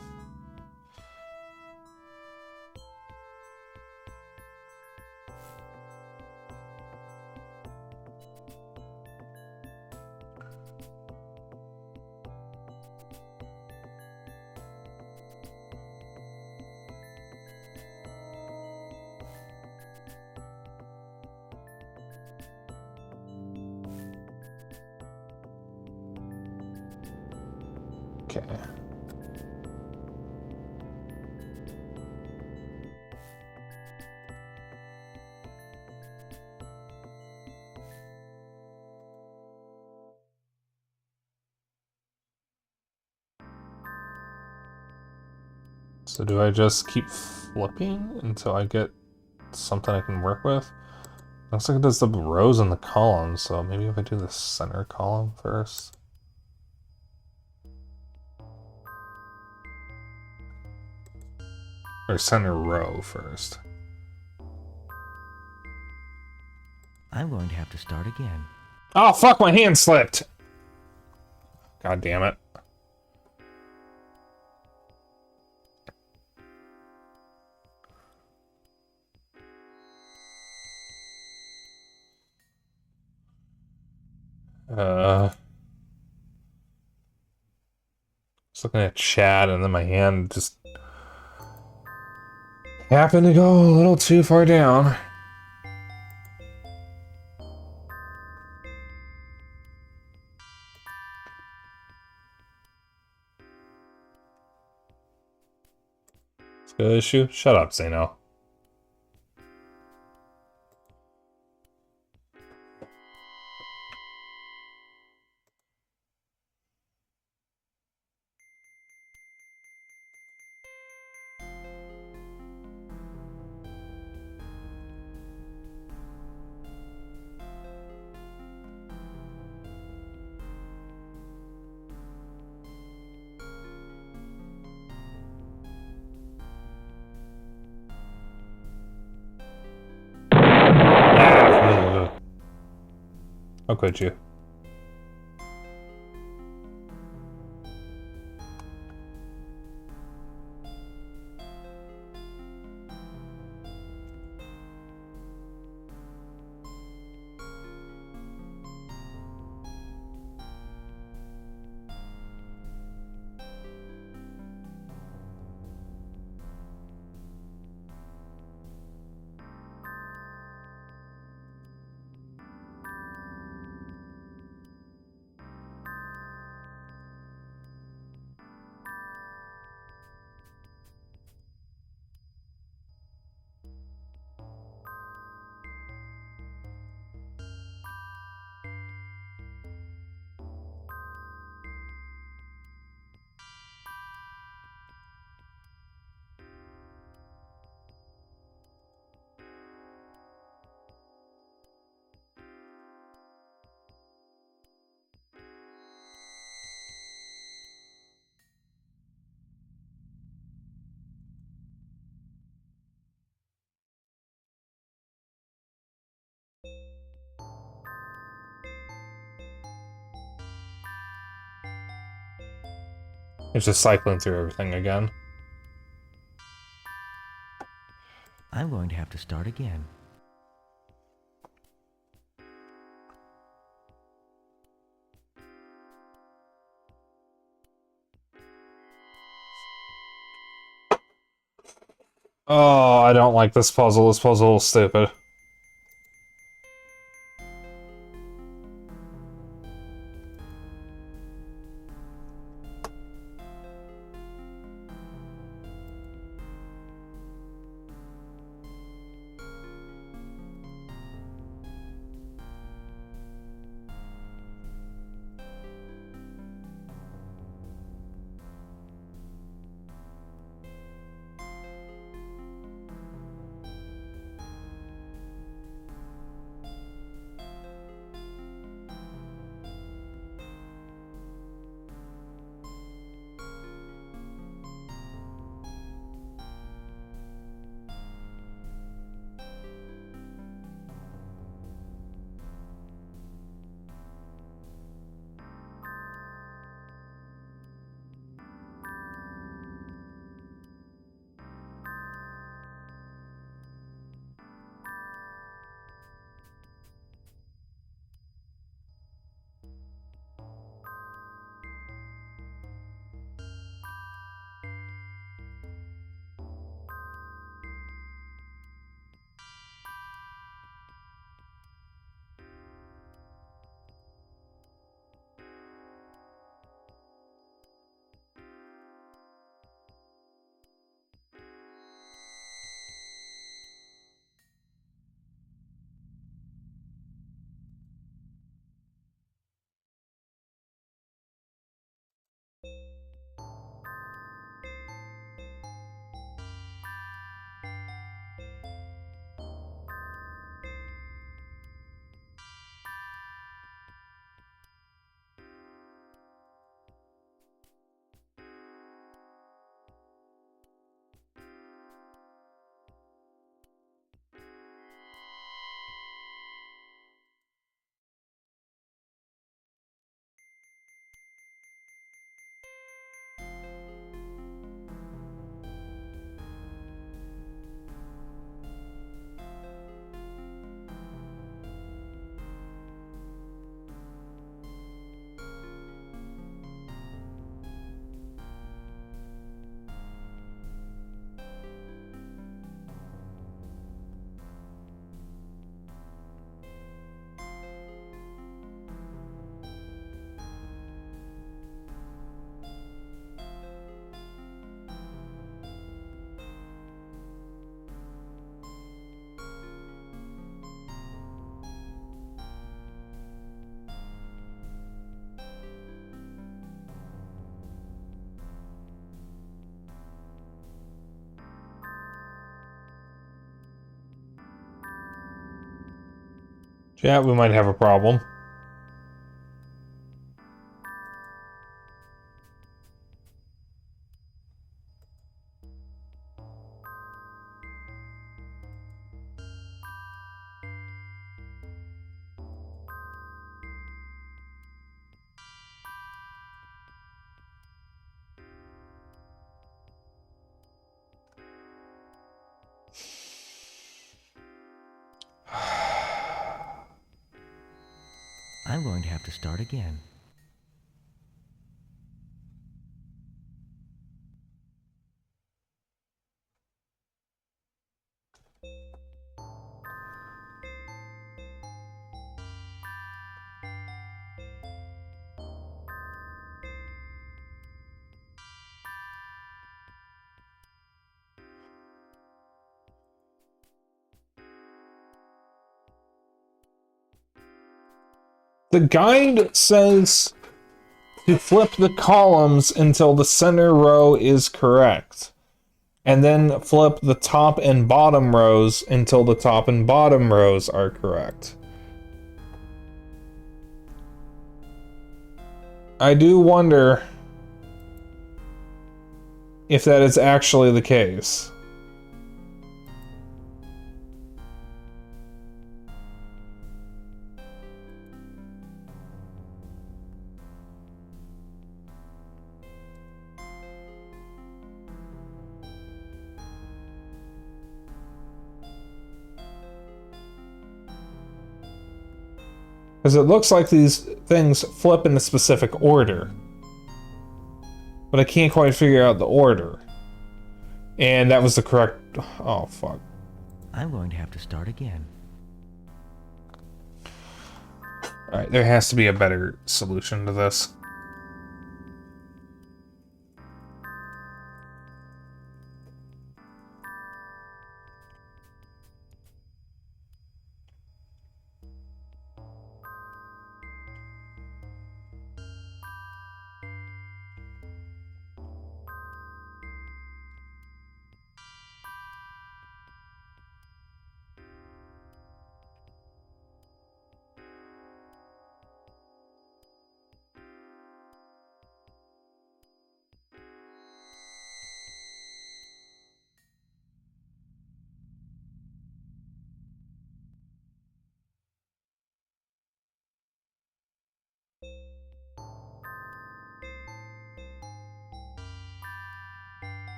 Okay. So do I just keep flipping until I get something I can work with? Looks like it does the rows and the columns, so maybe if I do the center column first. Or center row first.
I'm going to have to start again.
Oh fuck, my hand slipped! God damn it. Just looking at chat and then my hand just happened to go a little too far down. It's a good issue. Shut up, Zeno. I'll quit you. It's just cycling through everything again.
I'm going to have to start again.
Oh, I don't like this puzzle. This puzzle is stupid. Yeah, we might have a problem.
I'm going to have to start again.
The guide says to flip the columns until the center row is correct. And then flip the top and bottom rows until the top and bottom rows are correct. I do wonder if that is actually the case. Because it looks like these things flip in a specific order. But I can't quite figure out the order. And that was the correct... Oh, fuck.
I'm going to have to start again.
Alright, there has to be a better solution to this.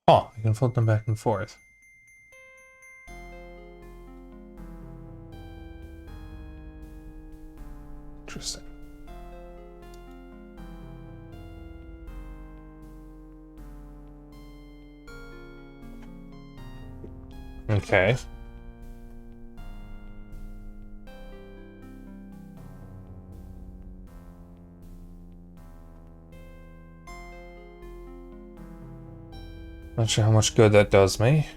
Oh, you can flip them back and forth. Interesting. Okay. Not sure how much good that does me.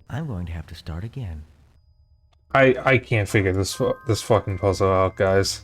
I'm going to have to start again.
I can't figure this fucking puzzle out, guys.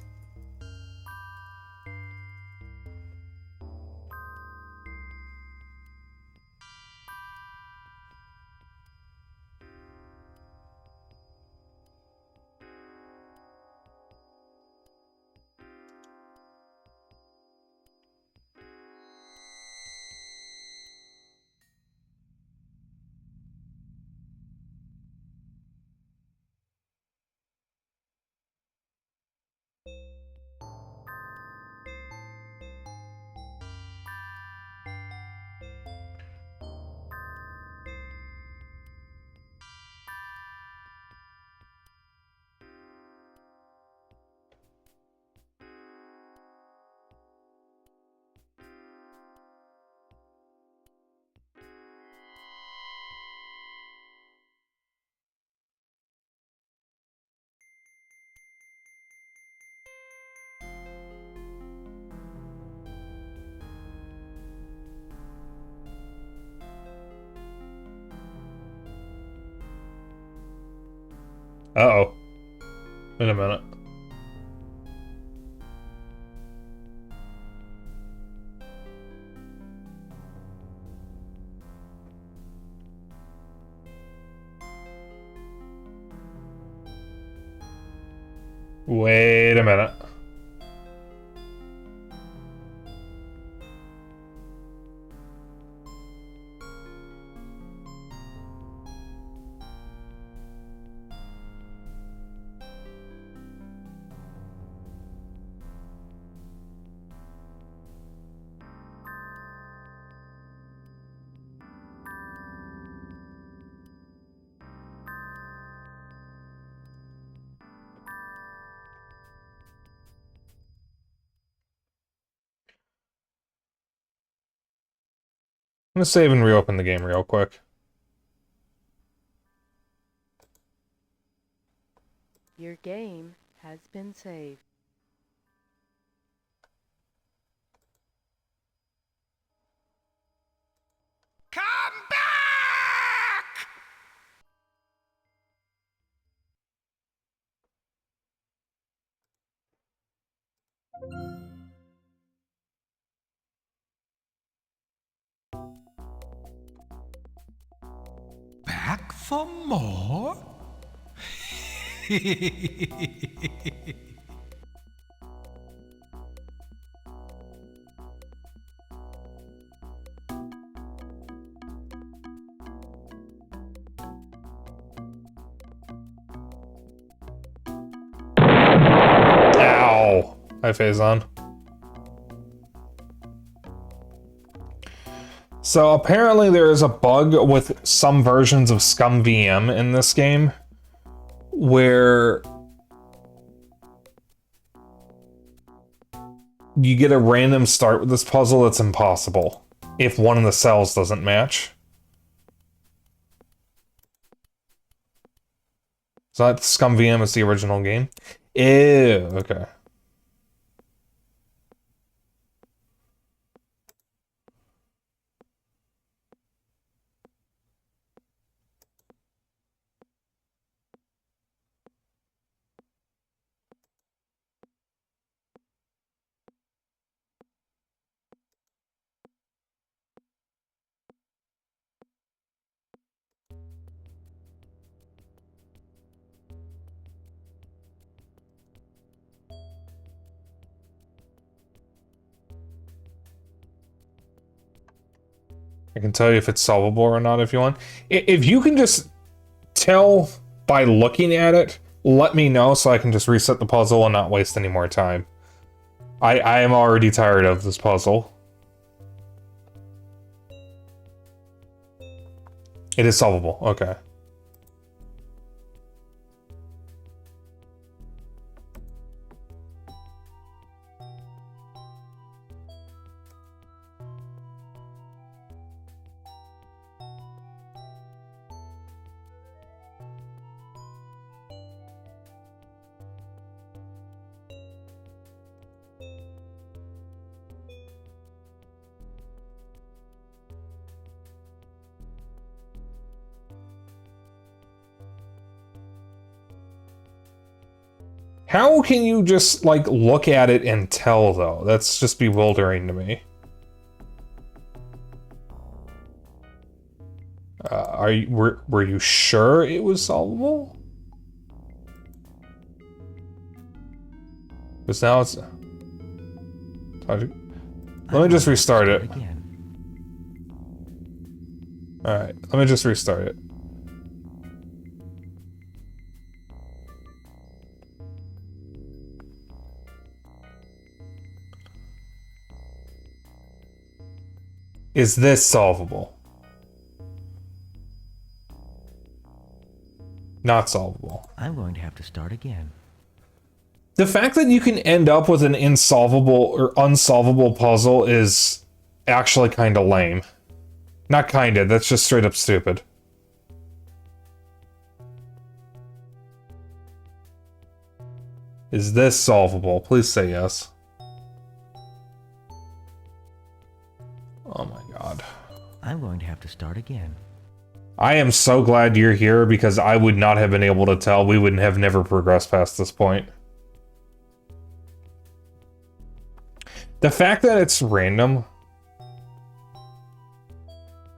Uh-oh. Wait a minute. Wait a minute. I'm gonna save and reopen the game real quick.
Your game has been saved.
Come back!
back for more?
Ow! Hi, Faison. So apparently there is a bug with some versions of Scum VM in this game where you get a random start with this puzzle that's impossible if one of the cells doesn't match. So that Scum VM is the original game? Ew, okay. I can tell you if it's solvable or not if you want. If you can just tell by looking at it, let me know so I can just reset the puzzle and not waste any more time. I am already tired of this puzzle. It is solvable, okay. How can you just, like, look at it and tell, though? That's just bewildering to me. Were you sure it was solvable? Because now it's... Let me just restart it. Alright, let me just restart it. Is this solvable? Not solvable.
I'm going to have to start again.
The fact that you can end up with an insolvable or unsolvable puzzle is actually kind of lame. Not kinda, that's just straight up stupid. Is this solvable? Please say yes. Oh my god.
I'm going to have to start again.
I am so glad you're here because I would not have been able to tell. We would have never progressed past this point. The fact that it's random...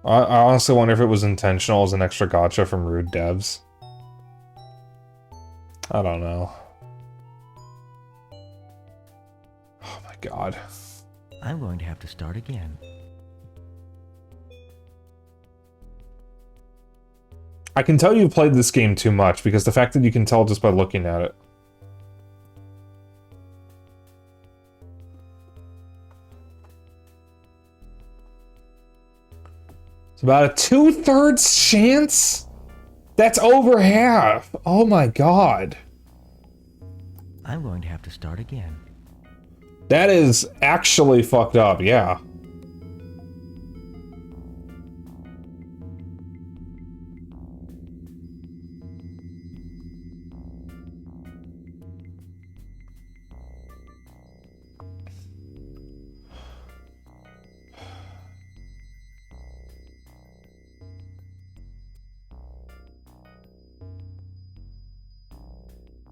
I honestly wonder if it was intentional as an extra gotcha from rude devs. I don't know. Oh my god.
I'm going to have to start again.
I can tell you've played this game too much, because the fact that you can tell just by looking at it. It's about a 2/3 chance? That's over half! Oh my god.
I'm going to have to start again.
That is actually fucked up, yeah.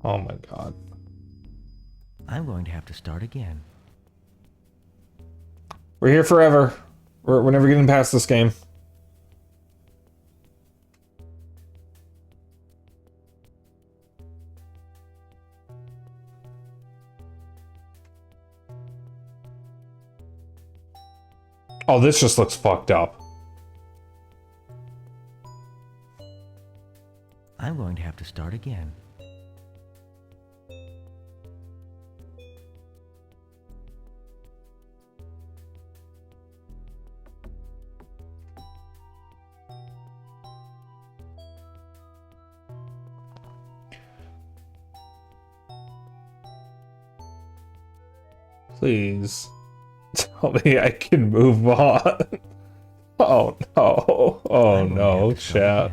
Oh my god.
I'm going to have to start again.
We're here forever. We're never getting past this game. Oh, this just looks fucked up.
I'm going to have to start again.
Please tell me I can move on. Oh no. Oh no, chat.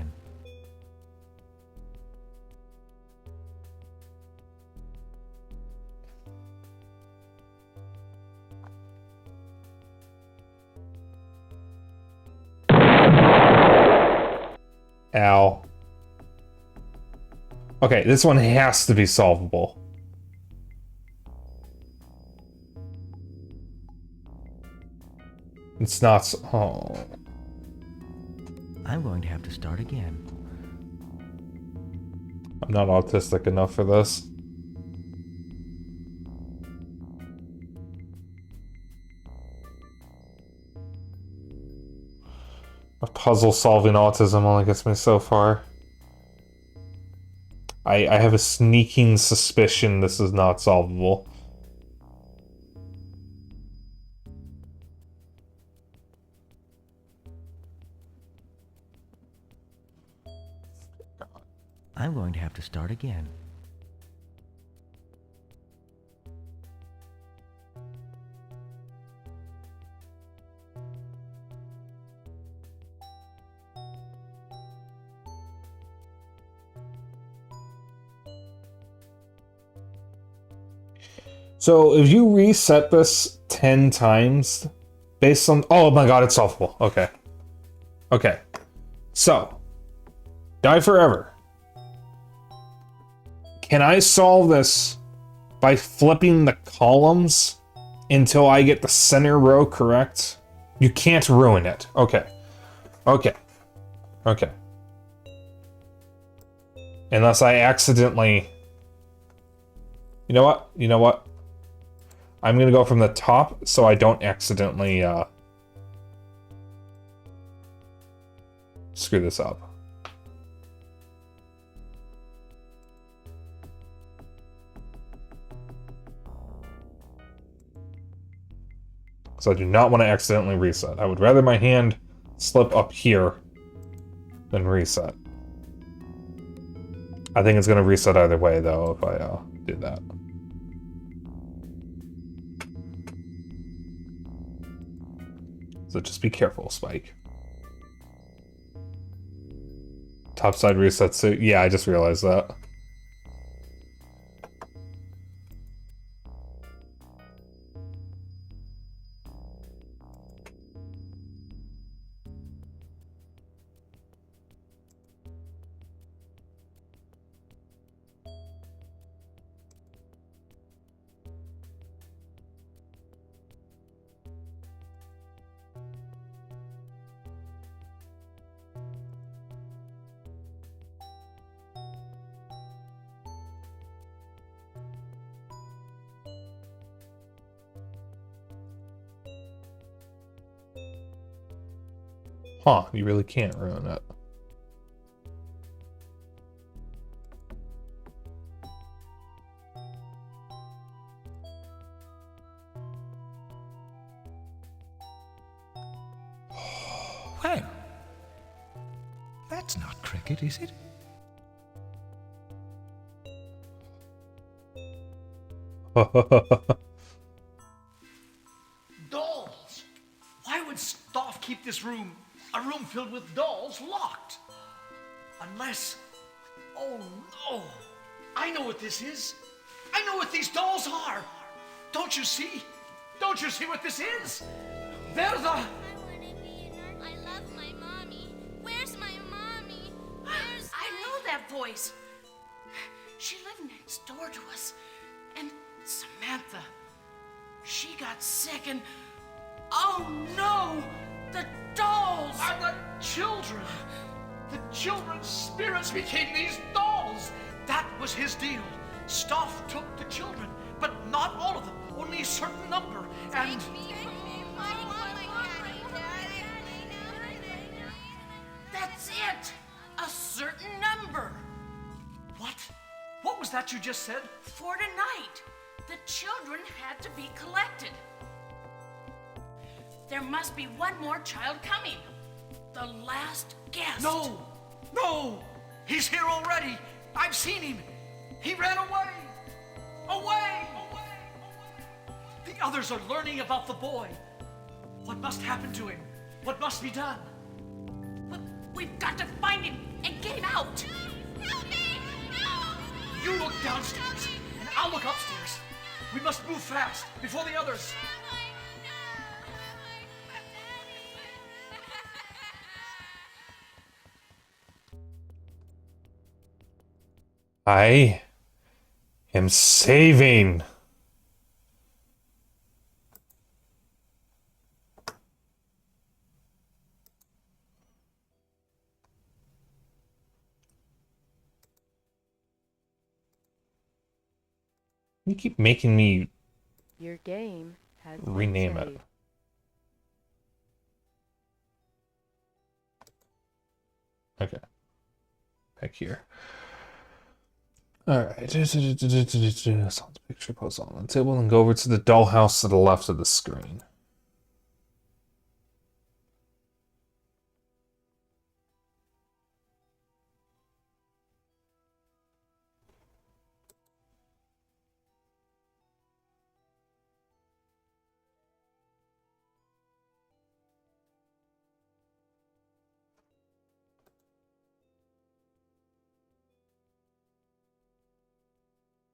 Ow. Okay, this one has to be solvable. It's not. Oh.
I'm going to have to start again.
I'm not autistic enough for this. My puzzle-solving autism only gets me so far. I have a sneaking suspicion this is not solvable.
I'm going to have to start again.
So if you reset this 10 times, based on... Oh my god, it's solvable. Okay. Okay. So, die forever. Can I solve this by flipping the columns until I get the center row correct? You can't ruin it. Okay. Okay. Okay. Unless I accidentally... You know what? You know what? I'm gonna go from the top so I don't accidentally screw this up. So I do not want to accidentally reset. I would rather my hand slip up here than reset. I think it's gonna reset either way though if I do that. So just be careful, Spike. Topside resets too. Yeah, I just realized that. Huh, you really can't ruin it.
Well, that's not cricket, is it?
Dolls! Why would Stoff keep this room, a room filled with dolls, locked? Unless... Oh no! I know what this is! I know what these dolls are! Don't you see? Don't you see what this is? They're the...
I love my mommy. Where's my mommy? Where's
I know that voice. She lived next door to us. And Samantha, she got sick and... Oh no! The dolls!
Are the children! The children's spirits became these dolls! That was his deal. Stoff took the children, but not all of them. Only a certain number. And... was that you just said?
For tonight, the children had to be collected. There must be one more child coming. The last guest.
No! No! He's here already! I've seen him! He ran away! Away! The others are learning about the boy. What must happen to him? What must be done?
We've got to find him and get him out.
Help me! No!
You look downstairs, and I'll look upstairs. We must move fast before the others.
I am saving. You keep making me
Your game has
rename
been
it.
saved.
Okay. Back here. Alright. Someone's picture post on the table and go over to the dollhouse to the left of the screen.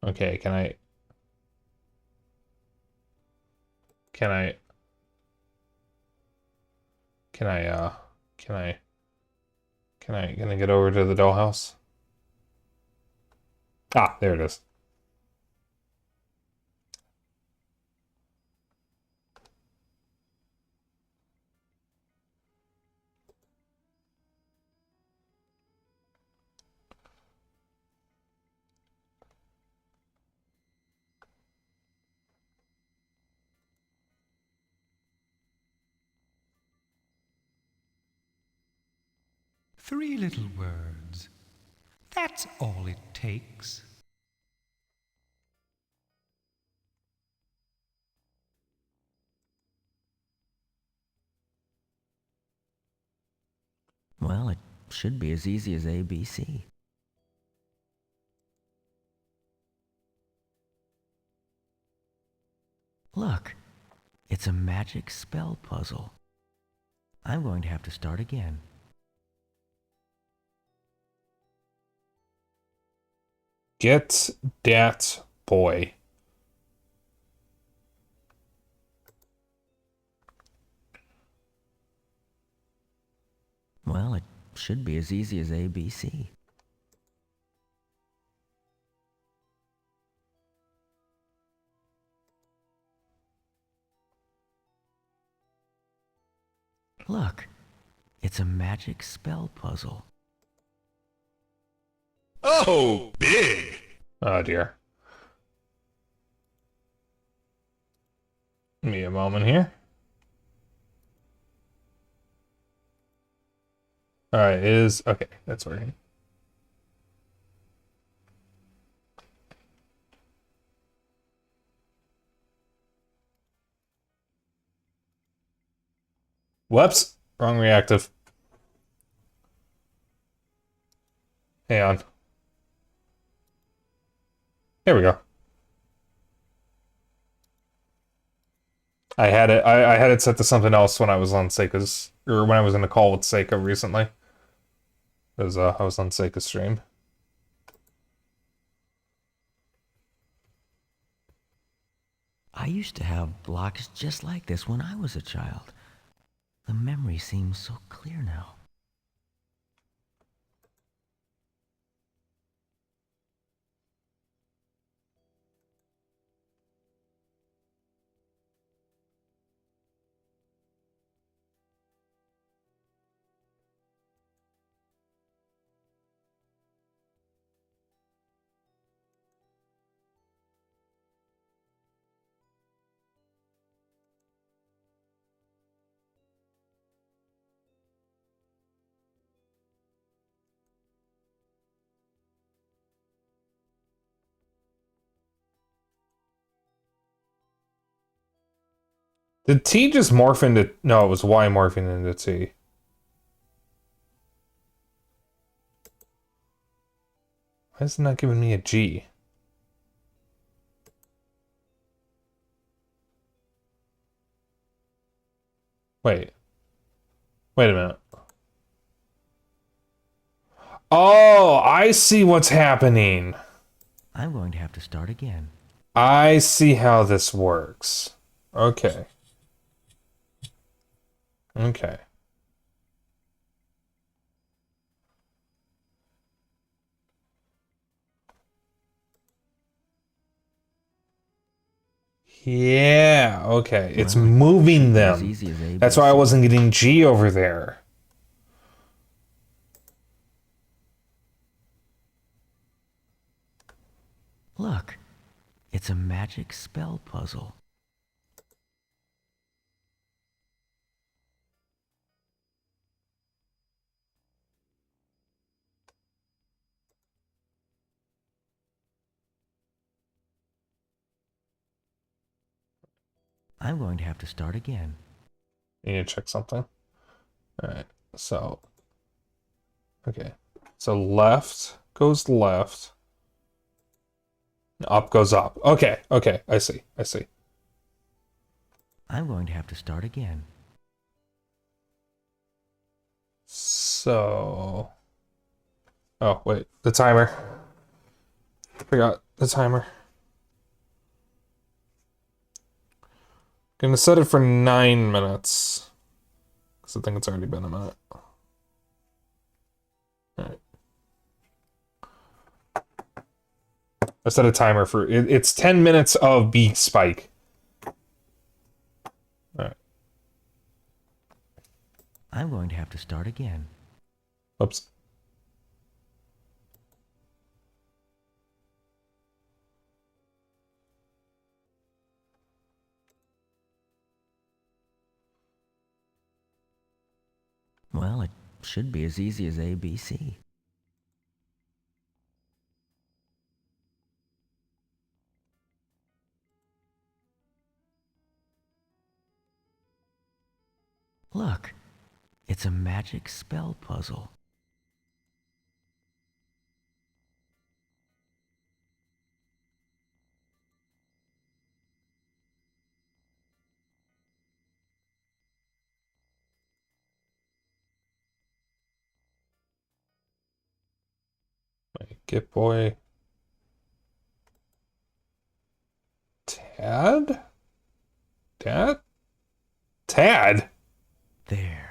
Okay, can I can I can I get over to the dollhouse? Ah, there it is.
Three little words. That's all it takes.
Well, it should be as easy as ABC. Look, it's a magic spell puzzle. I'm going to have to start again.
Get dat boy.
Well, it should be as easy as ABC. Look, it's a magic spell puzzle.
Oh, big. Oh dear. Give me a moment here. Alright, it is okay, that's working. Whoops, wrong reactive. Hang on. There we go. I had it set to something else when I was on Seika's, or when I was in a call with Seika recently. Because I was on Seika's stream.
I used to have blocks just like this when I was a child. The memory seems so clear now.
Did T just morph into... No, it was Y morphing into T. Why is it not giving me a G? Wait. Wait a minute. Oh, I see what's happening.
I'm going to have to start again.
I see how this works. Okay. Okay. Yeah, okay. It's
Well, it
moving
should be as
them.
easy as A,
That's
B,
why I
C.
wasn't getting G over there.
Look, it's a magic spell puzzle. I'm going to have to start again.
You need to check something. Alright, so... Okay. So left goes left. Up goes up. Okay, okay. I see. I see.
I'm going to have to start again.
So... Oh, wait. The timer. Forgot the timer. Gonna set it for 9 minutes. Because I think it's already been a minute. Alright. I set a timer for... it's 10 minutes of RogueSpyke. Alright.
I'm going to have to start again.
Oops.
Well, it should be as easy as A, B, C. Look, it's a magic spell puzzle.
Get boy. Tad? Dad? Tad?
There.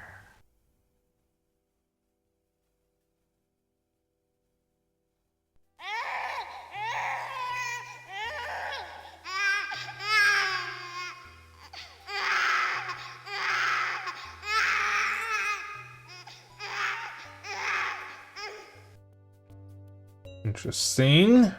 Interesting.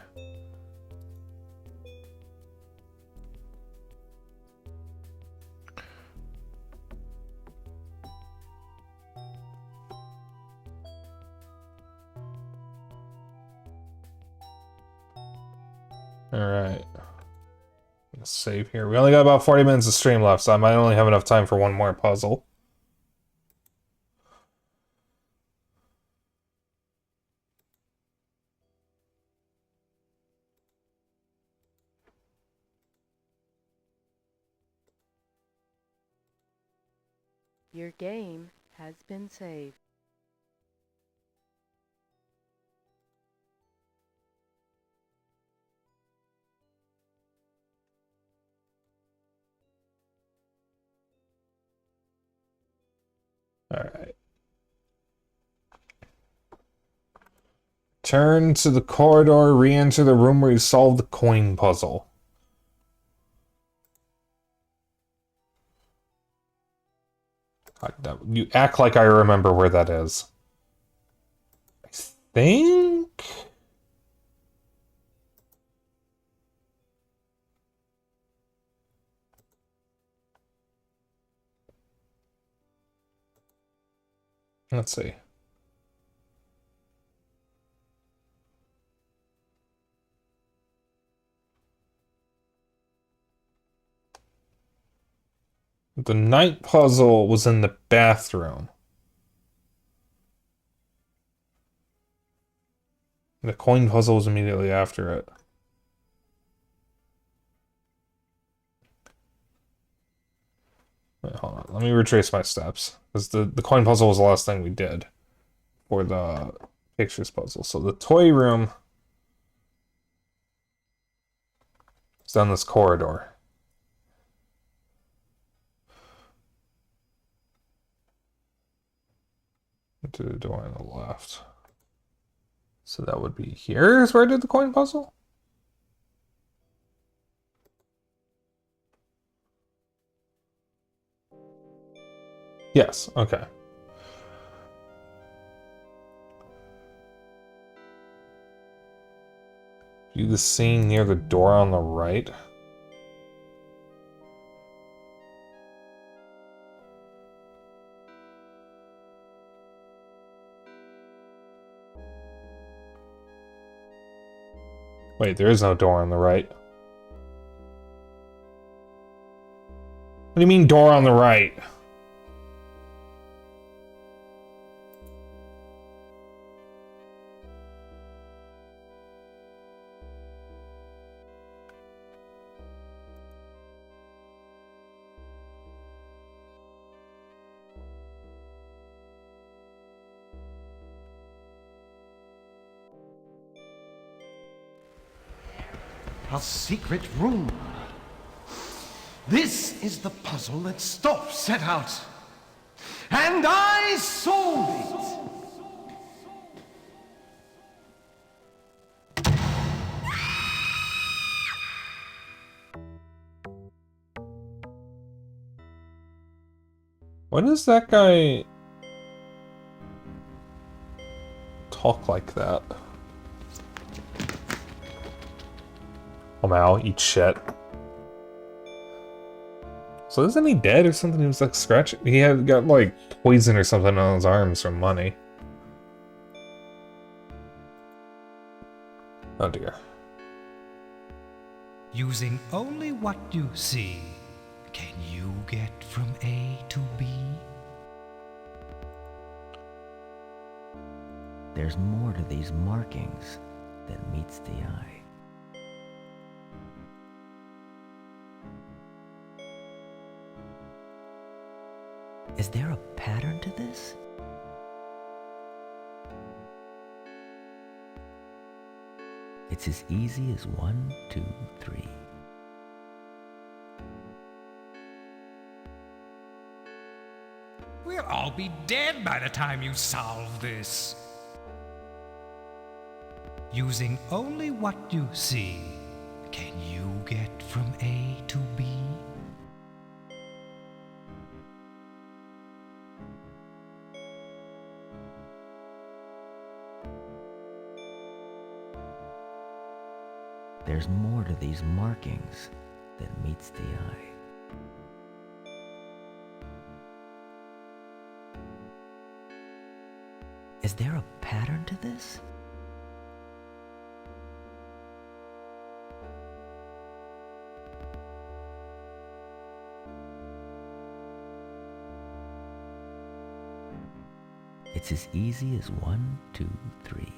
Alright. Let's save here. We only got about 40 minutes of stream left, so I might only have enough time for one more puzzle.
Your game has been saved.
Alright. Turn to the corridor, re-enter the room where you solved the coin puzzle. You act like I remember where that is. I think... Let's see. The night puzzle was in the bathroom. The coin puzzle was immediately after it. Wait, hold on. Let me retrace my steps. Because the coin puzzle was the last thing we did for the pictures puzzle. So the toy room is down this corridor. To the door on the left. So that would be here is where I did the coin puzzle? Yes, okay. View the scene near the door on the right. Wait, there is no door on the right. What do you mean door on the right?
A secret room. This is the puzzle that Stoff set out. And I solved it.
Why does that guy talk like that? Oh, Mal, eat shit. So isn't he dead or something? He was like scratching. He had got like poison or something on his arms from money. Oh dear.
Using only what you see, can you get from A to B?
There's more to these markings than meets the eye. Is there a pattern to this? It's as easy as 1, 2, 3.
We'll all be dead by the time you solve this. Using only what you see, can you get from A to B?
There's more to these markings than meets the eye. Is there a pattern to this? It's as easy as 1, 2, 3.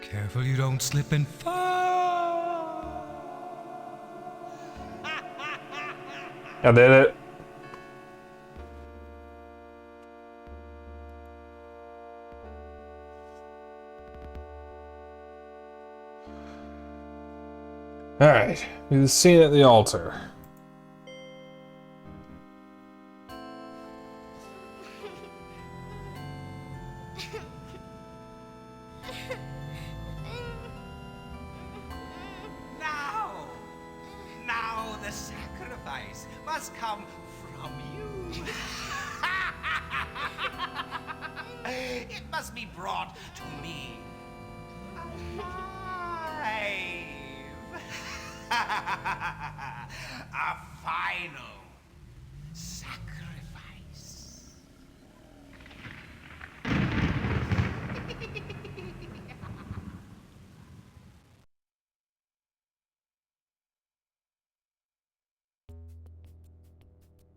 Careful you don't slip and fall.
I did it. Alright, we the scene at the altar.
must be brought to me. A final sacrifice.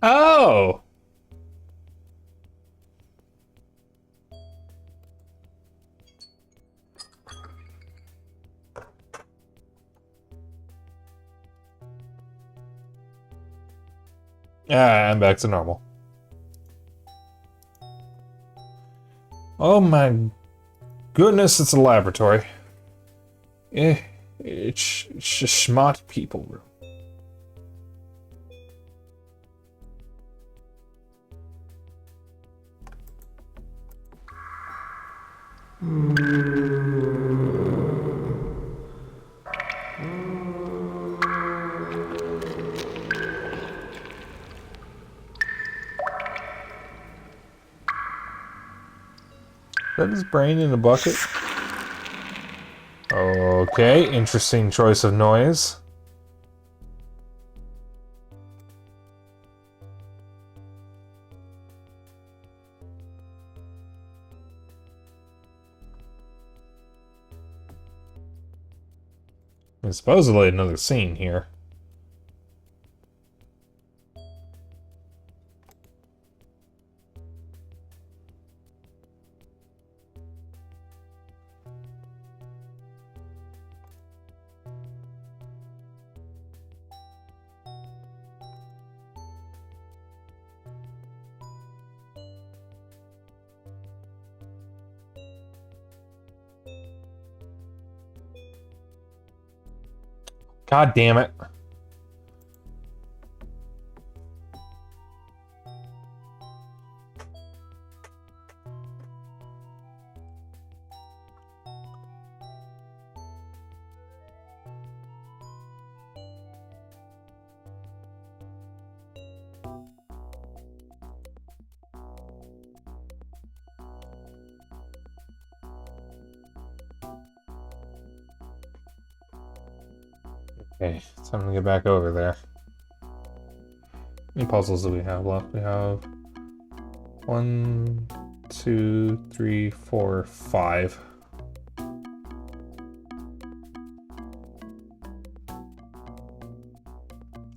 Oh! Ah, I'm back to normal. Oh my goodness, it's a laboratory. It's a smart people room. Is that his brain in a bucket? Okay, interesting choice of noise. And supposedly another scene here. God damn it. Okay, time to get back over there. How many puzzles do we have left? We have 1, 2, 3, 4, 5.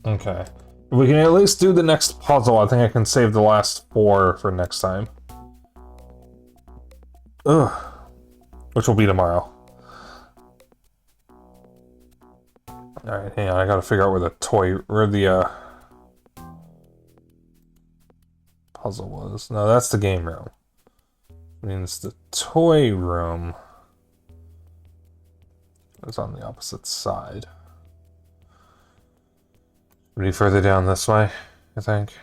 Okay. If we can at least do the next puzzle, I think I can save the last 4 for next time. Ugh. Which will be tomorrow. Alright, hang on, I gotta figure out where the puzzle was. No, that's the game room. I mean, it's the toy room. It's on the opposite side. Pretty further down this way, I think.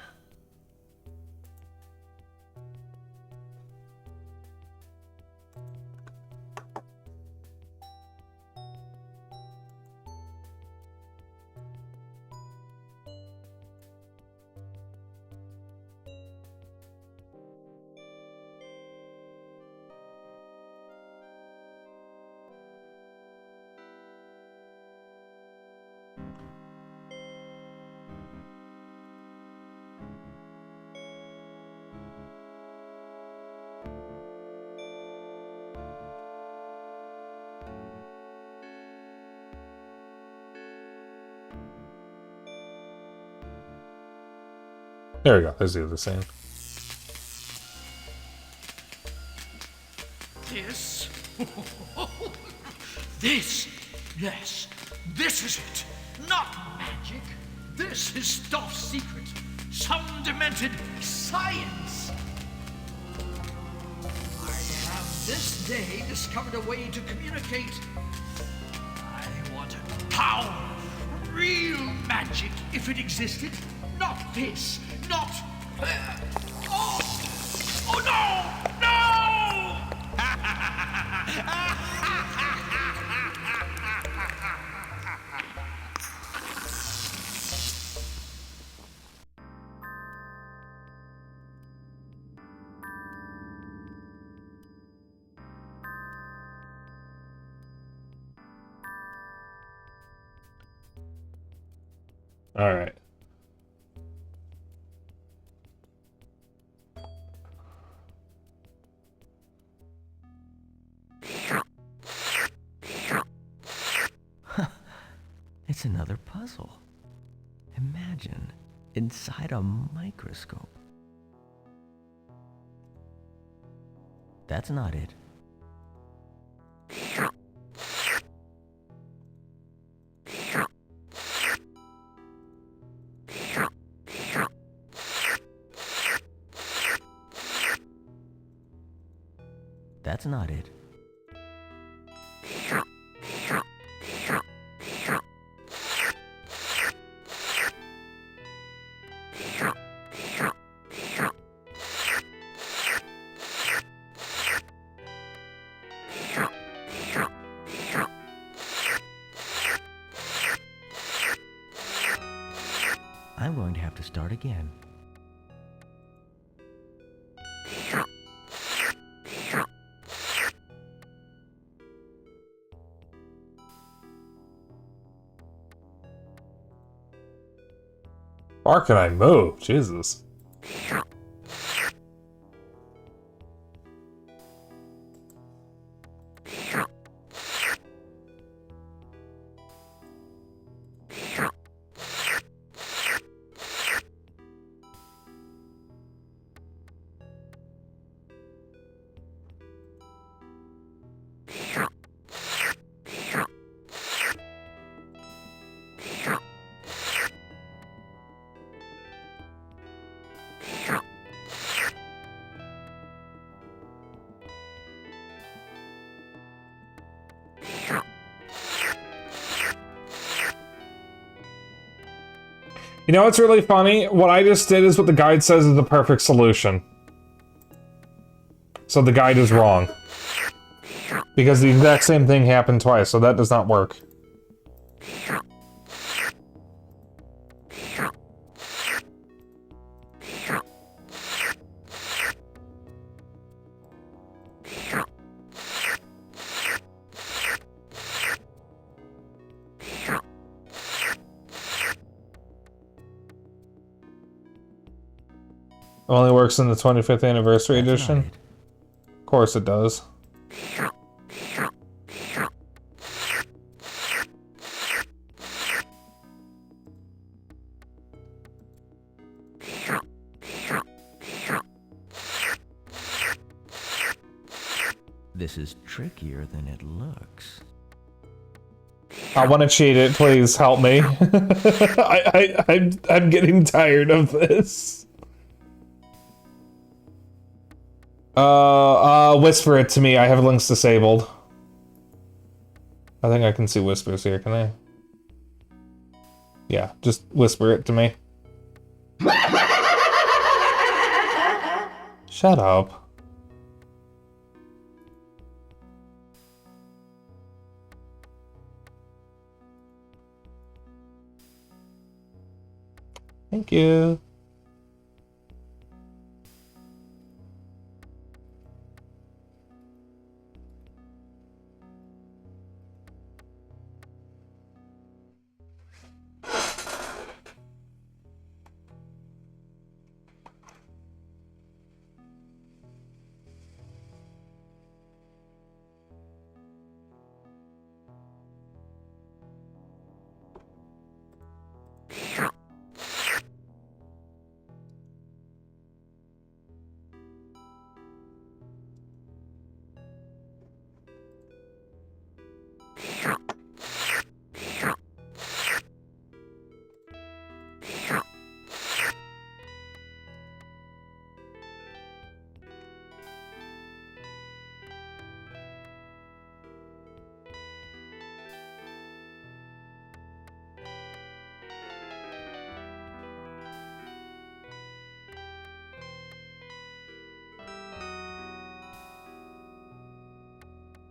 There we go, there's the other scene.
This? This? Yes, this is it. Not magic. This is top secret. Some demented science. I have this day discovered a way to communicate. I want power. Real magic, if it existed. Not this. Not... Oh! Oh no! No!
All right.
It's another puzzle. Imagine inside a microscope. That's not it. That's not it. I'm going to have to start again.
Or can I move? Jesus. You know what's really funny? What I just did is what the guide says is the perfect solution. So the guide is wrong. Because the exact same thing happened twice, so that does not work. Only works in the 25th anniversary edition? Of course it does.
This is trickier than it looks.
I want to cheat it, please help me. I'm getting tired of this. Whisper it to me. I have links disabled. I think I can see whispers here, can I? Yeah, just whisper it to me. Shut up. Thank you.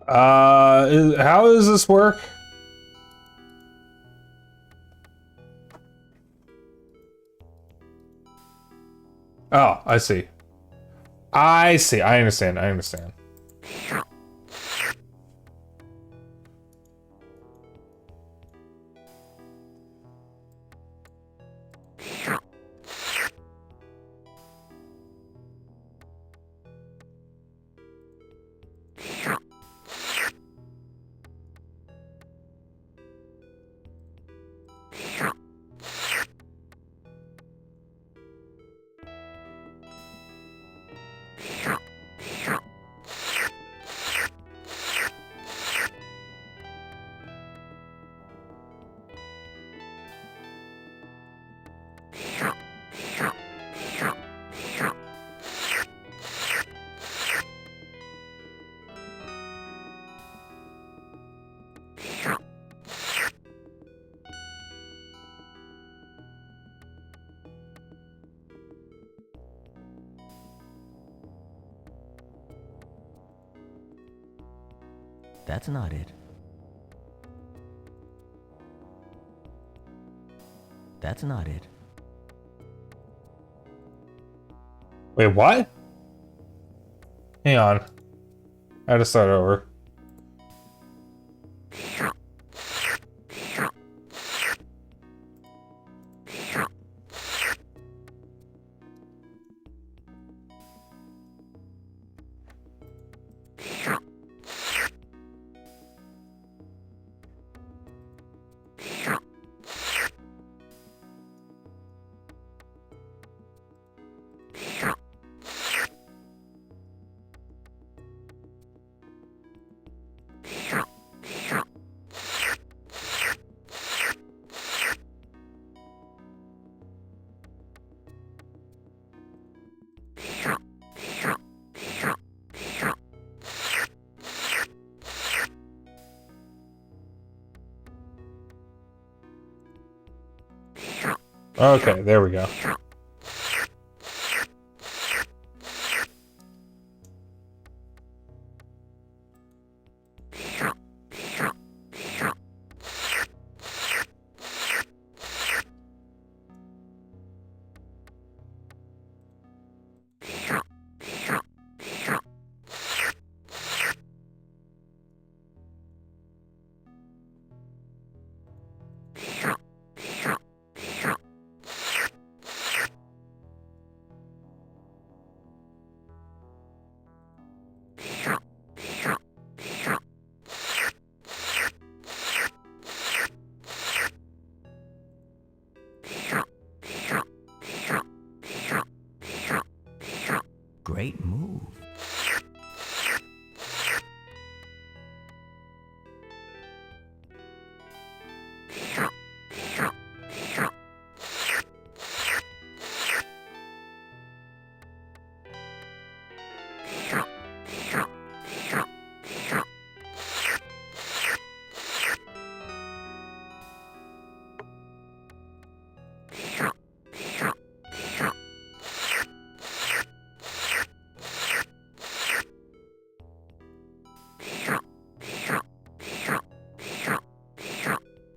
How does this work? Oh, I see. I see. I understand. I understand.
That's not it. That's not it.
Wait, what? Hang on. I had to start over. Okay, there we go.
Great move.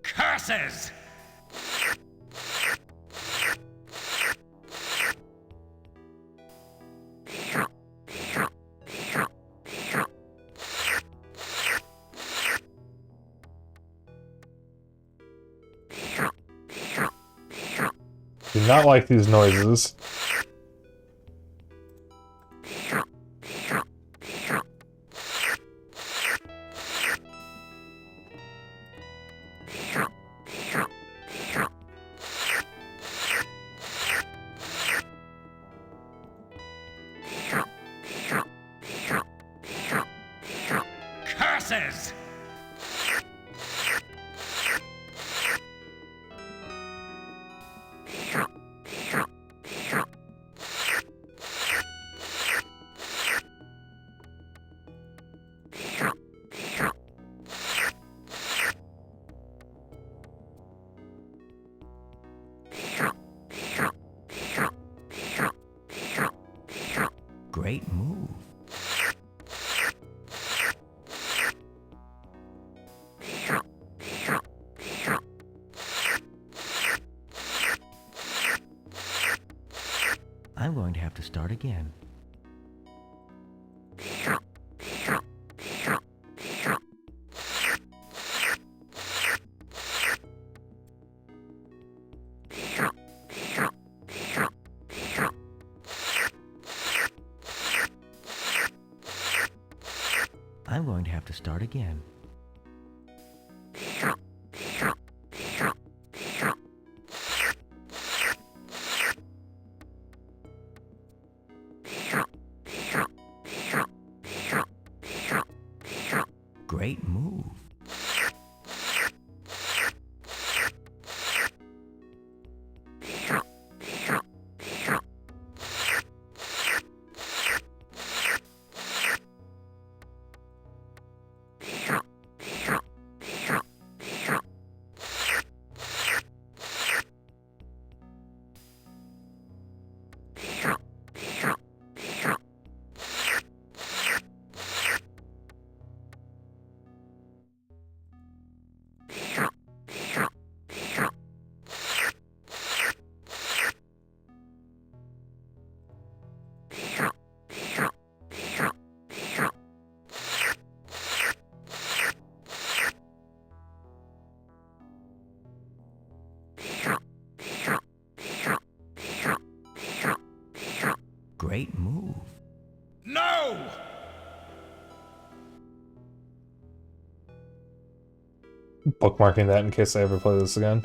Curses!
Do not like these noises.
Curses!
Great move. I'm going to have to start again. I'm going to have to start again. Great move.
bookmarking that in case I ever play this again.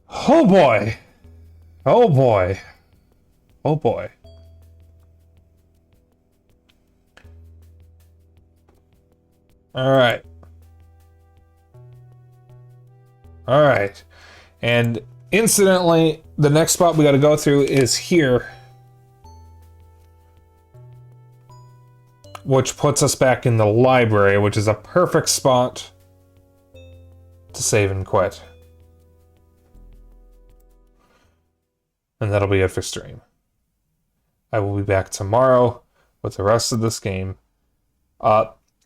Oh boy! Oh boy! Oh boy. Alright. Alright. And incidentally, the next spot we gotta go through is here. Which puts us back in the library, which is a perfect spot to save and quit. And that'll be it for stream. I will be back tomorrow with the rest of this game.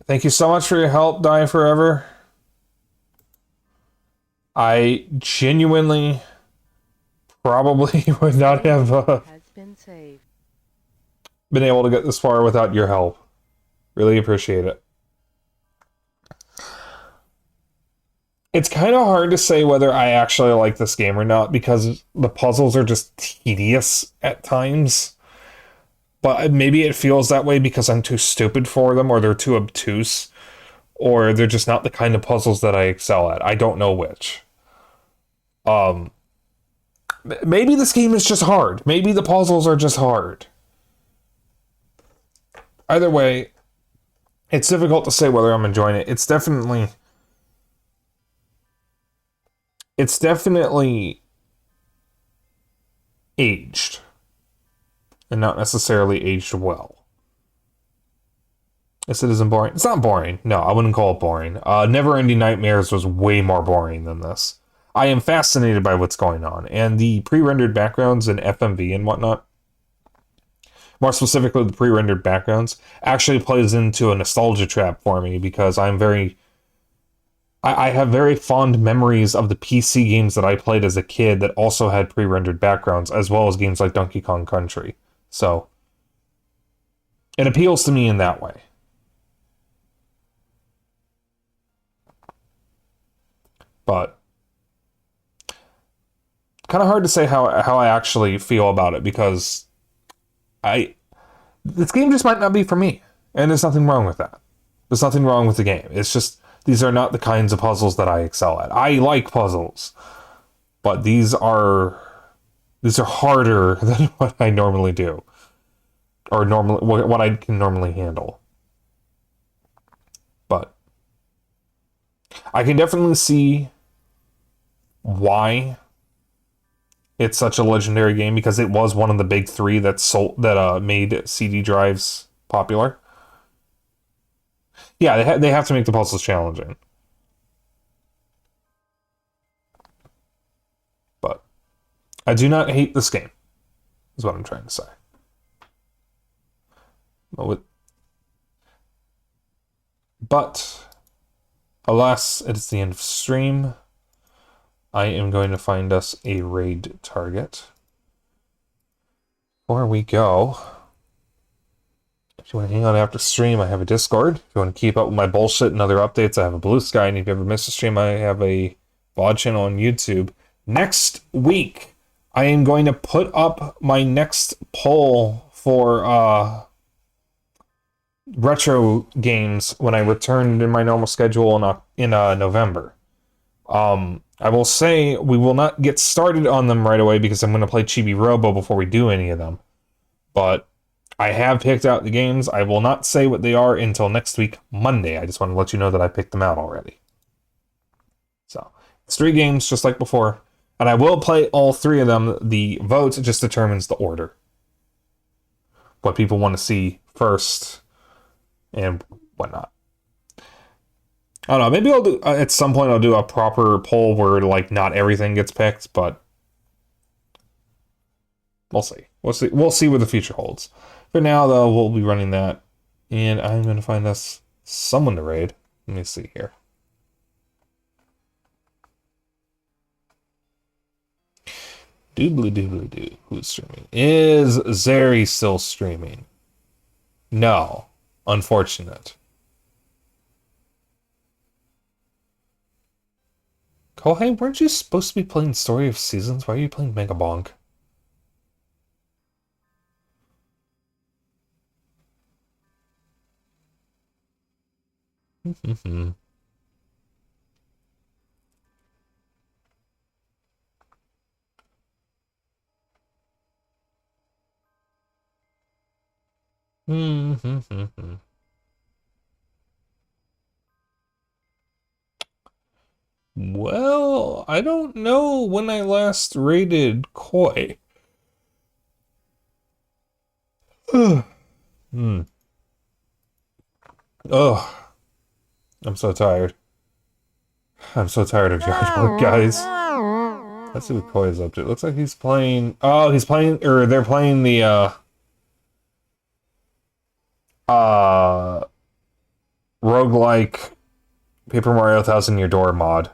Thank you so much for your help, Die Forever. I genuinely probably would not have been able to get this far without your help. Really appreciate it. It's kind of hard to say whether I actually like this game or not because the puzzles are just tedious at times. But maybe it feels that way because I'm too stupid for them, or they're too obtuse, or they're just not the kind of puzzles that I excel at. I don't know which. Maybe this game is just hard. Maybe the puzzles are just hard. Either way, it's difficult to say whether I'm enjoying it. It's definitely aged. And not necessarily aged well. Yes, it isn't boring. It's not boring. No, I wouldn't call it boring. Neverending Nightmares was way more boring than this. I am fascinated by what's going on. And the pre-rendered backgrounds and FMV and whatnot, more specifically the pre-rendered backgrounds, actually plays into a nostalgia trap for me because I have very fond memories of the PC games that I played as a kid that also had pre-rendered backgrounds, as well as games like Donkey Kong Country. So, it appeals to me in that way. But, kind of hard to say how I actually feel about it, because this game just might not be for me. And there's nothing wrong with that. There's nothing wrong with the game. It's just, these are not the kinds of puzzles that I excel at. I like puzzles, but these are harder than what I normally do. Or what I can normally handle. But I can definitely see why it's such a legendary game, because it was one of the big three that made CD drives popular. Yeah, they have to make the puzzles challenging. But I do not hate this game, is what I'm trying to say. But alas, it is the end of stream. I am going to find us a raid target. Before we go, if you want to hang on after stream, I have a Discord. If you want to keep up with my bullshit and other updates, I have a Blue Sky. And if you ever miss a stream, I have a VOD channel on YouTube. Next week, I am going to put up my next poll for retro games when I return in my normal schedule in November. I will say we will not get started on them right away because I'm going to play Chibi Robo before we do any of them. But I have picked out the games. I will not say what they are until next week, Monday. I just want to let you know that I picked them out already. So, it's 3 games just like before. And I will play all 3 of them. The vote just determines the order. What people want to see first and whatnot. I don't know, maybe I'll do, at some point I'll do a proper poll where, like, not everything gets picked, but we'll see. We'll see what the future holds. For now, though, we'll be running that, and I'm going to find us someone to raid. Let me see here. Doobly-doobly-doo. Who's streaming? Is Zeri still streaming? No. Unfortunate. Kohei, weren't you supposed to be playing Story of Seasons? Why are you playing Mega Bonk? Well, I don't know when I last raided Koi. Hmm. Ugh. I'm so tired. I'm so tired of yard work, guys. Let's see what Koi is up to. It looks like he's playing... Oh, he's playing... Or they're playing the, roguelike Paper Mario Thousand Year Door mod.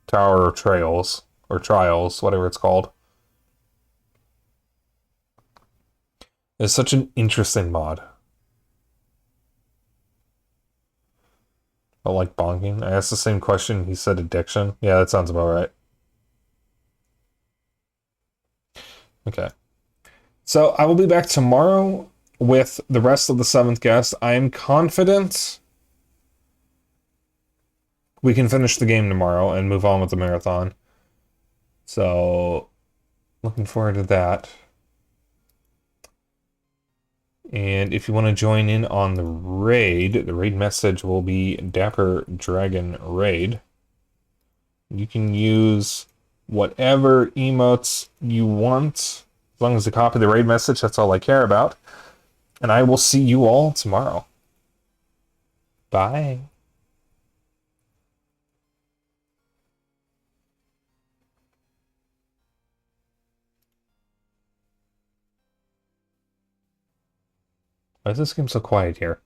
Tower of Trails. Or Trials, whatever it's called. It's such an interesting mod. I like bonking. I asked the same question. He said addiction. Yeah, that sounds about right. Okay. So I will be back tomorrow with the rest of the 7th guest. I am confident we can finish the game tomorrow and move on with the marathon. So, looking forward to that. And if you want to join in on the raid message will be Dapper Dragon Raid. You can use whatever emotes you want. As long as you copy the raid message, that's all I care about. And I will see you all tomorrow. Bye. Why is this game so quiet here?